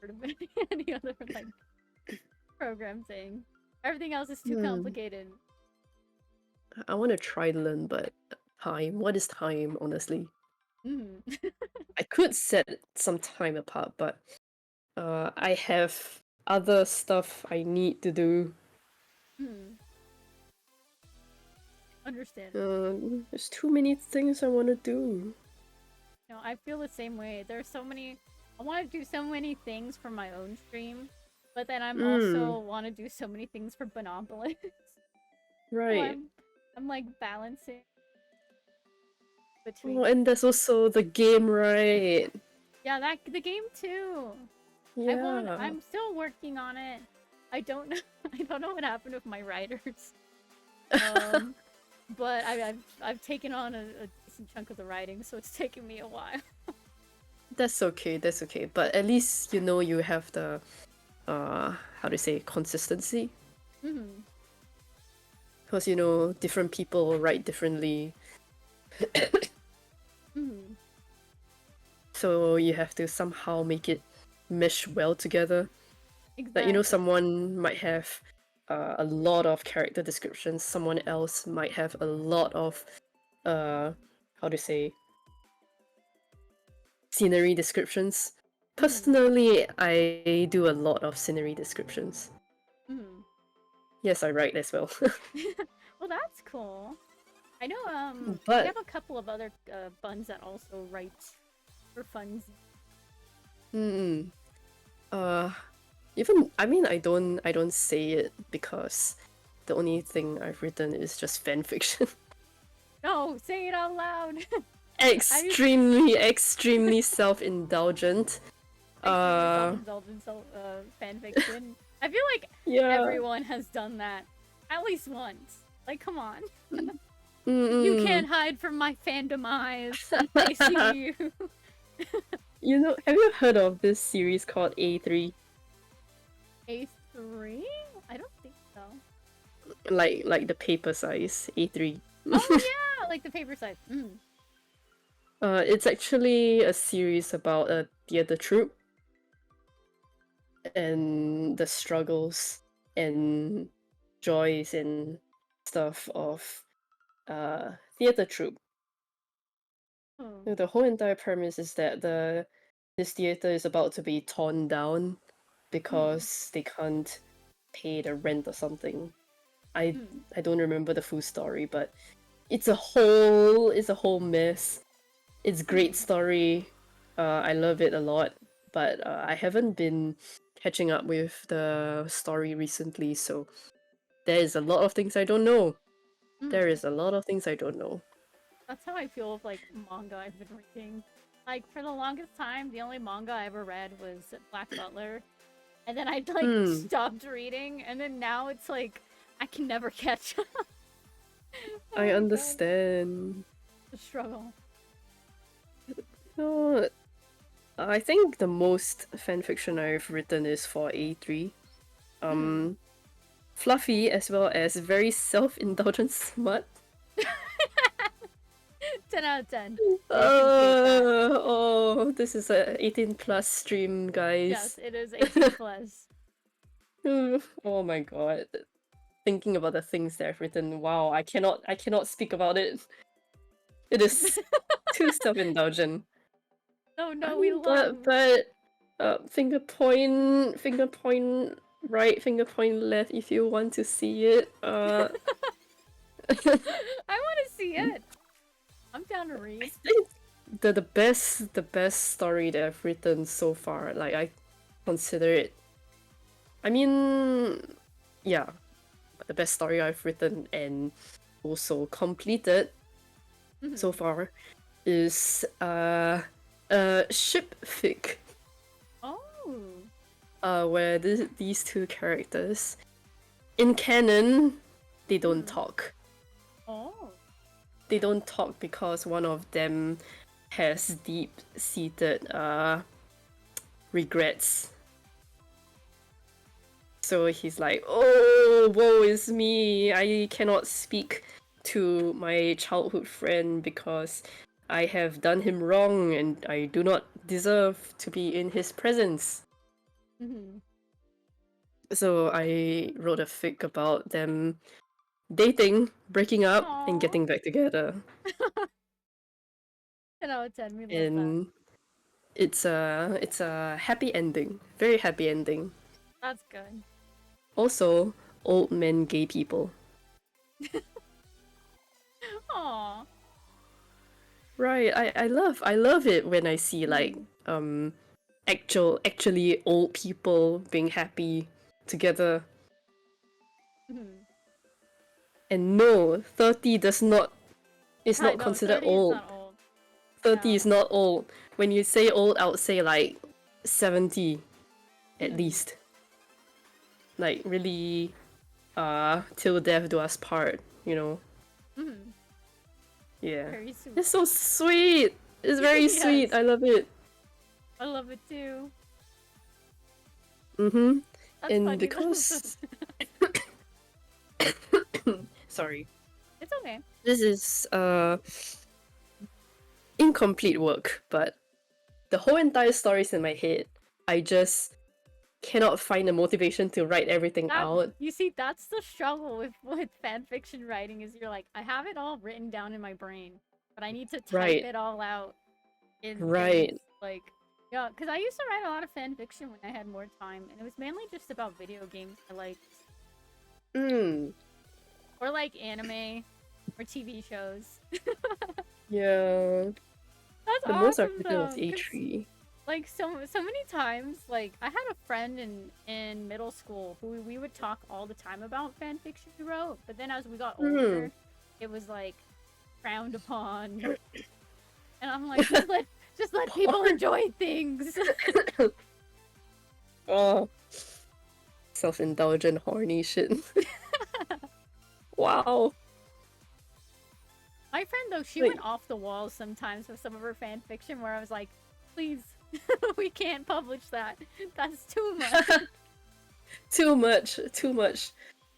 Heard of any other like program thing. Everything else is too complicated. I want to try to learn, but time. What is time, honestly? I could set some time apart, but I have other stuff I need to do. Understand. There's too many things I want to do. No, I feel the same way. There's so many. I want to do so many things for my own stream, but then I'm also want to do so many things for Bunopolis. Right. So I'm like balancing between. Oh, and there's also the game, right? Yeah, the game too. Yeah. I'm still working on it. I don't know. I don't know what happened with my writers. But I've taken on a decent chunk of the writing, so it's taking me a while. That's okay. That's okay. But at least you know you have the how to say, consistency. Because you know different people write differently. So you have to somehow make it mesh well together. Exactly. Like, you know, someone might have a lot of character descriptions, someone else might have a lot of how to say, scenery descriptions, Personally, I do a lot of scenery descriptions. Mm. Yes, I write as well. Well, that's cool. I know, we But have a couple of other buns that also write for funsies. mm, uh, even I mean I don't say it because the only thing I've written is just fan fiction. No, say it out loud. Extremely self-indulgent. Extremely Uh, self-indulgent fan fiction. I feel like yeah. everyone has done that at least once. Like, come on. You Mm-mm. can't hide from my fandom eyes. I see you. You know, have you heard of this series called A3? A3? I don't think so. Like the paper size A3. Oh yeah, like the paper size. Mm. It's actually a series about a theater troupe and the struggles and joys and stuff of theater troupe. Oh. The whole entire premise is that this theater is about to be torn down Mm. because they can't pay the rent or something. I Mm. I don't remember the full story, but it's a whole mess. It's great Mm. story. I love it a lot, but I haven't been catching up with the story recently, so there is a lot of things I don't know. There Mm. is a lot of things I don't know. That's how I feel with like manga I've been reading. Like for the longest time, the only manga I ever read was Black Butler, and then I like Hmm, stopped reading, and then now it's like I can never catch up. Oh I my god, understand. the struggle. No, I think the most fanfiction I've written is for A3. Mm. Um, Fluffy as well as very self-indulgent smut. 10 out of 10. I appreciate that. Oh, this is a 18 plus stream, Yes, guys. it is 18 plus. Oh my god. Thinking about the things that I've written, wow, I cannot speak about it. It is too self-indulgent. Oh I no, we mean, love. finger point right, finger point left if you want to see it. I want to see it. I'm down to I read. think the best story that I've written so far, like I consider it. I mean, yeah, the best story I've written and also completed so Mhm. far is ship fic. Oh. Where these two characters in canon they don't Mhm. talk. Oh. They don't talk because one of them has deep-seated regrets. So he's like, oh, woe is me. I cannot speak to my childhood friend because I have done him wrong and I do not deserve to be in his presence. Mhm. So I wrote a fic about them dating, breaking up, and Aw. getting back together. 10 out of 10. We love that. And it's a happy ending. Very happy ending. That's good. Also, old men gay people. Aw. Right. I love it when I see like Mhm. actually old people being happy together. Mhm. And no, 30 does not is I not know, considered 30 is old. not old. 30 No. is not old. When you say old, I would say like 70 at Mhm. least. Like really till death do us part, you know. Mhm. Yeah. Very sweet. It's so sweet. It's very sweet. Yes. I love it. I love it too. Mm-hmm. That's And funny though. because sorry. It's okay. This is incomplete work, but the whole entire story is in my head. I just cannot find the motivation to write everything That out. you see, that's the struggle with fan fiction writing is you're like, I have it all written down in my brain, but I need to type Right. it all out in things Right. like Yeah, because I used to write a lot of fan fiction when I had more time, and it was mainly just about video games I liked. Mm, Or like anime, or TV shows. yeah. That's The most I've awesome written was though, because A3. like so many times, like I had a friend in middle school who we would talk all the time about fan fiction we wrote, but then as we got older, it was like frowned upon, and I'm like, just let people enjoy things. Oh, self-indulgent, horny shit. Wow. My friend though, she Wait. went off the walls sometimes with some of her fan fiction where I was like, please, we can't publish that. That's too much. Too much, too much.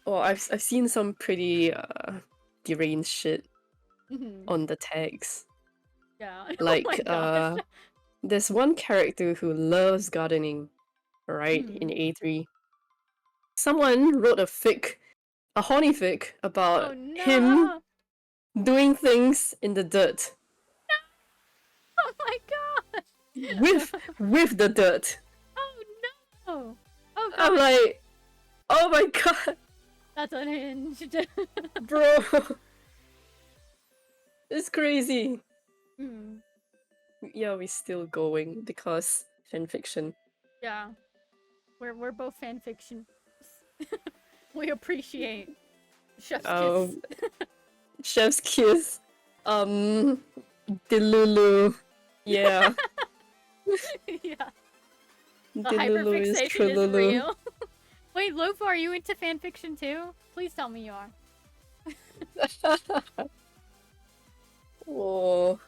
Oh, I've seen some pretty deranged shit on the tags. Yeah. Like Oh my gosh. there's one character who loves gardening, right? In A3. Someone wrote a horny fic Oh about him no. doing things in the dirt. Oh my gosh. With the dirt. Oh no. Oh god. I'm like, oh my god, That's unhinged. bro. It's crazy. Yeah, we're still going because fanfiction. Yeah. We're both fan fiction. We appreciate Chef's Kiss. Chef's Kiss. Delulu. Yeah. Yeah. The Delulu is hyperfixation is Trululu. real. Wait, Lofa, are you into fanfiction too? Please tell me you are. Oh.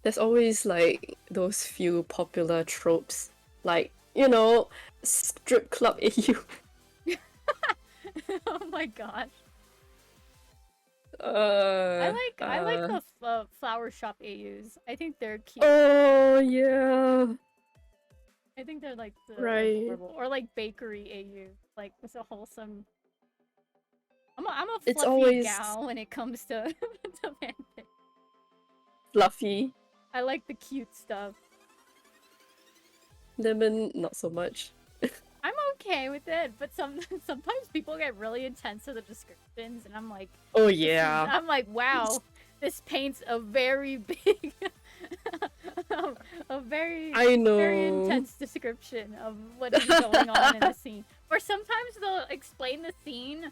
There's always like those few popular tropes. Like, you know, strip club AU. Oh my gosh. I like the flower shop AUs. I think they're cute. Oh yeah. I think they're like Right. adorable. Or like bakery AU. Like it's a wholesome. I'm a It's fluffy always gal when it comes to to fanfic. fluffy. I like the cute stuff. Lemon, not so much. I'm okay with it, but sometimes people get really intense with the descriptions, and I'm like, Oh yeah. I'm like, wow, this paints a very big, a very, I know. very intense description of what is going on in the scene. Or sometimes they'll explain the scene,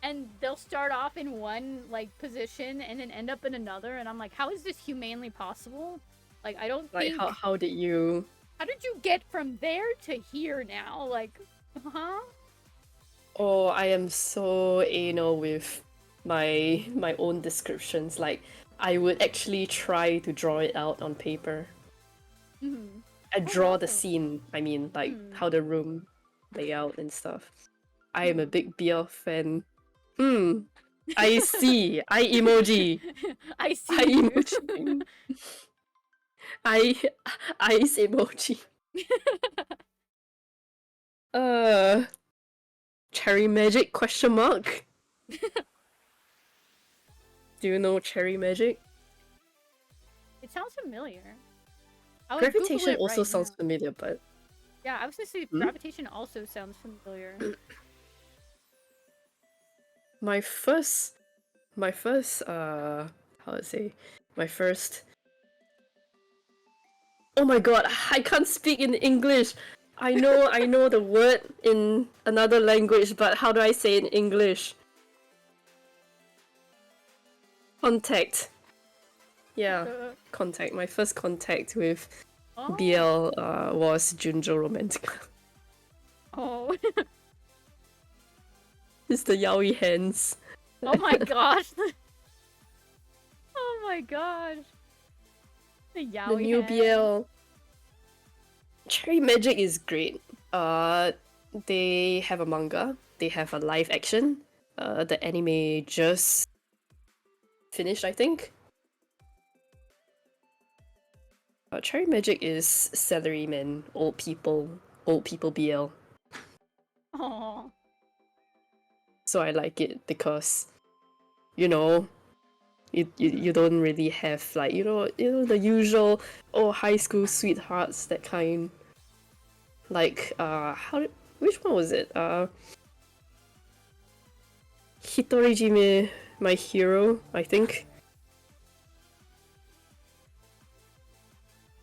and they'll start off in one like position and then end up in another, and I'm like, how is this humanely possible? Like, I don't Like think. how did you? How did you get from there to here now? Like, huh? Oh, I am so anal with my own descriptions. Like, I would actually try to draw it out on paper. I draw the scene. I mean, like how the room layout and stuff. I am a big beer fan. I see. I emoji. I see. I emoji. Ice emoji. Cherry magic question mark? Do you know cherry magic? It sounds familiar. I would Gravitation Google it also right sounds now. familiar, but Yeah, I was gonna say gravitation also sounds familiar. my first how to say, my first oh my god, I can't speak in English. I know the word in another language, but how do I say it in English? Contact. Yeah, contact. My first contact with BL was Junjo Romantica. Oh. It's the yaoi hands. Oh my gosh. Oh my gosh. The yaoi The new hand. BL. Cherry Magic is great. They have a manga. They have a live action. The anime just finished, I think. Cherry Magic is salarymen, old people BL. Oh. So I like it because, you know, You don't really have like the usual high school sweethearts, that kind. Like which one was it? Hitorijime, my hero, I think.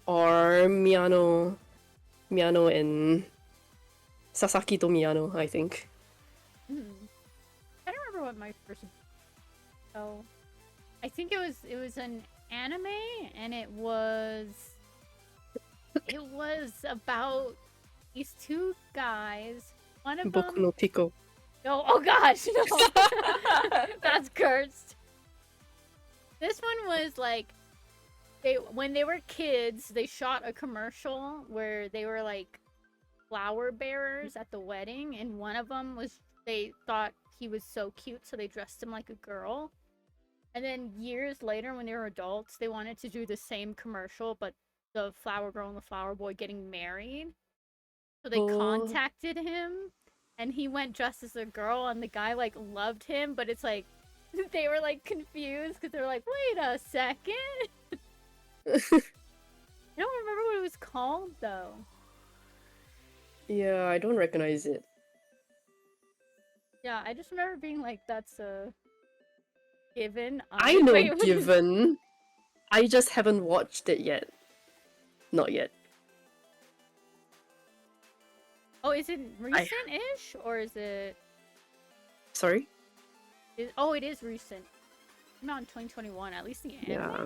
Or Miyano and Sasaki to Miyano, I think. I don't remember what my first. So, I think it was an anime, and it was about these two guys. One of Boku them. no Pico. No, oh gosh, no, that's cursed. This one was like, when they were kids, they shot a commercial where they were like flower bearers at the wedding, and one of them was, they thought he was so cute, so they dressed him like a girl. And then years later, when they were adults, they wanted to do the same commercial, but the flower girl and the flower boy getting married. So they contacted him, and he went dressed as a girl, and the guy like loved him, but it's like they were like confused because they were like, wait a second. I don't remember what it was called though. Yeah, I don't recognize it. Yeah, I just remember being like, that's a given. I know Given. I just haven't watched it yet. Not yet. Oh, is it recent-ish or is it? Sorry? Oh, it is recent. Came out in 2021. At least the anime. Yeah.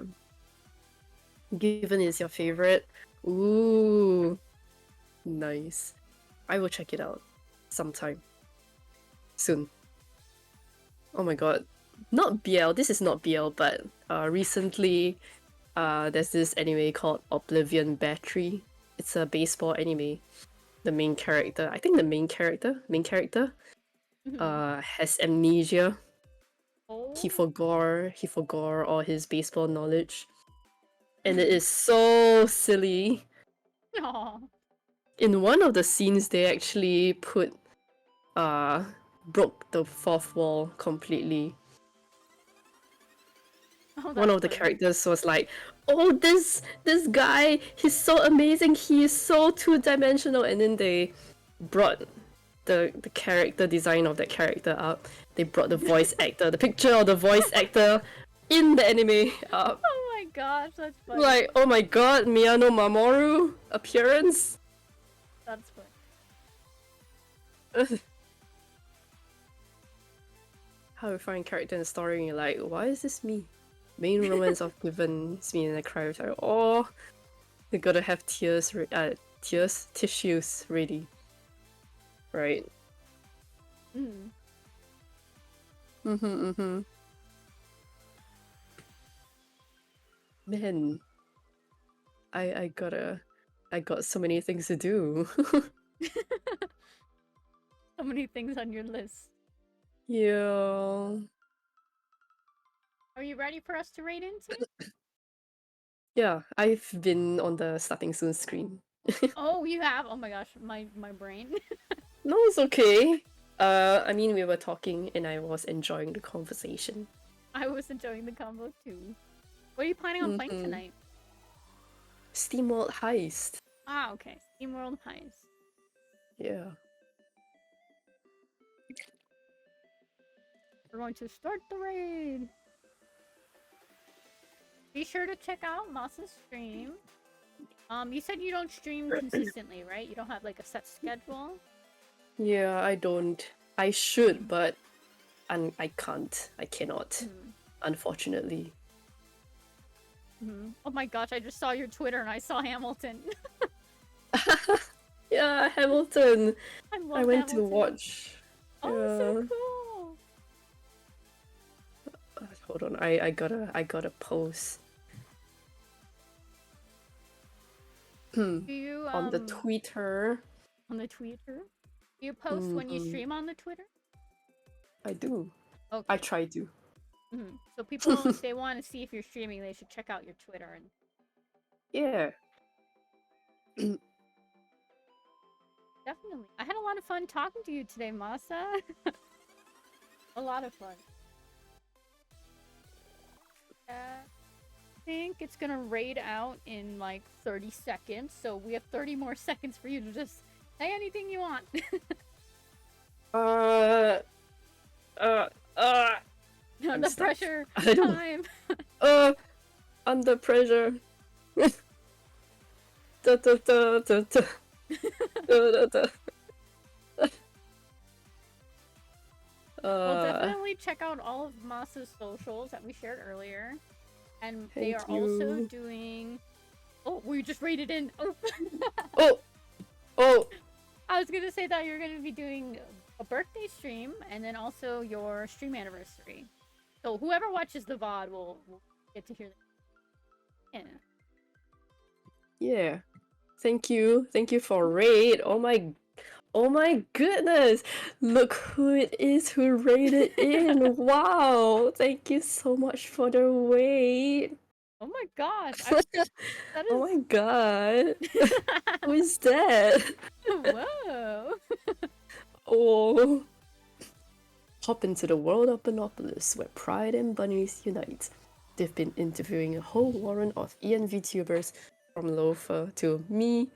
Given is your favorite. Ooh, nice. I will check it out sometime soon. Oh my god, not BL. This is not BL, but recently, there's this anime called Oblivion Battery. It's a baseball anime. The main character, I think the main character, has amnesia. Oh. He forgot all his baseball knowledge, and it is so silly. Aww. In one of the scenes, they actually broke the fourth wall completely. Oh, One of the characters was like, "Oh, this guy, he's so amazing. He is so two-dimensional." And then they brought the character design of that character up. They brought the voice actor, the picture of the voice actor in the anime up. Oh my gosh, that's funny. Like, oh my god, Miyano Mamoru appearance. That's funny. How you find character and story and you're like, why is this me? Main romance of Given is me, and I cry. It's like, oh, you gotta have tissues ready, right? Man, I got so many things to do. So many things on your list. Yeah. Are you ready for us to raid into? Yeah, I've been on the starting soon screen. Oh, you have? Oh my gosh, my brain. No, it's okay. I mean, we were talking and I was enjoying the conversation. I was enjoying the combo too. What are you planning on playing tonight? SteamWorld Heist. Ah, okay. SteamWorld Heist. Yeah. We're going to start the raid. Be sure to check out Masa's stream. You said you don't stream consistently, right? You don't have like a set schedule? Yeah, I don't. I should, but I can't. I cannot. Unfortunately. Oh my gosh, I just saw your Twitter and I saw Hamilton. Yeah, Hamilton. I went Hamilton. to watch. Oh, yeah. so cool. Hold on, I gotta post. Do you on the Twitter. On the Twitter? Do you post when you stream on the Twitter? I do. Okay. I try to. So people, if they want to see if you're streaming, they should check out your Twitter and. Yeah. Definitely. I had a lot of fun talking to you today, Masa. A lot of fun. I think it's gonna raid out in like 30 seconds, so we have 30 more seconds for you to just say anything you want. I'm The stuck. pressure, I don't. time. Under pressure. Da, da, da, da, da. Da, da, da. Well, definitely check out all of Masa's socials that we shared earlier. And they are Thank you. also doing... Oh, we just rated in. Oh. Oh! I was going to say that you're going to be doing a birthday stream and then also your stream anniversary. So whoever watches the VOD will get to hear that. Yeah. Yeah. Thank you. Thank you for raid. Oh my goodness! Look who it is who raided in. Wow! Thank you so much for the raid. Oh my gosh. That is... Oh my god. Who is that? Whoa. Oh. Hop into the world of Bunopolis, where pride and bunnies unite. They've been interviewing a whole warren of EN VTubers, from Loafer to me.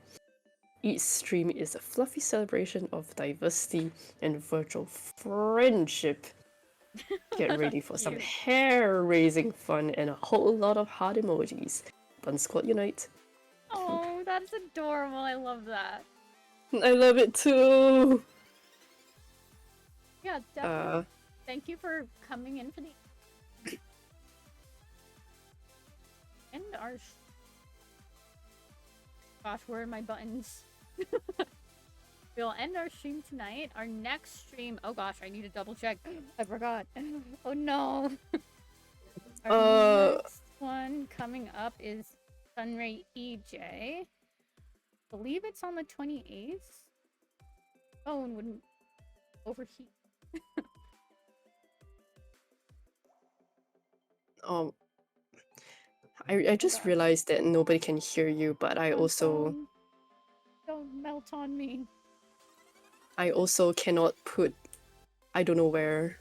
Each stream is a fluffy celebration of diversity and virtual friendship. Get ready for some hair-raising fun and a whole lot of heart emojis. Bun Squad unite. Oh, that's adorable. I love that. I love it too! Yeah, definitely. Thank you for coming in for the... And our... Gosh, where are my buttons? We'll end our stream tonight. Our next stream... Oh gosh, I need to double check. I forgot. Oh no. Our next one coming up is Sunray EJ. I believe it's on the 28th. Phone wouldn't overheat. I just realized that nobody can hear you, but I also... Don't melt on me. I also cannot put... I don't know where...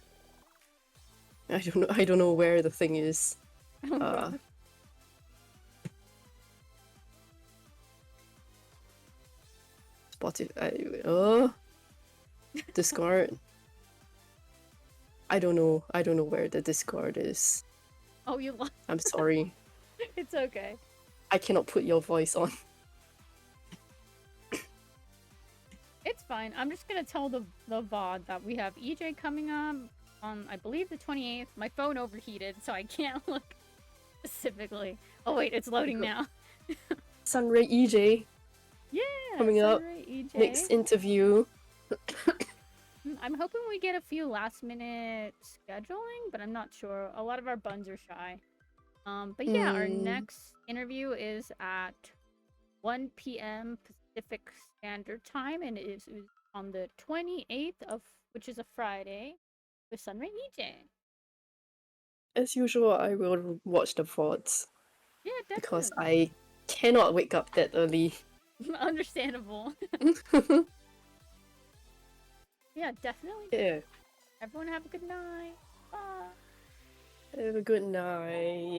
I don't know where the thing is. Spotify... Discord. I don't know where the Discord is. Oh, you lost. I'm sorry. It's okay. I cannot put your voice on. It's fine. I'm just gonna tell the VOD that we have EJ coming up on, I believe, the 28th. My phone overheated, so I can't look specifically. Oh wait, it's loading now. Sunray EJ. Yeah, coming up. EJ. Next interview. I'm hoping we get a few last minute scheduling, but I'm not sure. A lot of our buns are shy. But yeah, our next interview is at 1 p.m. Pacific Standard Time, and it is on the 28th of, which is a Friday, with Sunray EJ. As usual, I will watch the VODs. Yeah, definitely. Because I cannot wake up that early. Understandable. Yeah, definitely. Yeah. Everyone have a good night. Bye. Have a good night.